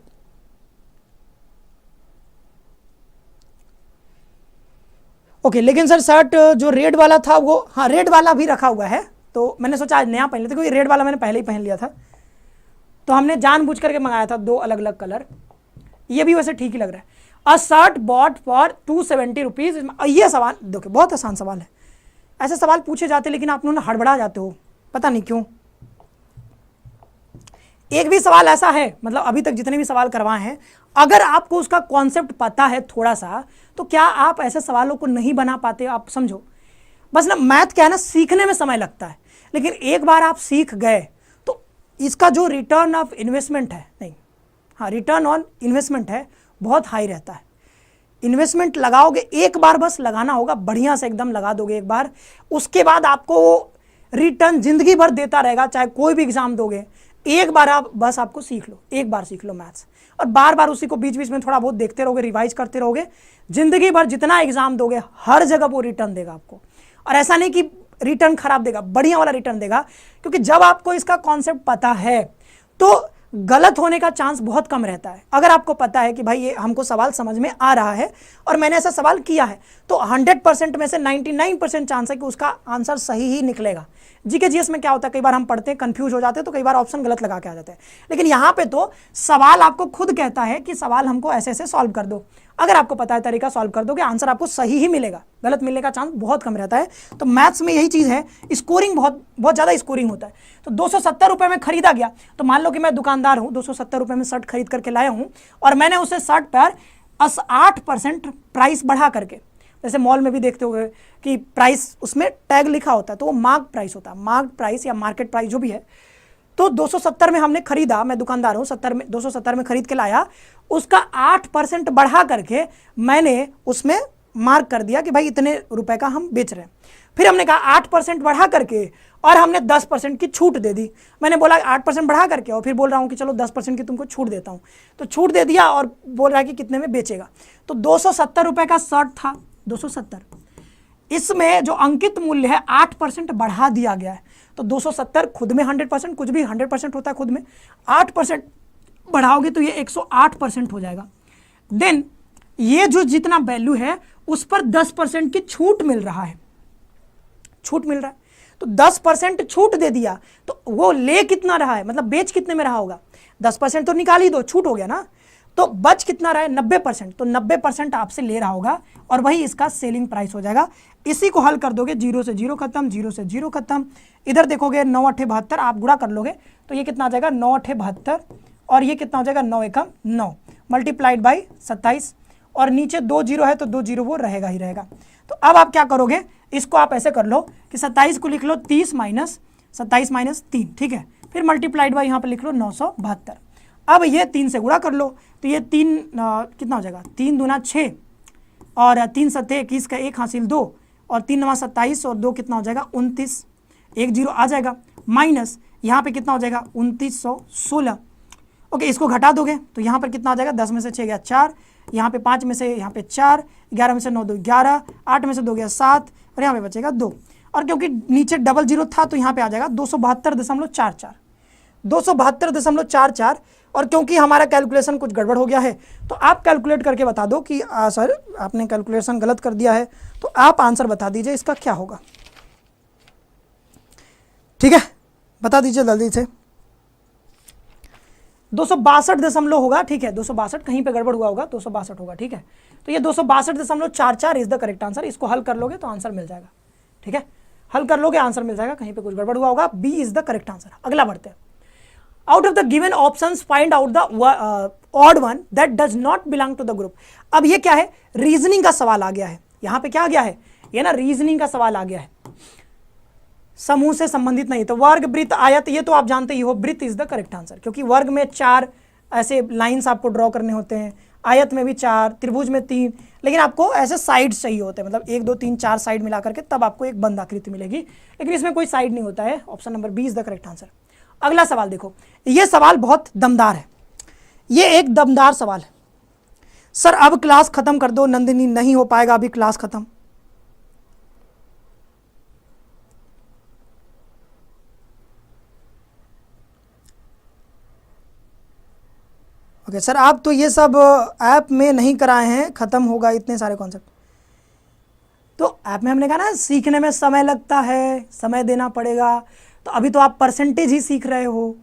okay, लेकिन सर शर्ट जो रेड वाला था वो, हाँ रेड वाला भी रखा हुआ है, तो मैंने सोचा आज नया पहन लेते, क्योंकि रेड वाला मैंने पहले ही पहन लिया था। तो हमने जानबूझ करके मंगाया था 2 अलग अलग कलर, ये भी वैसे ठीक ही लग रहा है। अ शर्ट बॉट फॉर 270 रुपीज। ये सवाल देखो बहुत आसान सवाल है, ऐसे सवाल पूछे जाते लेकिन आप लोग हड़बड़ा जाते हो, पता नहीं क्यों। एक भी सवाल ऐसा है, मतलब अभी तक जितने भी सवाल करवाए हैं, अगर आपको उसका कॉन्सेप्ट पता है थोड़ा सा, तो क्या आप ऐसे सवालों को नहीं बना पाते? आप समझो, बस ना मैथ क्या है ना, सीखने में समय लगता है, लेकिन एक बार आप सीख गए तो इसका जो रिटर्न ऑफ इन्वेस्टमेंट है, नहीं हाँ रिटर्न ऑन इन्वेस्टमेंट है, बहुत हाई रहता है। इन्वेस्टमेंट लगाओगे एक बार, बस लगाना होगा बढ़िया से एकदम लगा दोगे एक बार, उसके बाद आपको रिटर्न जिंदगी भर देता रहेगा, चाहे कोई भी एग्जाम दोगे। एक बार आप बस आपको सीख लो, एक बार सीख लो मैथ्स, और बार बार उसी को बीच बीच में थोड़ा बहुत देखते रहोगे, रिवाइज करते रहोगे, जिंदगी भर जितना एग्जाम दोगे हर जगह वो रिटर्न देगा आपको। और ऐसा नहीं कि रिटर्न खराब देगा, बढ़िया वाला रिटर्न देगा, क्योंकि जब आपको इसका कॉन्सेप्ट पता है तो गलत होने का चांस बहुत कम रहता है। अगर आपको पता है कि भाई ये हमको सवाल समझ में आ रहा है और मैंने ऐसा सवाल किया है, तो 100% में से 99% चांस है कि उसका आंसर सही ही निकलेगा। जीके जीएस में क्या होता है, कई बार हम पढ़ते हैं कंफ्यूज हो जाते हैं, तो कई बार ऑप्शन गलत लगा के आ जाते हैं, लेकिन यहाँ पे तो सवाल आपको खुद कहता है कि सवाल हमको ऐसे ऐसे सॉल्व कर दो। अगर आपको पता है तरीका, सॉल्व कर दोगे, आंसर आपको सही ही मिलेगा, गलत मिलने का चांस बहुत कम रहता है। तो मैथ्स में यही चीज़ है, स्कोरिंग बहुत बहुत ज़्यादा स्कोरिंग होता है। तो 270 रुपये में खरीदा गया, तो मान लो कि मैं दुकानदार हूँ, 270 रुपये में शर्ट खरीद करके लाया हूँ, और मैंने उसे शर्ट पर 8% प्राइस बढ़ा करके, जैसे मॉल में भी देखते होगे कि प्राइस उसमें टैग लिखा होता है, तो वो मार्क प्राइस होता है, मार्क प्राइस या मार्केट प्राइस जो भी है। तो 270 में हमने खरीदा, मैं दुकानदार हूँ, 270 में खरीद के लाया, उसका 8% बढ़ा करके मैंने उसमें मार्क कर दिया कि भाई इतने रुपए का हम बेच रहे हैं। फिर हमने कहा 8% बढ़ा करके, और हमने 10% की छूट दे दी। मैंने बोला 8% बढ़ा करके, और फिर बोल रहा हूँ कि चलो 10% की तुमको छूट देता हूँ, तो छूट दे दिया, और बोल रहा है कि कितने में बेचेगा। तो 270 रुपये का शर्ट था, 270, इसमें जो अंकित मूल्य है 8% बढ़ा दिया गया है। तो 270 खुद में 100%, कुछ भी 100% होता है खुद में, 8% बढ़ाओगे तो ये 108% हो जाएगा। देन ये जो जितना वैल्यू है उस पर 10% की छूट मिल रहा है, छूट मिल रहा है, तो 10% छूट दे दिया, तो वो ले कितना रहा है, मतलब बेच कितने में रहा होगा, 10% तो निकाल ही दो, छूट हो गया ना, तो बच कितना रहा है, 90%, तो 90% आपसे ले रहा होगा, और वही इसका सेलिंग प्राइस हो जाएगा। इसी को हल कर दोगे, 0 से 0 खत्म, 0 से 0 खत्म, इधर देखोगे 9 8 72, आप गुणा कर लोगे तो ये कितना आ जाएगा, 9 8 72, और ये कितना हो जाएगा, 9 एकम 9 मल्टीप्लाइड बाई 27, और नीचे 2 0 है तो 2 0 वो रहेगा ही रहेगा। तो अब आप क्या करोगे, इसको आप ऐसे कर लो कि 27 को लिख लो 30 माइनस 27 माइनस 3, ठीक है, फिर मल्टीप्लाइड बाई यहाँ पर लिख लो 972। अब ये 3 से गुणा कर लो, तो ये 3 कितना हो जाएगा, 3 दूना 6, और 3 सत्ते 21 का 1 हासिल 2, और 3 नवा 27, और 2 कितना हो जाएगा 29, 1 0 आ जाएगा, माइनस यहाँ पे कितना हो जाएगा 2916। ओके, इसको घटा दोगे तो यहाँ पर कितना आ जाएगा, 10 में से 6 गया 4, यहाँ पे 5 में से यहाँ पे 4, 11 में से 9 2 11, 8 में से 2 गया 7, और यहाँ पे बचेगा 2, और क्योंकि नीचे डबल जीरो था तो यहाँ पे आ जाएगा 272.44, 272.44। और क्योंकि हमारा कैलकुलेशन कुछ गड़बड़ हो गया है, तो आप कैलकुलेट करके बता दो कि सर आपने कैलकुलेशन गलत कर दिया है, तो आप आंसर बता दीजिए इसका क्या होगा, ठीक है, बता दीजिए जल्दी से। 262 होगा, ठीक है, 262, कहीं पे गड़बड़ हुआ होगा, 262 होगा, ठीक है। तो ये 262.44 इज द करेक्ट आंसर। इसको हल कर लोगे तो आंसर मिल जाएगा, ठीक है, हल कर लोगे आंसर मिल जाएगा, कहीं पे कुछ गड़बड़ हुआ होगा, B is the correct answer. अगला बढ़ते हैं, out of the given options find out the odd one that does not belong to the group. अब ये क्या है, रीजनिंग का सवाल आ गया है, यहाँ पे क्या आ गया है, ये ना रीजनिंग का सवाल आ गया है, समूह से संबंधित नहीं। तो वर्ग, वृत्त, आयत, ये तो आप जानते ही हो, वृत्त इज द करेक्ट आंसर, क्योंकि वर्ग में 4 ऐसे लाइंस आपको ड्रॉ करने होते हैं, आयत में भी 4, त्रिभुज में 3, लेकिन आपको ऐसे साइड चाहिए होते हैं, मतलब 1 2 3 4 साइड मिला करके तब आपको एक बंद आकृति मिलेगी, लेकिन इसमें कोई साइड नहीं होता है। Option number B is the correct answer. अगला सवाल देखो, ये सवाल बहुत दमदार है, ये एक दमदार सवाल है। सर अब क्लास खत्म कर दो नंदिनी, नहीं हो पाएगा अभी क्लास खत्म। ओके सर, आप तो ये सब ऐप में नहीं कराए हैं, खत्म होगा इतने सारे कॉन्सेप्ट। तो ऐप में हमने कहा ना सीखने में समय लगता है, समय देना पड़ेगा, तो अभी तो आप परसेंटेज ही सीख रहे हो,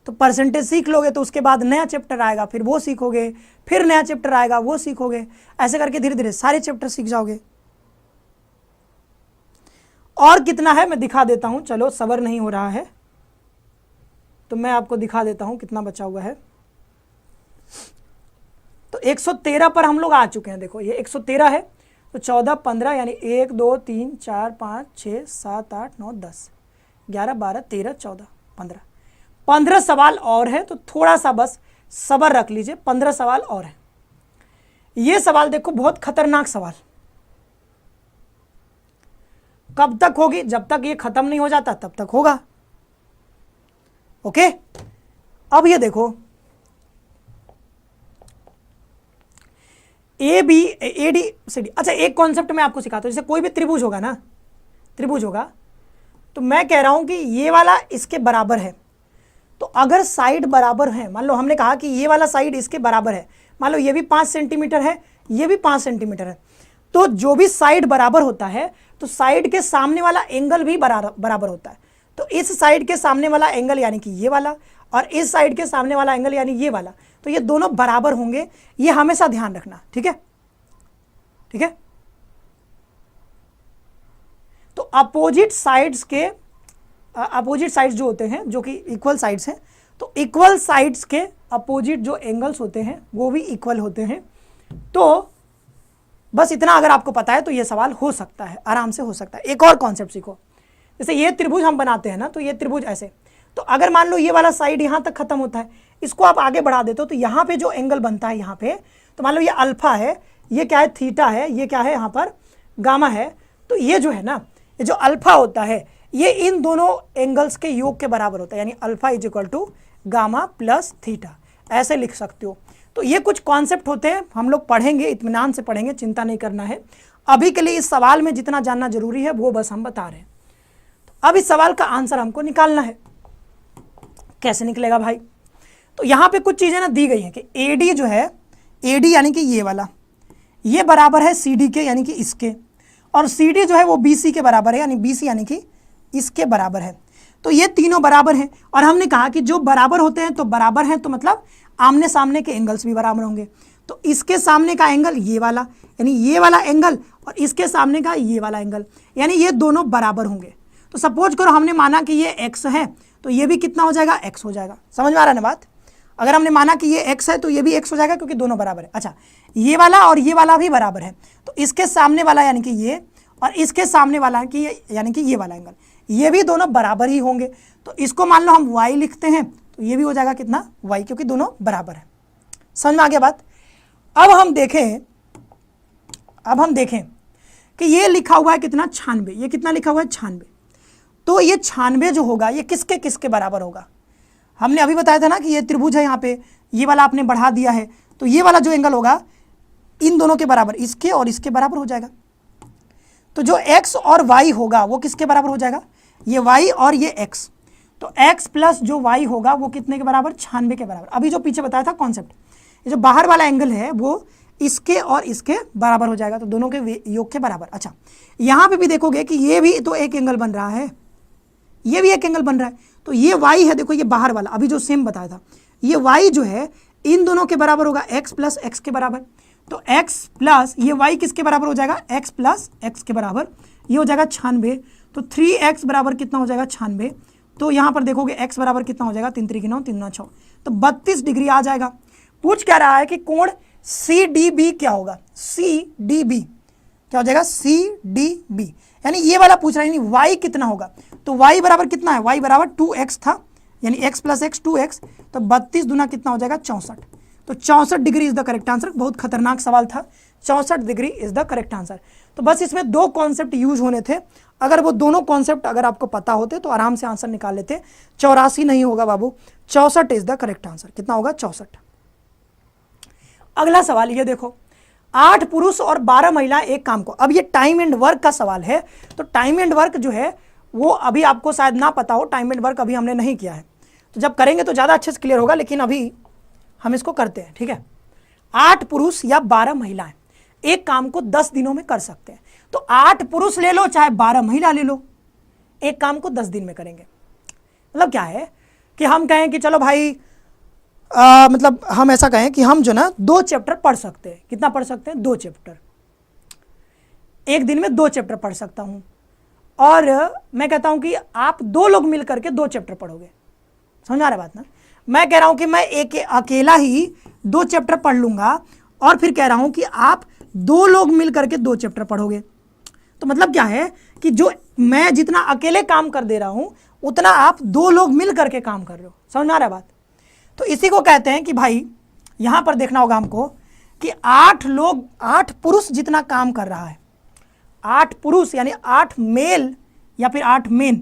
तो परसेंटेज सीख लोगे तो उसके बाद नया चैप्टर आएगा, फिर वो सीखोगे, फिर नया चैप्टर आएगा वो सीखोगे, ऐसे करके धीरे धीरे सारे चैप्टर सीख जाओगे। और कितना है मैं दिखा देता हूं, चलो सबर नहीं हो रहा है तो मैं आपको दिखा देता हूं कितना बचा हुआ है। तो 113 पर हम लोग आ चुके हैं। देखो ये 113 है, तो 14 15 यानी 1 2 3 4 5 6 7 8 9 10 11 12 13 14 15 सवाल और है, तो थोड़ा सा बस सब्र रख लीजिए, 15 सवाल और है। ये सवाल देखो बहुत खतरनाक सवाल, कब तक होगी, जब तक ये खत्म नहीं हो जाता तब तक होगा। ओके, अब ये देखो A B A D C D. अच्छा एक कॉन्सेप्ट मैं आपको सिखाता हूं, जैसे कोई भी त्रिभुज होगा ना, त्रिभुज होगा, तो मैं कह रहा हूं कि ये वाला इसके बराबर है, तो अगर साइड बराबर है, मान लो हमने कहा कि ये वाला साइड इसके बराबर है, मान लो ये भी 5 सेंटीमीटर है, ये भी 5 सेंटीमीटर है, तो जो भी साइड बराबर होता है तो साइड के सामने वाला एंगल भी बराबर होता है। तो इस साइड के सामने वाला एंगल यानी कि ये वाला, और इस साइड के सामने वाला एंगल यानी ये वाला, तो ये दोनों बराबर होंगे, ये हमेशा ध्यान रखना। ठीक है, ठीक है। तो अपोजिट साइड्स के अपोजिट साइड्स जो होते हैं, जो कि इक्वल साइड्स हैं, तो इक्वल साइड्स के अपोजिट जो एंगल्स होते हैं वो भी इक्वल होते हैं। तो बस इतना अगर आपको पता है तो ये सवाल हो सकता है, आराम से हो सकता है। एक और कॉन्सेप्ट सीखो, जैसे ये त्रिभुज हम बनाते हैं ना, तो ये त्रिभुज ऐसे, तो अगर मान लो ये वाला साइड यहाँ तक खत्म होता है, इसको आप आगे बढ़ा देते हो, तो यहाँ पे जो एंगल बनता है यहाँ पे, तो मान लो ये अल्फा है, ये क्या है थीटा है, ये क्या है यहाँ पर गामा है, तो ये जो है ना, ये जो अल्फा होता है ये इन दोनों एंगल्स के योग के बराबर होता है, यानी alpha is equal to gamma plus theta, ऐसे लिख सकते हो। तो ये कुछ कॉन्सेप्ट होते हैं, हम लोग पढ़ेंगे, इत्मीनान से पढ़ेंगे, चिंता नहीं करना है। अभी के लिए इस सवाल में जितना जानना जरूरी है वो बस हम बता रहे हैं। तो अब इस सवाल का आंसर हमको निकालना है, कैसे निकलेगा भाई? तो यहाँ पे कुछ चीज़ें ना दी गई हैं कि AD जो है, AD यानी कि ये वाला, ये बराबर है CD के यानी कि इसके, और CD जो है वो BC के बराबर है, यानी BC यानी कि इसके बराबर है। तो ये तीनों बराबर हैं, और हमने कहा कि जो बराबर होते हैं तो बराबर हैं, तो मतलब आमने सामने के एंगल्स भी बराबर होंगे। तो इसके सामने का एंगल ये वाला, यानी ये वाला एंगल, और इसके सामने का ये वाला एंगल, यानी ये दोनों बराबर होंगे। तो सपोज करो हमने माना कि ये x है, तो ये भी कितना हो जाएगा, x हो जाएगा। समझ में आ रहा है ना बात? अगर हमने माना कि ये x है तो ये भी x हो जाएगा, क्योंकि दोनों बराबर है। अच्छा, ये वाला और ये वाला भी बराबर है, तो इसके सामने वाला यानी कि ये, और इसके सामने वाला कि ये यानी कि ये वाला एंगल, ये भी दोनों बराबर ही होंगे। तो इसको मान लो हम y लिखते हैं, तो ये भी हो जाएगा कितना, y, क्योंकि दोनों बराबर है। समझ में आ गया बात? अब हम देखें कि ये लिखा हुआ है कितना, 96, ये कितना लिखा हुआ है, 96। तो ये 96 जो होगा ये किसके किसके बराबर होगा? हमने अभी बताया था ना कि ये त्रिभुज है, यहाँ पे ये वाला आपने बढ़ा दिया है, तो ये वाला जो एंगल होगा इन दोनों के बराबर, इसके और इसके बराबर हो जाएगा। तो जो x और y होगा वो किसके बराबर हो जाएगा, ये y और ये x। तो x प्लस जो y होगा वो कितने के बराबर, 96 के बराबर। अभी जो पीछे बताया था कॉन्सेप्ट, ये जो बाहर वाला एंगल है वो इसके और इसके बराबर हो जाएगा, तो दोनों के योग के बराबर। अच्छा, यहाँ पे भी देखोगे कि ये भी तो एक एंगल बन रहा है, ये भी एक एंगल बन रहा है, तो ये y है, देखो ये बाहर वाला, अभी जो सेम बताया था, ये y जो है इन दोनों के बराबर होगा, x प्लस x के बराबर। तो x प्लस ये y किसके बराबर हो जाएगा, x प्लस x के बराबर, ये हो जाएगा 96। तो 3x बराबर कितना हो जाएगा, 96। तो यहाँ पर देखोगे x बराबर कितना हो जाएगा, 3 3 9 3 9 6, तो 32 डिग्री आ जाएगा। पूछ क्या रहा है कि कोण CDB क्या होगा, CDB क्या हो जाएगा, CDB, यानी ये वाला पूछ रहा है, यानी y कितना होगा। तो y बराबर कितना है, y बराबर 2x था, यानी x प्लस x 2x, तो 32 दूना कितना हो जाएगा, 64। तो 64 degree is the correct answer. बहुत खतरनाक सवाल था, 64 degree is the correct answer. तो बस इसमें दो कॉन्सेप्ट यूज होने थे, अगर वो दोनों कॉन्सेप्ट अगर आपको पता होते तो आराम से आंसर निकाल लेते। 84 नहीं होगा बाबू, 64 इज द करेक्ट आंसर। कितना होगा, 64। अगला सवाल ये देखो, 8 पुरुष और 12 महिला एक काम को, अब ये टाइम एंड वर्क का सवाल है। तो टाइम एंड वर्क जो है वो अभी आपको शायद ना पता हो, टाइम एंड वर्क अभी हमने नहीं किया है, तो जब करेंगे तो ज़्यादा अच्छे से क्लियर होगा, लेकिन अभी हम इसको करते हैं। ठीक है, 8 पुरुष या 12 महिलाएं एक काम को 10 दिनों में कर सकते हैं। तो 8 पुरुष ले लो चाहे 12 महिला ले लो, एक काम को 10 दिन में करेंगे। मतलब क्या है कि हम कहें कि चलो भाई मतलब हम ऐसा कहें कि हम जो ना 2 चैप्टर पढ़ सकते हैं। कितना पढ़ सकते हैं? 2 चैप्टर। एक दिन में 2 चैप्टर पढ़ सकता हूं। और मैं कहता हूं कि आप 2 लोग मिल करके 2 चैप्टर पढ़ोगे। समझ आ रहा बात ना? मैं कह रहा हूं कि मैं एक अकेला ही 2 चैप्टर पढ़ लूंगा और फिर कह रहा हूं कि आप 2 लोग मिल करके 2 चैप्टर पढ़ोगे। तो मतलब क्या है कि जो मैं जितना अकेले काम कर दे रहा हूं उतना आप 2 लोग मिल करके काम कर रहे हो। समझ आ रहा है बात? तो इसी को कहते हैं कि भाई यहां पर देखना होगा हमको कि 8 पुरुष जितना काम कर रहा है, 8 पुरुष यानी 8 मेल या फिर 8 मेन,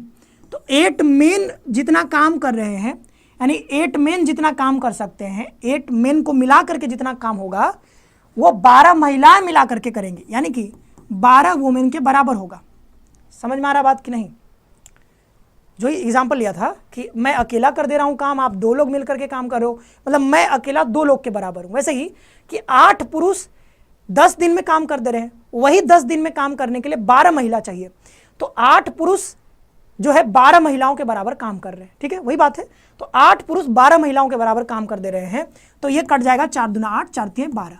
तो 8 मेन जितना काम कर रहे हैं, यानी 8 मेन जितना काम कर सकते हैं, 8 मेन को मिला करके जितना काम होगा वो 12 महिलाएं मिला करके करेंगे, यानी कि 12 वुमेन के बराबर होगा। समझ में आ रहा बात कि नहीं? जो एग्जाम्पल लिया था कि मैं अकेला कर दे रहा हूं काम, आप 2 लोग मिल करके काम कर रहे हो, मतलब मैं अकेला 2 लोग के बराबर हूं। वैसे ही कि 8 पुरुष 10 दिन में काम कर दे रहे हैं, वही 10 दिन में काम करने के लिए 12 महिला चाहिए। तो 8 पुरुष जो है 12 महिलाओं के बराबर काम कर रहे हैं। ठीक है, वही बात है। तो 8 पुरुष 12 महिलाओं के बराबर काम कर दे रहे हैं, तो ये कट जाएगा 4 दूना 8, 4 तिया 12।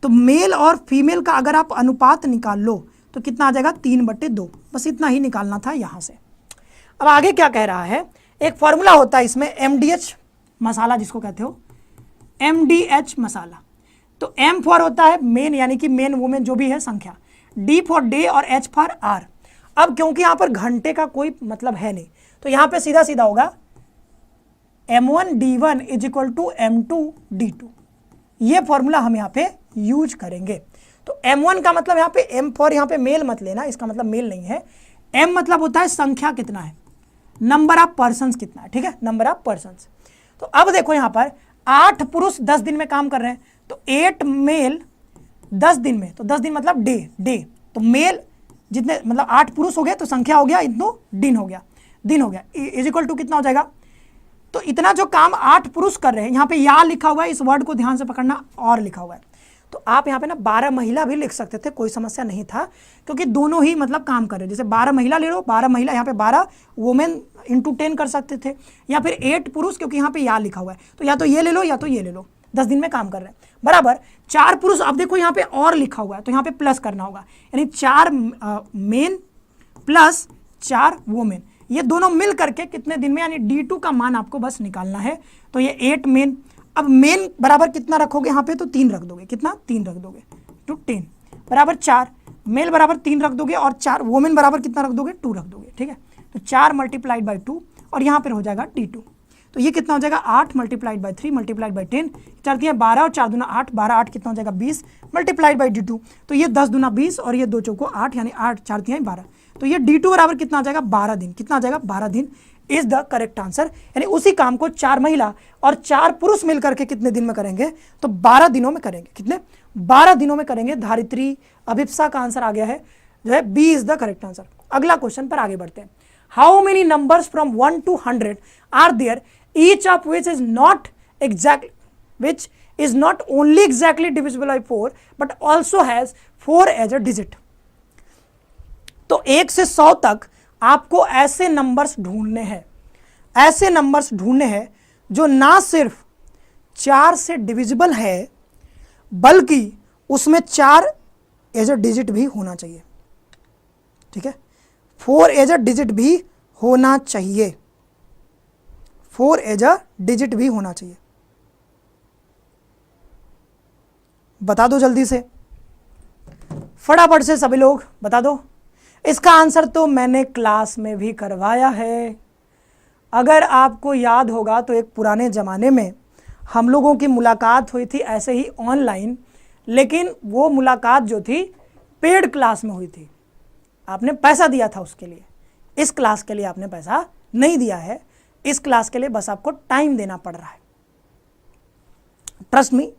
तो मेल और फीमेल का अगर आप अनुपात निकाल लो तो कितना आ जाएगा? 3/2। बस इतना ही निकालना था यहां से। अब आगे क्या कह रहा है? एक फॉर्मूला होता है इसमें MDH मसाला, जिसको कहते हो MDH मसाला। तो M फॉर होता है मेन, यानी कि मेन वुमेन जो भी है संख्या, D फॉर डे और H फॉर आर। अब क्योंकि यहां पर घंटे का कोई मतलब है नहीं, तो यहां पे सीधा सीधा होगा M1D1 is equal to M2D2। ये फॉर्मूला हम यहां पे यूज करेंगे। तो M1 का मतलब यहां पे M फॉर, यहां पे मेल मत लेना, इसका मतलब मेल नहीं है। M मतलब होता है संख्या कितना है, नंबर ऑफ पर्सन्स कितना है। ठीक है, नंबर ऑफ पर्सन्स। तो अब देखो यहां पर 8 पुरुष 10 दिन में काम कर रहे हैं, तो 8 मेल 10 दिन में, तो 10 दिन मतलब डे। तो मेल जितने मतलब 8 पुरुष हो गए, तो संख्या हो गया इतनो दिन हो गया इज इक्वल टू कितना हो जाएगा? तो इतना जो काम 8 पुरुष कर रहे हैं, यहाँ पे या लिखा हुआ है, इस वर्ड को ध्यान से पकड़ना, और लिखा हुआ है। तो आप यहाँ पे ना 12 महिला भी लिख सकते थे, कोई समस्या नहीं था, क्योंकि दोनों ही मतलब काम कर रहे हैं। जैसे 12 महिला ले लो, 12 महिला, यहाँ पे 12 वुमेन इंटू 10 कर सकते थे, या फिर 8 पुरुष, क्योंकि यहाँ पे या लिखा हुआ है, तो या तो ये ले लो या तो ये ले लो। 10 दिन में काम कर रहे हैं बराबर। 4 पुरुष, अब देखो यहाँ पे और लिखा हुआ है, तो यहाँ पे प्लस करना होगा, यानी 4 मेन प्लस 4 वुमेन, ये दोनों मिल करके कितने दिन में, यानी D2 का मान आपको बस निकालना है। तो ये 8 मेन, अब मेन बराबर कितना रखोगे यहाँ पे? तो 3 रख दोगे। कितना? 3 रख दोगे, तो 10 बराबर 4 मेल बराबर 3 रख दोगे, और 4 वुमेन बराबर कितना रख दोगे? 2 रख दोगे। ठीक है, तो 4 मल्टीप्लाइड बाई 2, और यहाँ पर हो जाएगा D2। तो ये कितना हो जाएगा? 8 मल्टीप्लाइड बाई 3 मल्टीप्लाइड बाई 10, 4 दिया 12 और 4 दूना 8, 12 8 कितना हो जाएगा? 20 मल्टीप्लाइड बाई D2। तो ये 10 दूना 20 और ये 2 चौको 8, यानी 8 4 दिया 12। तो ये D2 बराबर कितना आ जाएगा? 12 दिन। कितना आ जाएगा? 12 दिन इज द करेक्ट आंसर। यानी उसी काम को 4 महिला और 4 पुरुष मिलकर के कितने दिन में करेंगे? तो 12 दिनों में करेंगे। कितने? 12 दिनों में करेंगे। धारित्री अभिप्सा का आंसर आ गया है, जो है B is the correct answer. अगला क्वेश्चन पर आगे बढ़ते हैं। How many numbers from 1 to 100 are there, each of which is not only exactly divisible by 4 but also has 4 as a digit। तो 1 से 100 तक आपको ऐसे नंबर्स ढूंढने हैं, जो ना सिर्फ 4 से डिविजिबल है बल्कि उसमें 4 एज अ डिजिट भी होना चाहिए। ठीक है, 4 एज अ डिजिट भी होना चाहिए, 4 एज अ डिजिट भी होना चाहिए। बता दो जल्दी से, फटाफट से सभी लोग बता दो। इसका आंसर तो मैंने क्लास में भी करवाया है। अगर आपको याद होगा तो एक पुराने ज़माने में हम लोगों की मुलाकात हुई थी ऐसे ही ऑनलाइन, लेकिन वो मुलाकात जो थी पेड क्लास में हुई थी। आपने पैसा दिया था उसके लिए। इस क्लास के लिए आपने पैसा नहीं दिया है, इस क्लास के लिए बस आपको टाइम देना पड़ रहा है। Trust me,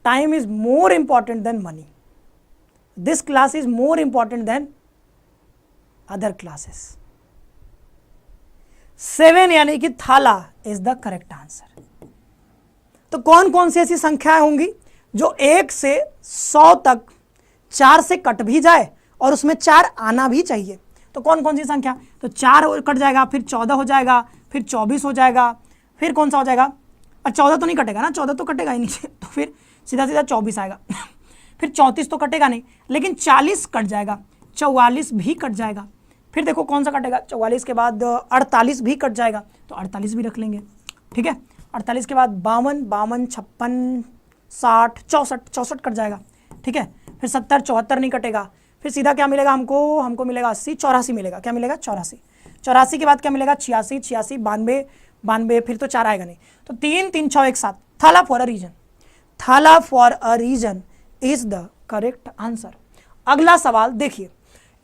time is more important than money. This class is more important than other classes. 7 यानी कि थाला इज द करेक्ट आंसर। तो कौन कौन सी ऐसी संख्याएं होंगी जो 1 से 100 तक 4 से कट भी जाए और उसमें 4 आना भी चाहिए? तो कौन कौन सी संख्या? तो 4 कट जाएगा, फिर 14 हो जाएगा, फिर 24 हो जाएगा, फिर कौन सा हो जाएगा, 14 तो नहीं कटेगा ना, 14 तो कटेगा ही नहीं तो फिर सीधा सीधा 24 आएगा फिर 34 तो कटेगा नहीं, लेकिन 40 कट जाएगा, 44 भी कट जाएगा, फिर देखो कौन सा कटेगा, 44 के बाद 48 भी कट जाएगा, तो 48 भी रख लेंगे, ठीक है। 48 के बाद 52, 56, 60, 64 कट जाएगा, ठीक है। फिर 70, 74 नहीं कटेगा, फिर सीधा क्या मिलेगा हमको मिलेगा 80, 84 मिलेगा, क्या मिलेगा 84, 84 के बाद क्या मिलेगा 86, 86, 92, 92, फिर तो 4 आएगा नहीं, तो 3, 3, 6, 1, 7, Thala for a reason, Thala for a reason is the correct answer. अगला सवाल देखिए,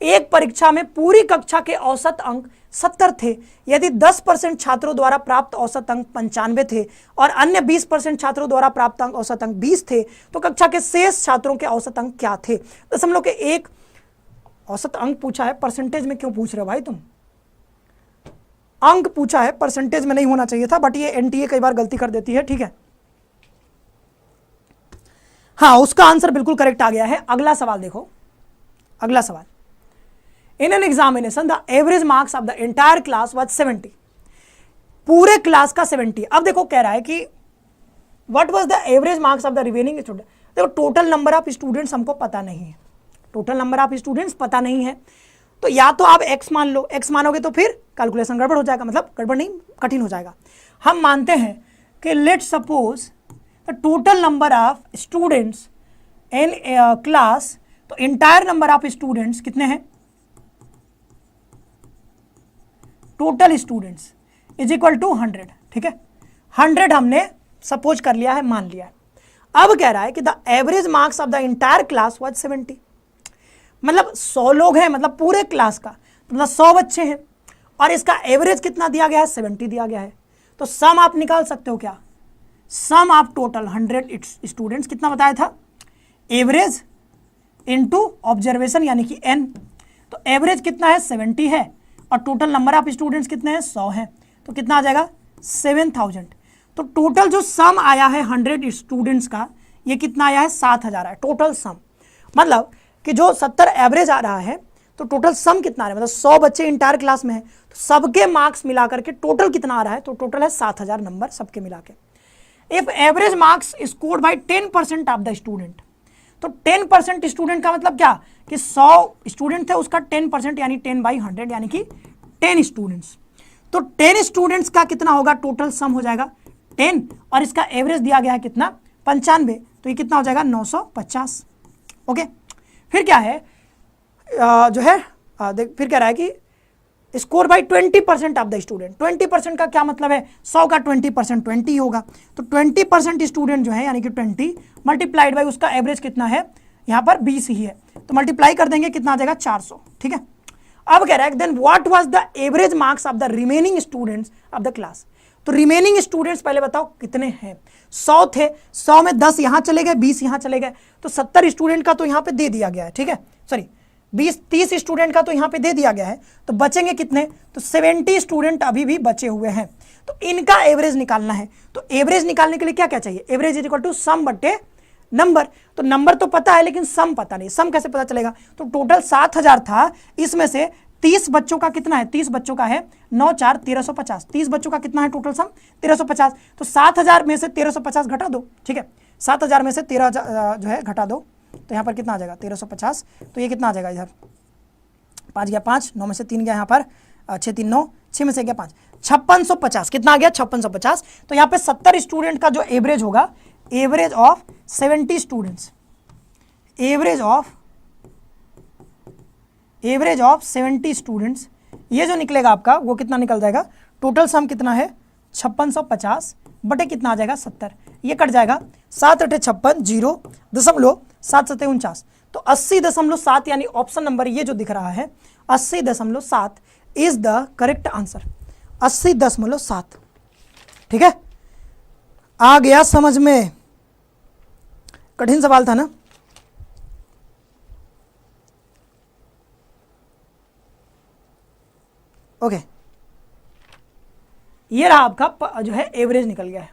एक परीक्षा में पूरी कक्षा के औसत अंक 70 थे, यदि 10% छात्रों द्वारा प्राप्त औसत अंक 95 थे और अन्य 20% छात्रों द्वारा प्राप्त अंक औसत अंक 20 थे, तो कक्षा के शेष छात्रों के औसत अंक क्या थे। दशमलव के एक औसत अंक पूछा है, परसेंटेज में क्यों पूछ रहे हो भाई तुम, अंक पूछा है, परसेंटेज में नहीं होना चाहिए था, बट ये एनटीए कई बार गलती कर देती है, ठीक है। हाँ, उसका आंसर बिल्कुल करेक्ट आ गया है। अगला सवाल देखो, अगला सवाल, in an examination the average marks of the entire class was 70, पूरे क्लास का 70। अब देखो कह रहा है कि what was the average marks of the remaining student. देखो टोटल नंबर ऑफ स्टूडेंट्स हमको पता नहीं है, टोटल नंबर ऑफ स्टूडेंट्स पता नहीं है, तो या तो आप x मान लो, x मानोगे तो फिर कैलकुलेशन गड़बड़ हो जाएगा, मतलब गड़बड़ नहीं कठिन हो जाएगा। हम मानते हैं कि let suppose the total number of students in class, तो इंटायर नंबर ऑफ स्टूडेंट्स कितने हैं, total students is equal to 100, ठीक है। 100 हमने सपोज कर लिया है, मान लिया है। अब कह रहा है कि the average marks of the entire class was 70, मतलब 100 लोग हैं, मतलब पूरे क्लास का, मतलब 100 बच्चे हैं, और इसका एवरेज कितना दिया गया है, 70 दिया गया है। तो सम आप निकाल सकते हो क्या, सम ऑफ टोटल 100 स्टूडेंट्स कितना बताया था, एवरेज इनटू ऑब्जर्वेशन यानी कि n, तो एवरेज कितना है 70 है, और टोटल नंबर ऑफ स्टूडेंट्स कितने हैं 100 हैं, तो कितना आ जाएगा 7000। तो टोटल जो सम आया है 100 स्टूडेंट्स का, ये कितना आया है 7000 है टोटल सम, मतलब कि जो 70 एवरेज आ रहा है, तो टोटल सम कितना आ रहा है, मतलब 100 बच्चे इंटायर क्लास में है, तो सबके मार्क्स मिला करके टोटल कितना आ रहा है, तो टोटल है 7000 नंबर सबके मिला के। If average marks scored by 10% of the student, तो 10% स्टूडेंट का मतलब क्या कि 100 स्टूडेंट थे, उसका 10% यानी 10/100 यानी कि 10 स्टूडेंट्स, तो 10 स्टूडेंट्स का कितना होगा, टोटल सम हो जाएगा 10, और इसका एवरेज दिया गया है कितना 95, तो ये कितना हो जाएगा 950। ओके, फिर क्या है जो है देख, फिर कह रहा है कि score bye 20% of the student, 20% का क्या मतलब है, 100 का 20% 20 होगा, तो 20% स्टूडेंट जो है यानी कि 20 मल्टीप्लाइड बाय उसका एवरेज कितना है, यहाँ पर 20 ही है, तो मल्टीप्लाई कर देंगे कितना आ जाएगा 400, ठीक है। अब कह रहा है then what was the average marks of the remaining students of the class, तो रिमेनिंग स्टूडेंट्स पहले बताओ कितने हैं, 100 थे, 100 में 10 यहाँ चले गए, 20 यहाँ चले गए, तो 70 स्टूडेंट का तो यहाँ पे दे दिया गया है, ठीक है, सॉरी 30 स्टूडेंट का तो यहाँ पे दे दिया गया है, तो बचेंगे कितने, तो 70 स्टूडेंट अभी भी बचे हुए हैं, तो इनका एवरेज निकालना है। तो एवरेज निकालने के लिए क्या क्या चाहिए, average is equal to some बटे नंबर, तो नंबर तो पता है लेकिन सम पता नहीं, सम कैसे पता चलेगा, तो टोटल 7000 था, इसमें से 30 बच्चों का कितना है, 30 बच्चों का है 9 4 1350, 30 बच्चों का कितना है टोटल सम 1350, तो 7000 में से 1350 घटा दो, ठीक है, 7000 में से 13 जो है घटा दो, तो यहाँ पर कितना आ जाएगा 1350, तो ये कितना आ जाएगा, इधर 5 गया 5, 9 में से 3 गया यहाँ पर 6 3 9, 6 में से गया 5, 5650, कितना आ गया 5650। तो यहाँ पे 70 स्टूडेंट का जो एवरेज होगा, average of 70 students, average of 70 students, ये जो निकलेगा आपका वो कितना निकल जाएगा, टोटल सम कितना है 5650 बटे कितना आ जाएगा 70, ये कट जाएगा 7 8 56 0.7 तो 80.7 यानी ऑप्शन नंबर ये जो दिख रहा है 80.7 इज द करेक्ट आंसर, 80.7, ठीक है। आ गया समझ में, कठिन सवाल था ना। ओके, ये रहा आपका जो है एवरेज निकल गया है।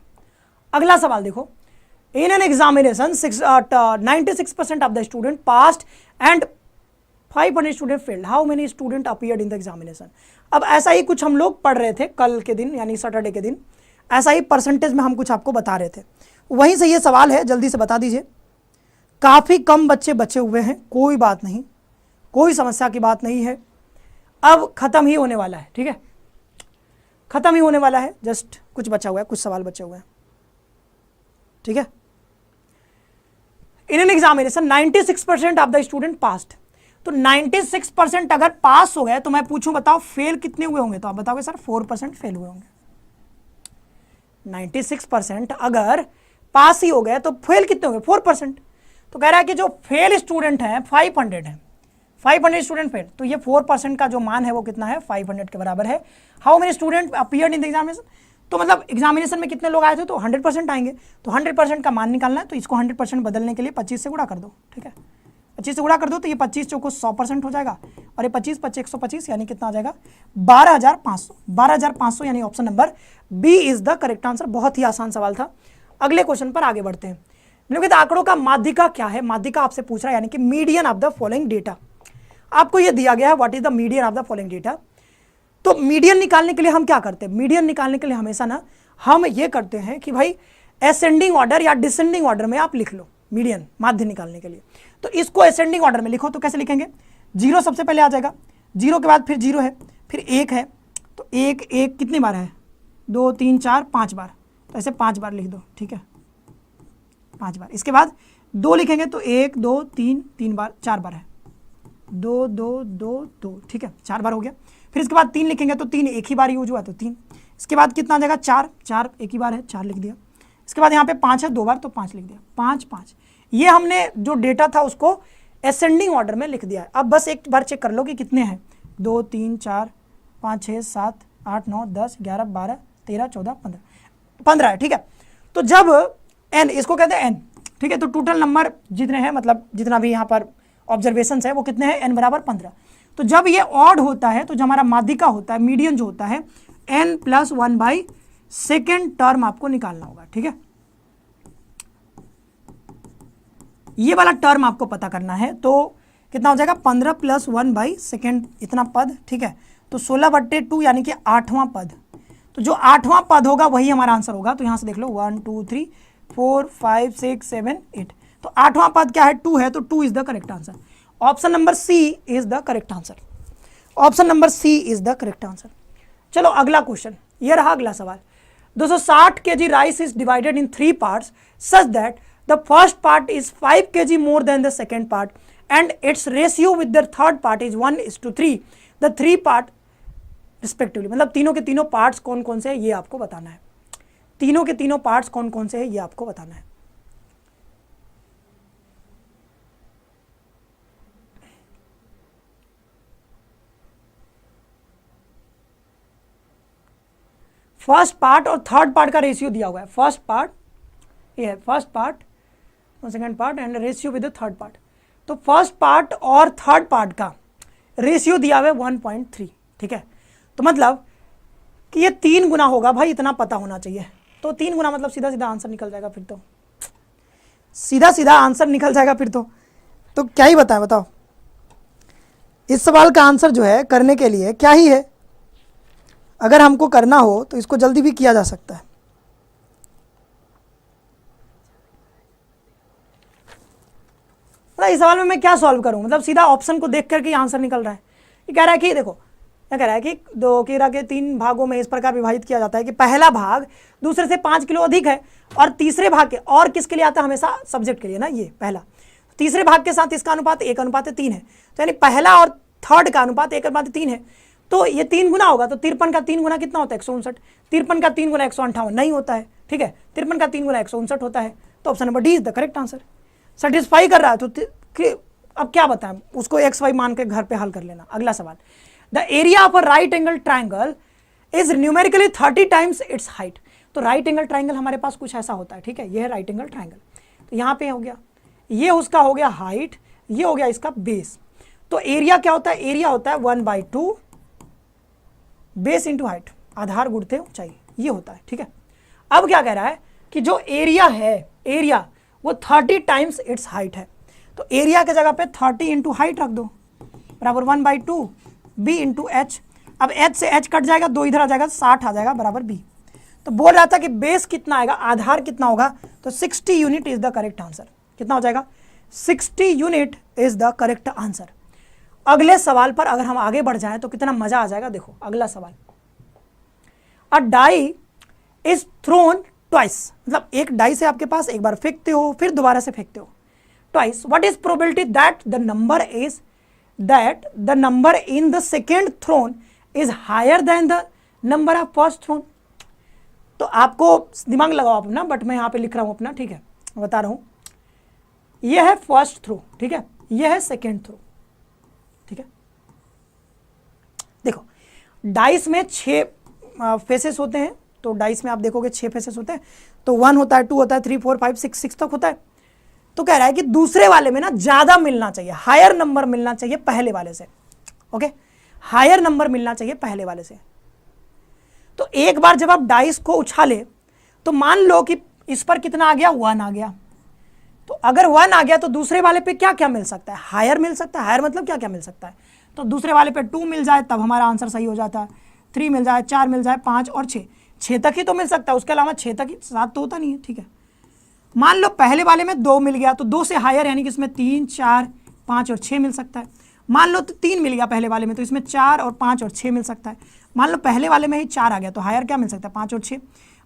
अगला सवाल देखो, in an examination 96% of the student passed and 500 student failed, how many student appeared in the examination. अब ऐसा ही कुछ हम लोग पढ़ रहे थे कल के दिन यानी सैटरडे के दिन, ऐसा ही परसेंटेज में हम कुछ आपको बता रहे थे। वहीं से ये सवाल है, जल्दी से बता दीजिए। काफ़ी कम बच्चे बचे हुए हैं, कोई बात नहीं, कोई समस्या की बात नहीं है, अब ख़त्म ही होने वाला है, ठीक है, ख़त्म ही होने वाला है, जस्ट कुछ बचा हुआ है, कुछ सवाल बचे हुए हैं, ठीक है। In an examination 96% of the student passed. तो 96% अगर पास हो गए तो मैं पूछूं बताओ फेल कितने हुए होंगे, तो आप बताओगे सर 4% फेल हुए होंगे। 96% अगर पास ही हो गए तो फेल कितने होंगे, 4%। तो कह रहा है कि जो फेल स्टूडेंट हैं 500 हैं, 500 स्टूडेंट फेल, तो ये 4% का जो मान है वो कितना है, 500 के बराबर है। How many student appeared in the examination, तो मतलब एग्जामिनेशन में कितने लोग आए थे, तो 100% आएंगे, तो 100% का मान निकालना है, तो इसको 100% बदलने के लिए 25 से गुणा कर दो, ठीक है, 25 से गुणा कर दो, तो ये 25 चौको 100% हो जाएगा, और ये 25 25 125 यानी कितना आ जाएगा 12,500, 12,500 यानी option number B is the correct answer. बहुत ही आसान सवाल था। अगले क्वेश्चन पर आगे बढ़ते हैं। निम्नलिखित आंकड़ों का माध्यिका क्या है, माध्यिका आपसे पूछ रहा है, यानी कि median of the following data. आपको ये दिया गया है what is the median of the following data. तो मीडियन निकालने के लिए हम क्या करते हैं, मीडियन निकालने के लिए हमेशा ना हम ये करते हैं कि भाई असेंडिंग ऑर्डर या डिसेंडिंग ऑर्डर में आप लिख लो मीडियन, माध्य निकालने के लिए। तो इसको असेंडिंग ऑर्डर में लिखो, तो कैसे लिखेंगे, 0 सबसे पहले आ जाएगा, 0 के बाद फिर 0 है, फिर 1 है, तो 1 1 कितनी बार है, 2 3 4 5 बार, तो ऐसे 5 बार लिख दो, ठीक है, 5 बार। इसके बाद 2 लिखेंगे तो 1 2 3 3 बार, 4 बार है, 2 2 2 2, ठीक है, 4 बार हो गया। फिर इसके बाद 3 लिखेंगे तो 3 एक ही बार यूज हुआ तो 3। इसके बाद कितना आ जाएगा 4, 4 एक ही बार है, 4 लिख दिया। इसके बाद यहाँ पे 5 है, 2 बार, तो 5 लिख दिया, 5 5। ये हमने जो डेटा था उसको असेंडिंग ऑर्डर में लिख दिया है। अब बस एक बार चेक कर लो कि कितने हैं, 2 3 4 5 6 7 8 9 10 11 12 13 14 15, 15 है, ठीक है। तो जब n, इसको कहते हैं n, ठीक है, तो टोटल नंबर जितने हैं, मतलब जितना भी यहाँ पर ऑब्जर्वेशन है वो कितने हैं, n बराबर 15। तो जब ये ऑड होता है तो जो हमारा माध्यिका होता है, मीडियन जो होता है, n + 1/2 टर्म आपको निकालना होगा, ठीक है। ये वाला टर्म आपको पता करना है, तो कितना हो जाएगा 15 + 1/2 इतना पद, ठीक है। तो 16/2 यानी कि 8वां पद। तो जो 8वां पद होगा वही हमारा आंसर होगा। तो यहां से देख लो 1 2 3 4 5 6 7 8, तो 8वां पद क्या है, 2 है, तो 2 is the correct answer. Option number C is the correct answer, option number C is the correct answer. चलो अगला क्वेश्चन, ये रहा अगला सवाल। 260 kg rice is divided in 3 parts such that the first part is 5 kg more than the second part and its ratio with the third part is 1:3, the 3 part respectively. मतलब तीनों के तीनों पार्ट्स कौन कौन से हैं ये आपको बताना है, तीनों के तीनों पार्ट्स कौन कौन से हैं ये आपको बताना है। फर्स्ट पार्ट और थर्ड पार्ट का रेशियो दिया हुआ है, फर्स्ट पार्ट ये है, फर्स्ट पार्ट और second part and ratio with the third part. तो फर्स्ट पार्ट और थर्ड पार्ट का रेशियो दिया हुआ है 1.3, ठीक है। तो मतलब कि ये 3 गुना होगा भाई, इतना पता होना चाहिए। तो 3 गुना मतलब सीधा सीधा आंसर निकल जाएगा, फिर तो सीधा सीधा आंसर निकल जाएगा फिर तो क्या ही बताएं, बताओ। इस सवाल का आंसर जो है करने के लिए क्या ही है, अगर हमको करना हो तो इसको जल्दी भी किया जा सकता है। मतलब इस सवाल में मैं क्या सॉल्व करूं, मतलब सीधा ऑप्शन को देख करके आंसर निकल रहा है। ये कह रहा है कि देखो, क्या कह रहा है कि 2 कीड़ा के 3 भागों में इस प्रकार विभाजित किया जाता है कि पहला भाग दूसरे से 5 किलो अधिक है, और तीसरे भाग के, और किसके लिए आता है हमेशा सब्जेक्ट के लिए ना, ये पहला, तीसरे भाग के साथ इसका अनुपात 1:3 है। तो यानी पहला और थर्ड का अनुपात 1:3 है, तो ये 3 गुना होगा। तो 53 का 3 गुना कितना होता है, 159। 53 का 3 गुना 158 नहीं होता है, ठीक है। 53 का 3 गुना 159 होता है। तो option number D is the correct answer. Satisfy कर रहा है तो अब क्या बताएं, उसको XY मान के घर पे हल कर लेना। अगला सवाल, the area of a right angle triangle is numerically 30 times it's height. तो राइट एंगल ट्राइंगल हमारे पास कुछ ऐसा होता है, ठीक है, ये है राइट एंगल ट्राइंगल। तो यहाँ पे हो गया, ये उसका हो गया हाइट, ये हो गया इसका बेस। तो एरिया क्या होता है, एरिया होता है 1/2 बेस इंटू हाइट, आधार गुणते ऊंचाई, ये होता है, ठीक है। अब क्या कह रहा है कि जो एरिया है, एरिया वो 30 टाइम्स इट्स हाइट है। तो एरिया के जगह पे 30 इंटू हाइट रख दो, बराबर 1/2 बी इंटू एच। अब एच से एच कट जाएगा, 2 इधर आ जाएगा, 60 आ जाएगा, बराबर बी। तो बोल रहा था कि बेस कितना आएगा, आधार कितना होगा, तो 60 unit is the correct answer. कितना हो जाएगा, 60 unit is the correct answer. अगले सवाल पर अगर हम आगे बढ़ जाएं तो कितना मजा आ जाएगा। देखो अगला सवाल, अ डाई इज थ्रोन ट्वाइस, मतलब एक डाई से आपके पास एक बार फेंकते हो फिर दोबारा से फेंकते हो twice, what is probability that the number in the second thrown is higher than the number of first thrown. तो आपको दिमाग लगाओ अपना, बट मैं यहां पे लिख रहा हूं अपना, ठीक है, बता रहा हूं। यह है फर्स्ट थ्रो, ठीक है, यह है सेकेंड थ्रो, ठीक है। देखो डाइस में 6 फेसेस होते हैं, तो डाइस में आप देखोगे 6 फेसेस होते हैं, तो 1 होता है, 2 होता है, 3 4 5 6 तक होता है। तो कह रहा है कि दूसरे वाले में ना ज्यादा मिलना चाहिए, हायर नंबर मिलना चाहिए पहले वाले से। ओके, हायर नंबर मिलना चाहिए पहले वाले से। तो एक बार जब आप डाइस को उछाले तो मान लो कि इस पर कितना आ गया, 1 आ गया। तो अगर 1 आ गया तो दूसरे वाले पे क्या क्या मिल सकता है, हायर मिल सकता है। हायर मतलब क्या क्या मिल सकता है, तो दूसरे वाले पे 2 मिल जाए तब हमारा आंसर सही हो जाता है, 3 मिल जाए, 4 मिल जाए, 5 और 6 तक ही तो मिल सकता है, उसके अलावा 6 तक ही, 7 तो होता नहीं है, ठीक है। मान लो पहले वाले में 2 मिल गया तो 2 से हायर यानी कि इसमें 3 4 5 और 6 मिल सकता है। मान लो तो 3 मिल गया पहले वाले में, तो इसमें 4 और 5 और 6 मिल सकता है। मान लो पहले वाले में ही 4 आ गया तो हायर क्या मिल सकता है, 5 और 6।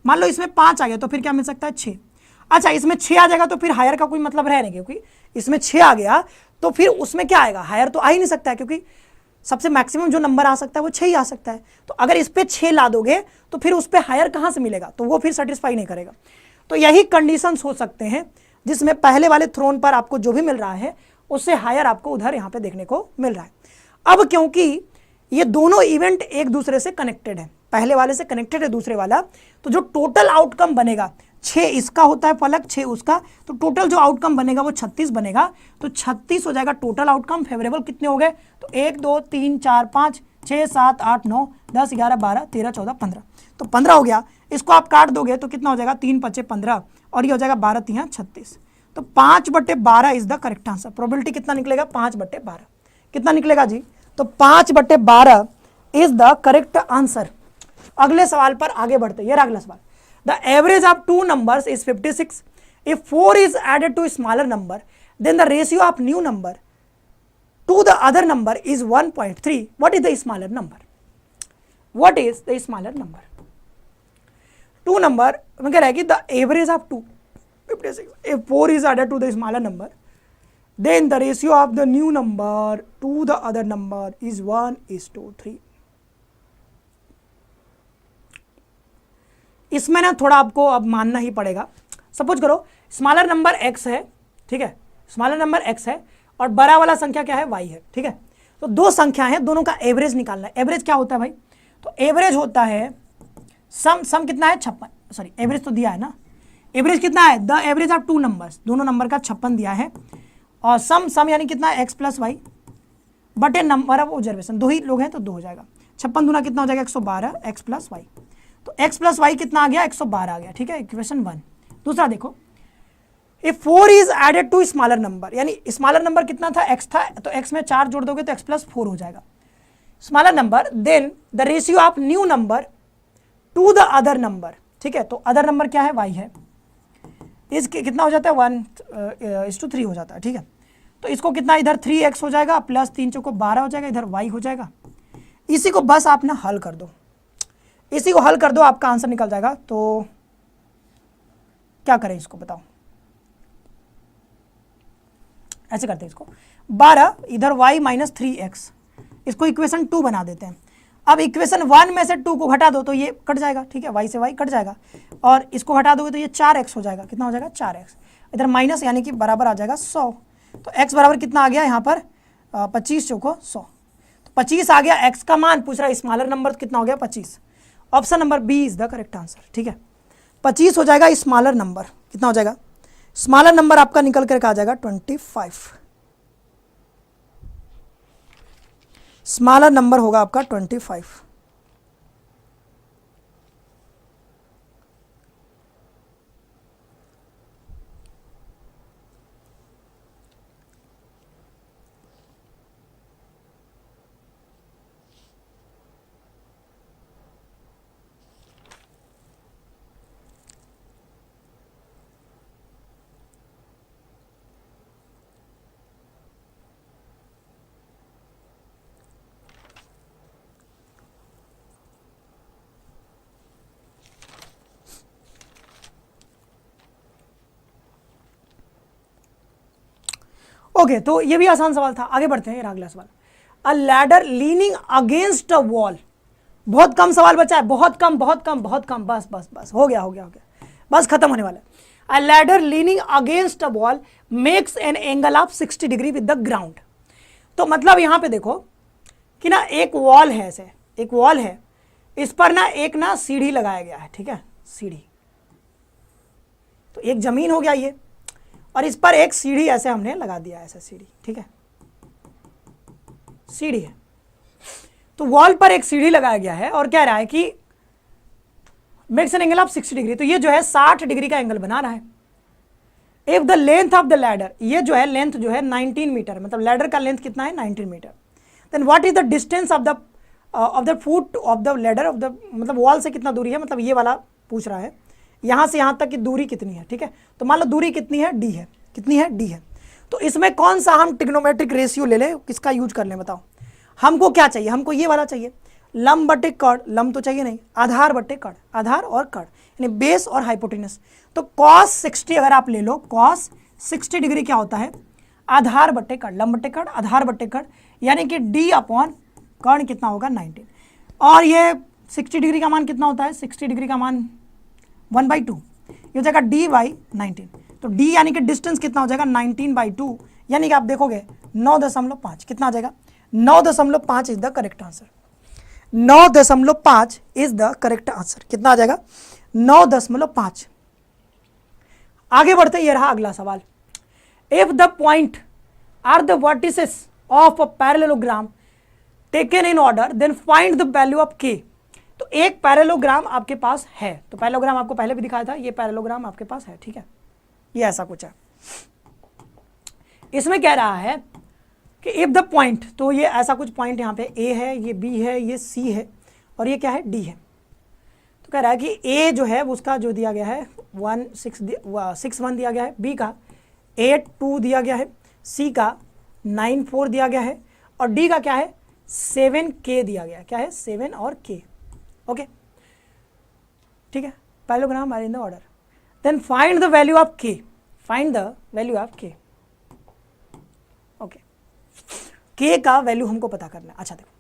मान लो इसमें 5 आ गया तो फिर क्या मिल सकता है, 6। अच्छा इसमें 6 आ जाएगा तो फिर हायर का कोई मतलब रह नहीं, क्योंकि इसमें 6 आ गया तो फिर उसमें क्या आएगा, हायर तो आ ही नहीं सकता है, क्योंकि सबसे मैक्सिमम जो नंबर आ सकता है वो 6 ही आ सकता है। तो अगर इस पे 6 ला दोगे तो फिर उस पे हायर कहाँ से मिलेगा, तो वो फिर सेटिस्फाई नहीं करेगा। तो यही कंडीशंस हो सकते हैं जिसमें पहले वाले थ्रोन पर आपको जो भी मिल रहा है उससे हायर आपको उधर यहाँ पे देखने को मिल रहा है। अब क्योंकि ये दोनों इवेंट एक दूसरे से कनेक्टेड है, पहले वाले से कनेक्टेड है दूसरे वाला, तो जो टोटल आउटकम बनेगा, 6 इसका होता है फलक, 6 उसका, तो टोटल जो आउटकम बनेगा वो 36 बनेगा। तो 36 हो जाएगा टोटल आउटकम। फेवरेबल कितने हो गए, तो 1 2 3 4 5 6 7 8 9 10 11 12 13 14 15, तो 15 हो गया। इसको आप काट दोगे तो कितना हो जाएगा, 3 5 15 और ये हो जाएगा 12 3 36। तो 5/12 is the correct answer. Probability कितना निकलेगा, 5/12। कितना निकलेगा जी, तो 5/12 इज द करेक्ट आंसर। अगले सवाल पर आगे बढ़ते, ये अगला सवाल, the average of 2 numbers is 56. If 4 is added to a smaller number, then the ratio of new number to the other number is 1.3. What is the smaller number? What is the smaller number? 2 number में कह रहा है कि the average of 2 56. If 4 is added to the smaller number, then the ratio of the new number to the other number is 1:3. इसमें ना थोड़ा आपको अब मानना ही पड़ेगा। सपोज करो स्मॉलर नंबर x है, ठीक है, स्मॉलर नंबर x है और बड़ा वाला संख्या क्या है, y है, ठीक है। तो दो संख्या है, दोनों का एवरेज निकालना है। एवरेज क्या होता है भाई, तो एवरेज होता है सम कितना है, 56, सॉरी एवरेज तो दिया है ना, एवरेज कितना है, द एवरेज ऑफ 2 नंबर्स, दोनों नंबर का 56 दिया है, और सम यानी कितना है, x + y बटे नंबर ऑफ ऑब्जर्वेशन, 2 ही लोग हैं तो 2 हो जाएगा। 56 दूना कितना हो जाएगा, 112 x + y, तो x + y कितना आ गया, 112 आ गया, ठीक है, इक्वेशन 1। दूसरा देखो, if 4 is added to smaller number, यानी स्मॉलर नंबर कितना था, x था, तो x में 4 जोड़ दोगे तो x + 4 हो जाएगा smaller number, then the ratio of new number to the other number, ठीक है, तो अदर नंबर क्या है, y है, इस कितना हो जाता है, 1:3 हो जाता है, ठीक है। तो इसको कितना, इधर 3x हो जाएगा प्लस 3 चौको 12 हो जाएगा, इधर y हो जाएगा। इसी को बस आप ना हल कर दो, इसी को हल कर दो, आपका आंसर निकल जाएगा। तो क्या करें इसको बताओ, ऐसे करते हैं इसको, 12 इधर y - 3x, इसको इक्वेशन 2 बना देते हैं। अब इक्वेशन 1 में से 2 को घटा दो तो ये कट जाएगा, ठीक है, y से y कट जाएगा, और इसको हटा दोगे तो ये 4x हो जाएगा। कितना हो जाएगा, 4x, इधर माइनस यानी कि बराबर आ जाएगा 100। तो x बराबर कितना आ गया यहाँ पर, 25 चौको 100, तो 25 आ गया। x का मान पूछ रहा है, स्मॉलर नंबर कितना हो गया, 25। Option number B is the correct answer, ठीक है, 25 हो जाएगा स्मॉलर नंबर। कितना हो जाएगा, स्मॉलर नंबर आपका निकल कर आ जाएगा 25, स्मॉलर नंबर होगा आपका 25। ओके, तो ये भी आसान सवाल था। आगे बढ़ते हैं, ये अगला सवाल। अ ladder leaning against a wall. बहुत कम सवाल बचा है, बहुत कम बहुत कम बहुत कम, बस बस बस, हो गया हो गया हो गया, बस खत्म होने वाला है। अ ladder leaning against a wall makes an angle of 60 degree with the ground. तो मतलब यहां पे देखो कि ना एक वॉल है, ऐसे एक वॉल है, इस पर ना एक ना सीढ़ी लगाया गया है, ठीक है, सीढ़ी। तो एक जमीन हो गया ये, और इस पर एक सीढ़ी ऐसे हमने लगा दिया, ऐसे सीढ़ी, ठीक है, सीढ़ी है। तो वॉल पर एक सीढ़ी लगाया गया है और कह रहा है कि makes an angle of 60 degree. तो ये जो है 60 डिग्री का एंगल बना रहा है। If the length of the ladder, ये जो है लेंथ जो है 19 मीटर, मतलब लैडर का लेंथ कितना है 19 metre, then what is the distance of the foot of the ladder of the, मतलब वॉल से कितना दूरी है, मतलब ये वाला पूछ रहा है, यहाँ से यहाँ तक की दूरी कितनी है, ठीक है। तो मान लो दूरी कितनी है, डी है, कितनी है, डी है। तो इसमें कौन सा हम ट्रिग्नोमेट्रिक रेशियो ले लें, किसका यूज कर लें बताओ। हमको क्या चाहिए, हमको ये वाला चाहिए, लंब बटे कड़, लंब तो चाहिए नहीं, आधार बटे कड़, आधार और कड़, यानी बेस और हाइपोटेनस। तो cos 60 अगर आप ले लो, cos 60 डिग्री क्या होता है, आधार बटे कड़, लंब बटे कड़, आधार बटे कड़, यानी कि d अपॉन कर्ण कितना होगा 19। और ये 60 डिग्री का मान कितना होता है, 60 डिग्री का मान 1/2, ये हो जाएगा d बाई 19। तो d यानी कि डिस्टेंस कितना हो जाएगा 19/2, यानी कि आप देखोगे 9.5, कितना आ जाएगा 9.5 is the correct answer. 9.5 is the correct answer, कितना आ जाएगा 9.5। आगे बढ़ते, ये रहा अगला सवाल। If the point are the vertices of a parallelogram taken in order then find the value of k। तो एक पैरेललोग्राम आपके पास है, तो पैरेललोग्राम आपको पहले भी दिखाया था, ये पैरेललोग्राम आपके पास है, ठीक है, ये ऐसा कुछ है। इसमें कह रहा है कि इफ द पॉइंट, तो ये ऐसा कुछ पॉइंट यहाँ पे a है, ये b है, ये c है, और ये क्या है, d है। तो कह रहा है कि a जो है उसका जो दिया गया है 6.1 दिया गया है, b का 8.2 दिया गया है, c का 9.4 दिया गया है, और d का क्या है 7k दिया गया है, क्या है 7 और k। ओके, ठीक है, parallelogram are in the order, then find the value of k, find the value of k। Okay, k का वैल्यू हमको पता करना है। अच्छा देखो,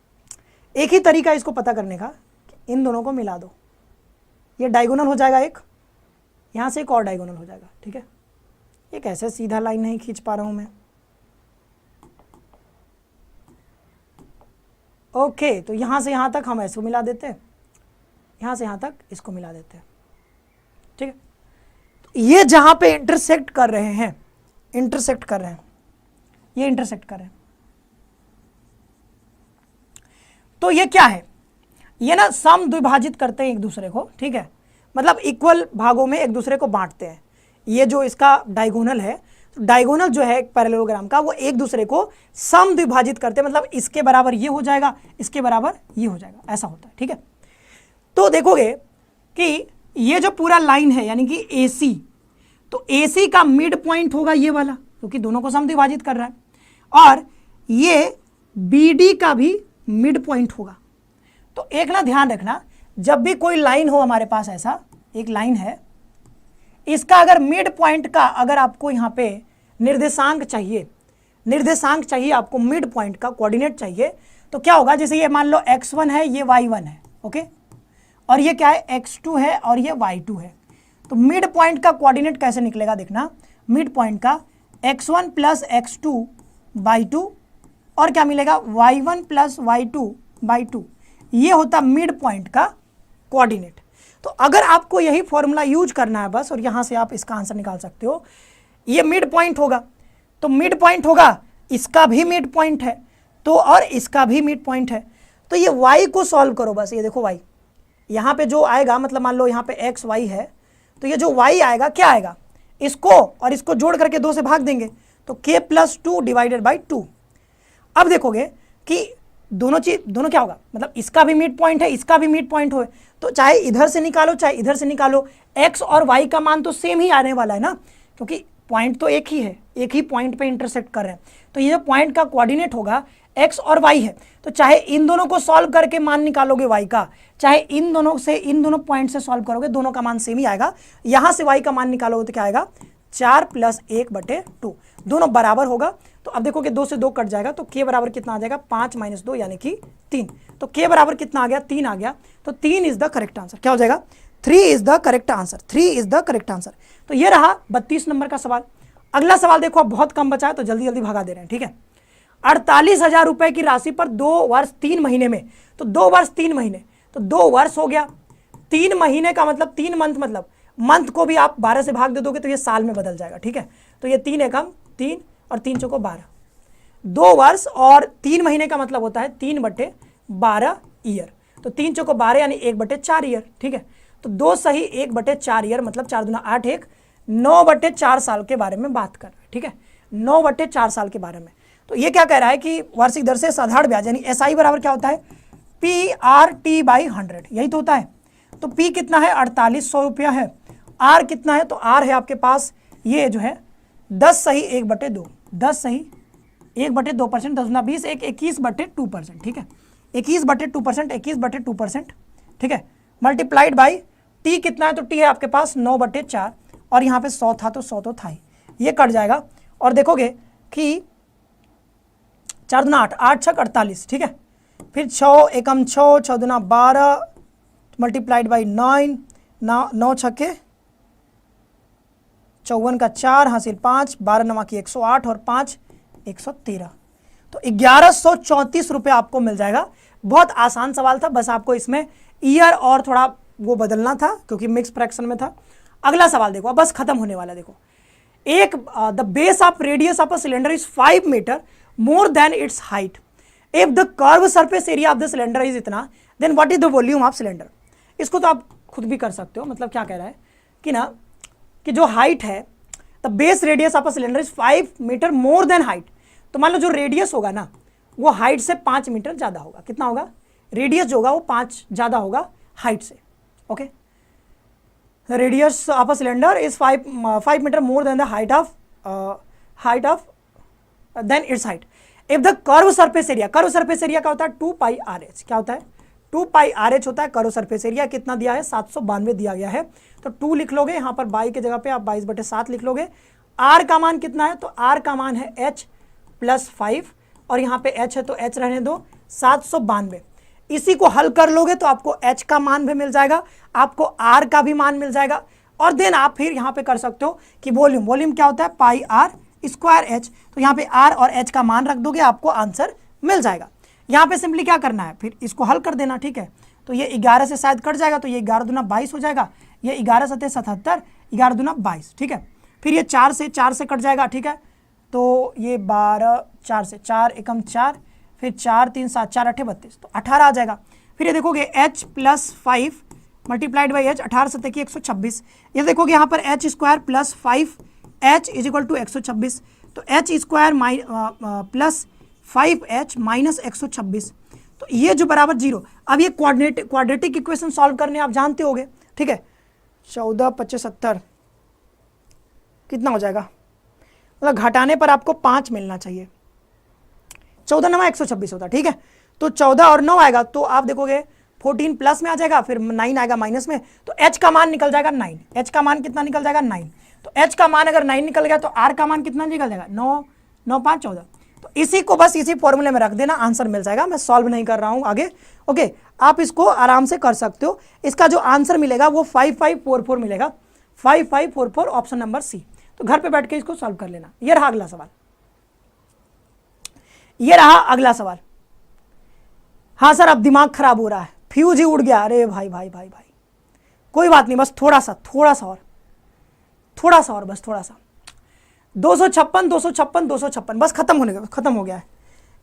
एक ही तरीका इसको पता करने का, इन दोनों को मिला दो, ये डायगोनल हो जाएगा, एक यहाँ से एक और डायगोनल हो जाएगा, ठीक है। ये कैसे सीधा लाइन नहीं खींच पा रहा हूँ मैं। ओके, तो यहाँ से यहाँ तक हम ऐसे मिला देते हैं, यहाँ से यहाँ तक इसको मिला देते हैं, ठीक है। तो ये जहाँ पे इंटरसेक्ट कर रहे हैं, इंटरसेक्ट कर रहे हैं, ये इंटरसेक्ट कर रहे हैं, तो ये क्या है, ये ना सम द्विभाजित करते हैं एक दूसरे को, ठीक है, मतलब इक्वल भागों में एक दूसरे को बांटते हैं। ये जो इसका डायगोनल है, तो डायगोनल जो है पैरेललोग्राम का, वो एक दूसरे को सम द्विभाजित करते हैं, मतलब इसके बराबर ये हो जाएगा, इसके बराबर ये हो जाएगा, ऐसा होता है, ठीक है। तो देखोगे कि ये जो पूरा लाइन है यानी कि AC, तो AC का मिड पॉइंट होगा ये वाला, क्योंकि दोनों को सम द्विभाजित कर रहा है, और ये BD का भी मिड पॉइंट होगा। तो एक ना ध्यान रखना, जब भी कोई लाइन हो हमारे पास, ऐसा एक लाइन है, इसका अगर मिड पॉइंट का, अगर आपको यहाँ पे निर्देशांक चाहिए, निर्देशांक चाहिए आपको, मिड पॉइंट का कोऑर्डिनेट चाहिए, तो क्या होगा, जैसे ये मान लो x1 है, ये y1 है, ओके, और ये क्या है x2 है और ये y2 है। तो मिड पॉइंट का कोऑर्डिनेट कैसे निकलेगा, देखना, मिड पॉइंट का x1 प्लस x2/2, और क्या मिलेगा y1 प्लस y2/2, ये होता मिड पॉइंट का कोऑर्डिनेट। तो अगर आपको यही फॉर्मूला यूज करना है बस, और यहाँ से आप इसका आंसर निकाल सकते हो, ये मिड पॉइंट होगा, तो मिड पॉइंट होगा, इसका भी मिड पॉइंट है, तो और इसका भी मिड पॉइंट है, तो ये y को सॉल्व करो बस। ये देखो y यहाँ पे जो आएगा, मतलब मान लो यहाँ पे x y है, तो ये जो y आएगा क्या आएगा, इसको और इसको जोड़ करके 2 से भाग देंगे, तो k + 2 डिवाइडेड बाई 2। अब देखोगे कि दोनों क्या होगा, मतलब इसका भी मिड पॉइंट है, इसका भी मिड पॉइंट हो, तो चाहे इधर से निकालो चाहे इधर से निकालो, x और y का मान तो सेम ही आने वाला है ना, क्योंकि पॉइंट तो एक ही है, एक ही पॉइंट पे इंटरसेक्ट कर रहे हैं। तो ये जो पॉइंट का कोऑर्डिनेट होगा x और y है, तो चाहे इन दोनों को सॉल्व करके मान निकालोगे y का, चाहे इन दोनों पॉइंट से सॉल्व करोगे, दोनों का मान सेम ही आएगा। यहाँ से y का मान निकालोगे तो क्या आएगा 4 प्लस 1/2, दोनों बराबर होगा। तो अब देखो कि 2 से 2 कट जाएगा, तो k बराबर कितना आ जाएगा 5 - 2 यानी कि 3। तो k बराबर कितना आ गया 3 आ गया। तो 3 इज द करेक्ट आंसर। क्या हो जाएगा 3 is the correct answer, 3 is the correct answer. तो ये रहा 32 नंबर का सवाल। अगला सवाल देखो, अब बहुत कम बचा है तो जल्दी जल्दी भगा दे रहे हैं, ठीक है। 48,000 रुपए की राशि पर 2 वर्ष 3 महीने में, तो 2 वर्ष 3 महीने, तो 2 वर्ष हो गया, 3 महीने का मतलब 3 मंथ, मतलब मंथ को भी आप 12 से भाग दे दोगे तो ये साल में बदल जाएगा, ठीक है। तो ये 3 एकम 3 और 3 चौको 12, 2 वर्ष और 3 महीने का मतलब होता है 3/12 ईयर। तो 3 चौको 12 यानी 1/4 ईयर, ठीक है। तो 2 सही 1/4 ईयर मतलब 4 दूना 8, 1 9/4 साल के बारे में बात कर रहे हैं, ठीक है, 9/4 साल के बारे में। तो ये क्या कह रहा है कि वार्षिक दर से साधारण ब्याज यानी SI बराबर क्या होता है PRT/100, यही तो होता है। तो P कितना है 4800 रुपया है, R कितना है, तो R है आपके पास ये जो है 10 सही 1/2, 10 सही 1/2%, 10 गुना 20, 21/2%, ठीक है, 21/2%, 21/2%, ठीक है, मल्टीप्लाइड बाई T कितना है, तो T है आपके पास 9/4 और यहाँ पे 100 था तो 100 तो था ही, ये कट जाएगा। और देखोगे कि 4 दूना 8, 8 छक 48, ठीक है, फिर 6 एकम 6, 6 दूना 12 मल्टीप्लाइड बाई 9, 9 छक्के 54 का 4 हासिल 5, 12 नमा की 108 और 5 113, तो 1134 रुपये आपको मिल जाएगा। बहुत आसान सवाल था, बस आपको इसमें ईयर और थोड़ा वो बदलना था क्योंकि मिक्स फ्रैक्शन में था। अगला सवाल देखो, बस खत्म होने वाला। देखो, एक the base of radius of a cylinder is 5 metre more than its height, if the curve surface area of the cylinder is इतना, then what is the volume of cylinder. इसको तो आप खुद भी कर सकते हो, मतलब क्या कह रहा है कि ना कि जो हाइट है, the base radius of a cylinder is 5 metre more than height, तो मान लो जो रेडियस होगा ना वो हाइट से 5 मीटर ज़्यादा होगा। कितना होगा रेडियस जो होगा वो 5 ज़्यादा होगा हाइट से, okay. The radius of a cylinder is 5 metre more than the height of then its height, if the curve surface area, curve surface area क्या होता है 2πRh, क्या होता है 2πRh होता है कर्व सरफेस एरिया। कितना दिया है 792 दिया गया है, तो 2 लिख लोगे, यहाँ पर 22 की जगह पे आप 22/7 लिख लोगे। R का मान कितना है, तो R का मान है h + 5 और यहाँ पे h है तो h रहने दो 792। इसी को हल कर लोगे तो आपको h का मान भी मिल जाएगा, आपको R का भी मान मिल जाएगा, और देन आप फिर यहाँ पे कर सकते हो कि वॉल्यूम क्या होता है πr²h, तो यहाँ पे R और h का मान रख दोगे, आपको आंसर मिल जाएगा। यहाँ पे सिंपली क्या करना है, फिर इसको हल कर देना, ठीक है। तो ये 11 से शायद कट जाएगा, तो ये 11 दूना 22 हो जाएगा, ये 11 सत्ते 77, 11 दूना 22, ठीक है। फिर ये 4 से कट जाएगा, ठीक है, तो ये 12, 4 से 4 एकम 4, फिर 4 3 7 4 8 32, तो 18 आ जाएगा। फिर ये देखोगे h + 5 मल्टीप्लाइड बाई h, 18 सत्ते की 126, ये देखोगे यहाँ पर h² + 5h = 126, तो h² + 5h - 126, तो ये जो बराबर 0। अब ये क्वाड्रेटिक इक्वेशन सॉल्व करने आप जानते होगे, ठीक है। 14 25 70 कितना हो जाएगा, मतलब घटाने पर आपको 5 मिलना चाहिए, 14 × 126 होता है, ठीक है। तो 14 और 9 आएगा तो आप देखोगे 14 प्लस में आ जाएगा, फिर 9 आएगा माइनस में, तो h का मान निकल जाएगा 9, h का मान कितना निकल जाएगा 9, तो h का मान अगर 9 निकल गया तो r का मान कितना निकल जाएगा 9, 9 5 14, तो इसी को बस इसी फॉर्मूले में रख देना, आंसर मिल जाएगा। मैं सॉल्व नहीं कर रहा हूं आगे, ओके, आप इसको आराम से कर सकते हो। इसका जो आंसर मिलेगा वो 5544 मिलेगा, 5544 ऑप्शन नंबर सी। तो घर पे बैठ के इसको सॉल्व कर लेना। ये रहा अगला सवाल, ये रहा अगला सवाल। हाँ सर अब दिमाग खराब हो रहा है, फ्यूज ही उड़ गया, अरे भाई भाई भाई भाई, कोई बात नहीं, बस थोड़ा सा और बस थोड़ा सा 256 256 256 बस खत्म हो गया है।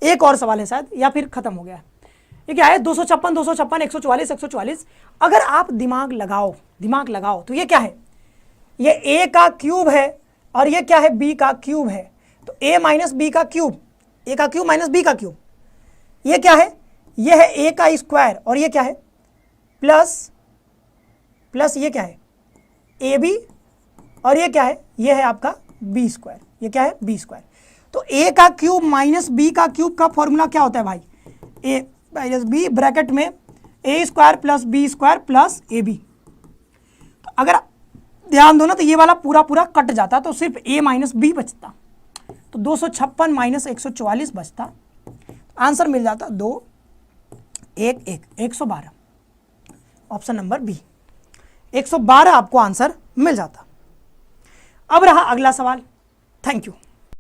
एक और सवाल है शायद, या फिर खत्म हो गया है। ये क्या है 256 256 144 144। अगर आप दिमाग लगाओ तो ये क्या है, ये a का क्यूब है और ये क्या है b का क्यूब है, तो a - b का क्यूब, a का क्यूब - b का क्यूब, ये क्या है, ये है a का स्क्वायर और ये क्या है प्लस ये क्या है ab और ये क्या है, ये है आपका b², ये क्या है b²। तो a का क्यूब - b का क्यूब का फॉर्मूला क्या होता है भाई, a - b ब्रैकेट में a² + b² + ab। तो अगर ध्यान दो ना, तो ये वाला पूरा पूरा कट जाता, तो सिर्फ a माइनस बी बचता, तो 256 माइनस 144 बचता, आंसर मिल जाता 2 1 1 112। ऑप्शन नंबर बी 112 आपको आंसर मिल जाता। अब रहा अगला सवाल। Thank you.